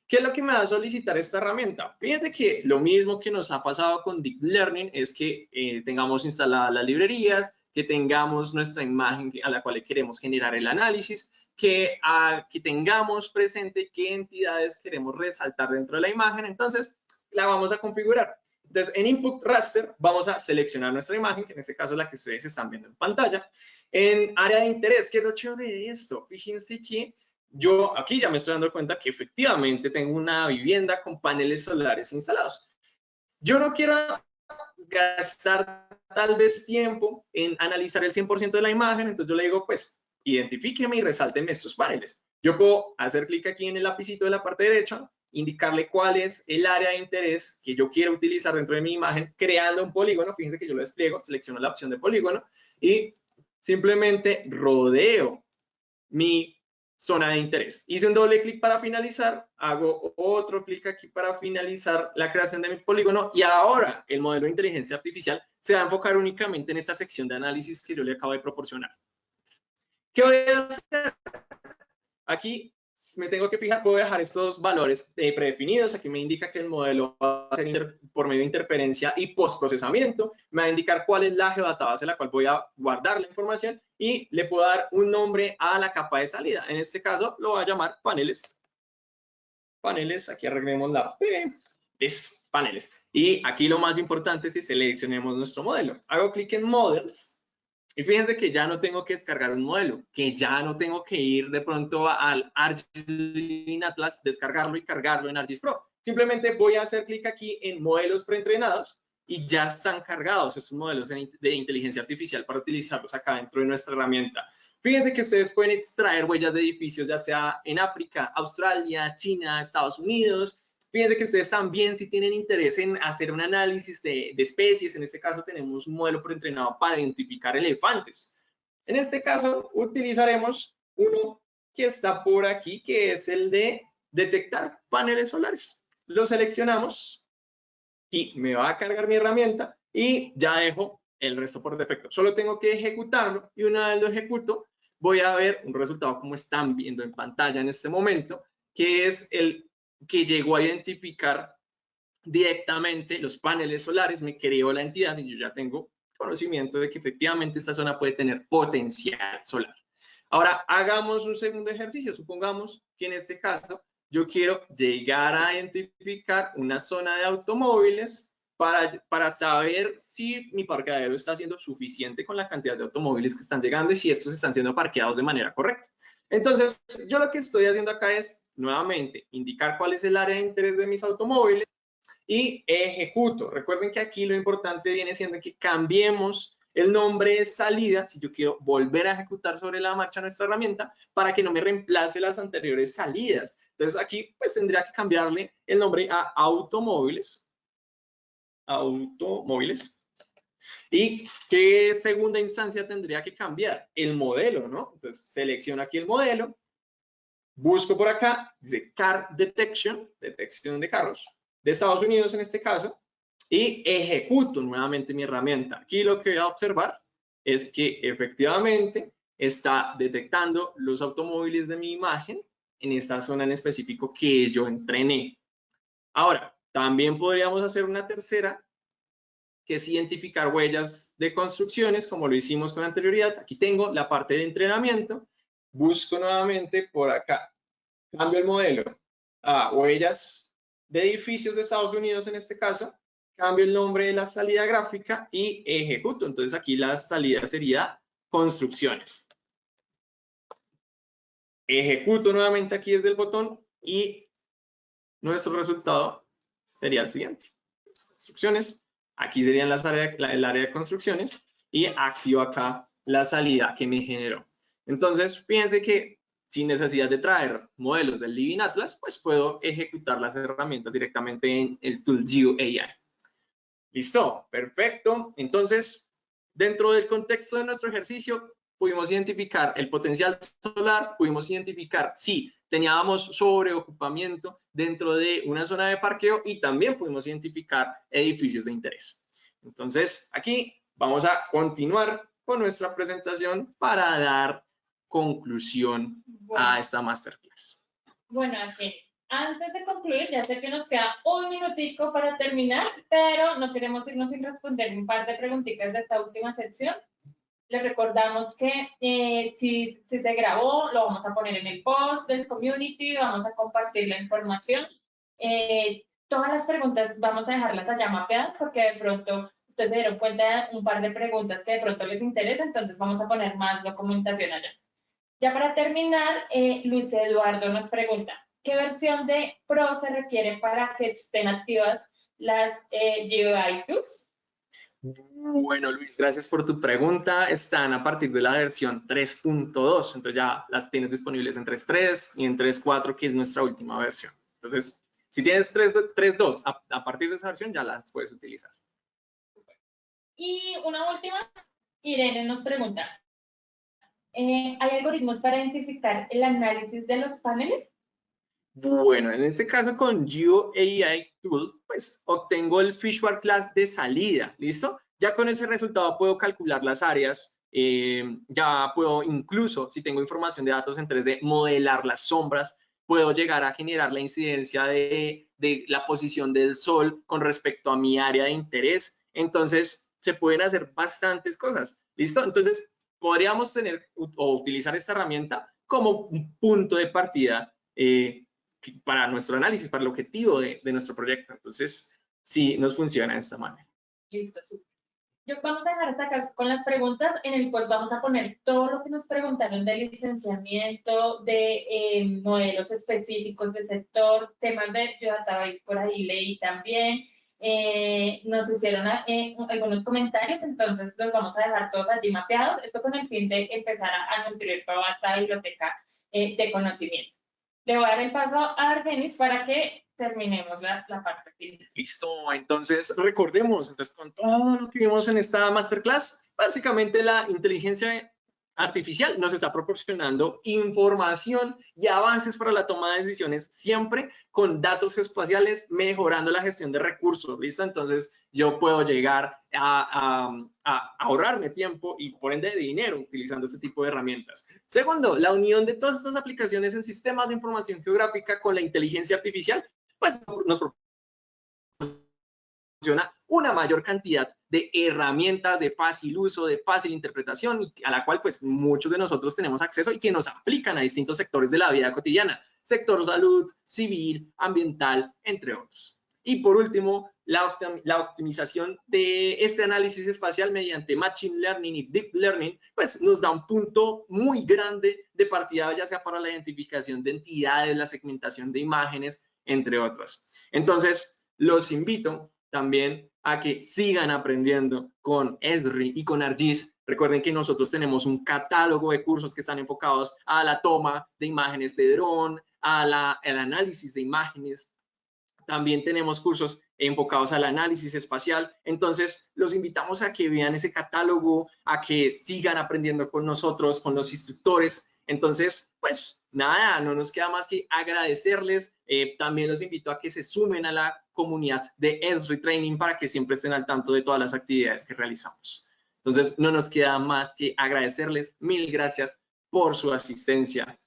¿Qué es lo que me va a solicitar esta herramienta? Fíjense que lo mismo que nos ha pasado con Deep Learning es que tengamos instaladas las librerías, que tengamos nuestra imagen a la cual le queremos generar el análisis, que tengamos presente qué entidades queremos resaltar dentro de la imagen. Entonces, la vamos a configurar. Entonces, en Input Raster vamos a seleccionar nuestra imagen, que en este caso es la que ustedes están viendo en pantalla. En área de interés, ¿qué es lo chévere de esto? Fíjense que yo aquí ya me estoy dando cuenta que efectivamente tengo una vivienda con paneles solares instalados. Yo no quiero gastar tal vez tiempo en analizar el 100% de la imagen, entonces yo le digo, pues, identifíqueme y resálteme estos paneles. Yo puedo hacer clic aquí en el lapicito de la parte derecha, indicarle cuál es el área de interés que yo quiero utilizar dentro de mi imagen, creando un polígono. Fíjense que yo lo despliego, selecciono la opción de polígono y simplemente rodeo mi zona de interés. Hice un doble clic para finalizar, hago otro clic aquí para finalizar la creación de mi polígono y ahora el modelo de inteligencia artificial se va a enfocar únicamente en esta sección de análisis que yo le acabo de proporcionar. ¿Qué voy a hacer? Aquí me tengo que fijar, puedo dejar estos valores predefinidos. Aquí me indica que el modelo va a ser por medio de interferencia y postprocesamiento. Me va a indicar cuál es la geodatabase a la cual voy a guardar la información y le puedo dar un nombre a la capa de salida. En este caso lo voy a llamar paneles. Paneles, aquí arreglemos la P, es paneles. Y aquí lo más importante es que seleccionemos nuestro modelo. Hago clic en Models. Y fíjense que ya no tengo que descargar un modelo, que ya no tengo que ir de pronto al ArcGIS Living Atlas, descargarlo y cargarlo en ArcGIS Pro. Simplemente voy a hacer clic aquí en modelos preentrenados y ya están cargados estos modelos de inteligencia artificial para utilizarlos acá dentro de nuestra herramienta. Fíjense que ustedes pueden extraer huellas de edificios, ya sea en África, Australia, China, Estados Unidos. Fíjense que ustedes también, si tienen interés en hacer un análisis de especies, en este caso tenemos un modelo preentrenado para identificar elefantes. En este caso utilizaremos uno que está por aquí, que es el de detectar paneles solares. Lo seleccionamos y me va a cargar mi herramienta y ya dejo el resto por defecto. Solo tengo que ejecutarlo y una vez lo ejecuto, voy a ver un resultado como están viendo en pantalla en este momento, que es el que llegó a identificar directamente los paneles solares, me creó la entidad y yo ya tengo conocimiento de que efectivamente esta zona puede tener potencial solar. Ahora, hagamos un segundo ejercicio. Supongamos que en este caso yo quiero llegar a identificar una zona de automóviles para saber si mi parqueadero está siendo suficiente con la cantidad de automóviles que están llegando y si estos están siendo parqueados de manera correcta. Entonces, yo lo que estoy haciendo acá es, nuevamente, indicar cuál es el área de interés de mis automóviles y ejecuto. Recuerden que aquí lo importante viene siendo que cambiemos el nombre de salida, si yo quiero volver a ejecutar sobre la marcha nuestra herramienta, para que no me reemplace las anteriores salidas. Entonces, aquí pues tendría que cambiarle el nombre a automóviles. Automóviles. ¿Y qué segunda instancia tendría que cambiar? El modelo, ¿no? Entonces, selecciono aquí el modelo, busco por acá, dice Car Detection, detección de carros, de Estados Unidos en este caso, y ejecuto nuevamente mi herramienta. Aquí lo que voy a observar es que efectivamente está detectando los automóviles de mi imagen en esta zona en específico que yo entrené. Ahora, también podríamos hacer una tercera, que es identificar huellas de construcciones, como lo hicimos con anterioridad. Aquí tengo la parte de entrenamiento. Busco nuevamente por acá. Cambio el modelo a huellas de edificios de Estados Unidos en este caso. Cambio el nombre de la salida gráfica y ejecuto. Entonces aquí la salida sería construcciones. Ejecuto nuevamente aquí desde el botón y nuestro resultado sería el siguiente. Construcciones. Aquí serían el área de construcciones y activo acá la salida que me generó. Entonces, fíjense que sin necesidad de traer modelos del Living Atlas, pues puedo ejecutar las herramientas directamente en el ToolView AI. ¿Listo? Perfecto. Entonces, dentro del contexto de nuestro ejercicio, pudimos identificar el potencial solar, pudimos identificar si teníamos sobreocupamiento dentro de una zona de parqueo y también pudimos identificar edificios de interés. Entonces, aquí vamos a continuar con nuestra presentación para dar conclusión a esta masterclass. Bueno, Argenis, antes de concluir, ya sé que nos queda un minutico para terminar, pero no queremos irnos sin responder un par de preguntitas de esta última sección. Les recordamos que si se grabó, lo vamos a poner en el post del community, vamos a compartir la información. Todas las preguntas vamos a dejarlas allá mapeadas porque de pronto ustedes se dieron cuenta de un par de preguntas que de pronto les interesa, entonces vamos a poner más documentación allá. Ya para terminar, Luis Eduardo nos pregunta, ¿qué versión de Pro se requiere para que estén activas las GeoEye Tools? Bueno, Luis, gracias por tu pregunta. Están a partir de la versión 3.2, entonces ya las tienes disponibles en 3.3 y en 3.4, que es nuestra última versión. Entonces, si tienes 3.2, a partir de esa versión ya las puedes utilizar. Y una última, Irene nos pregunta, ¿hay algoritmos para identificar el análisis de los paneles? Bueno, en este caso con GeoEye Tool, pues obtengo el Fishbar Class de salida, ¿listo? Ya con ese resultado puedo calcular las áreas, ya puedo incluso, si tengo información de datos en 3D, modelar las sombras, puedo llegar a generar la incidencia de la posición del sol con respecto a mi área de interés. Entonces, se pueden hacer bastantes cosas, ¿listo? Entonces, podríamos tener o utilizar esta herramienta como un punto de partida para nuestro análisis, para el objetivo de nuestro proyecto. Entonces, sí nos funciona de esta manera. Listo, súper. Vamos a dejar hasta acá con las preguntas, en el cual vamos a poner todo lo que nos preguntaron de licenciamiento, de modelos específicos de sector, temas de database por ahí leí también. Nos hicieron algunos comentarios, entonces los vamos a dejar todos allí mapeados, esto con el fin de empezar a nutrir toda esta biblioteca de conocimiento. Le voy a dar el paso a Argenis para que terminemos la parte final. Listo, entonces recordemos, entonces con todo lo que vimos en esta masterclass, básicamente la inteligencia artificial nos está proporcionando información y avances para la toma de decisiones, siempre con datos geoespaciales, mejorando la gestión de recursos, ¿listo? Entonces yo puedo llegar a ahorrarme tiempo y por ende dinero utilizando este tipo de herramientas. Segundo, la unión de todas estas aplicaciones en sistemas de información geográfica con la inteligencia artificial, pues nos proporciona una mayor cantidad de herramientas de fácil uso, de fácil interpretación, y a la cual pues muchos de nosotros tenemos acceso y que nos aplican a distintos sectores de la vida cotidiana, sector salud, civil, ambiental, entre otros. Y por último, la optimización de este análisis espacial mediante Machine Learning y Deep Learning, pues nos da un punto muy grande de partida, ya sea para la identificación de entidades, la segmentación de imágenes, entre otros. Entonces, los invito también a que sigan aprendiendo con Esri y con ArcGIS. Recuerden que nosotros tenemos un catálogo de cursos que están enfocados a la toma de imágenes de dron, al análisis de imágenes. También tenemos cursos enfocados al análisis espacial. Entonces, los invitamos a que vean ese catálogo, a que sigan aprendiendo con nosotros, con los instructores. Entonces, pues nada, no nos queda más que agradecerles. También los invito a que se sumen a la comunidad de Esri Training para que siempre estén al tanto de todas las actividades que realizamos. Entonces, no nos queda más que agradecerles. Mil gracias por su asistencia.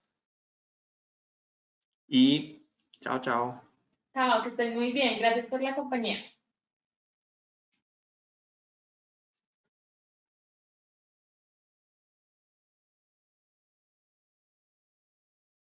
Y chao, chao. Chao, que estén muy bien. Gracias por la compañía.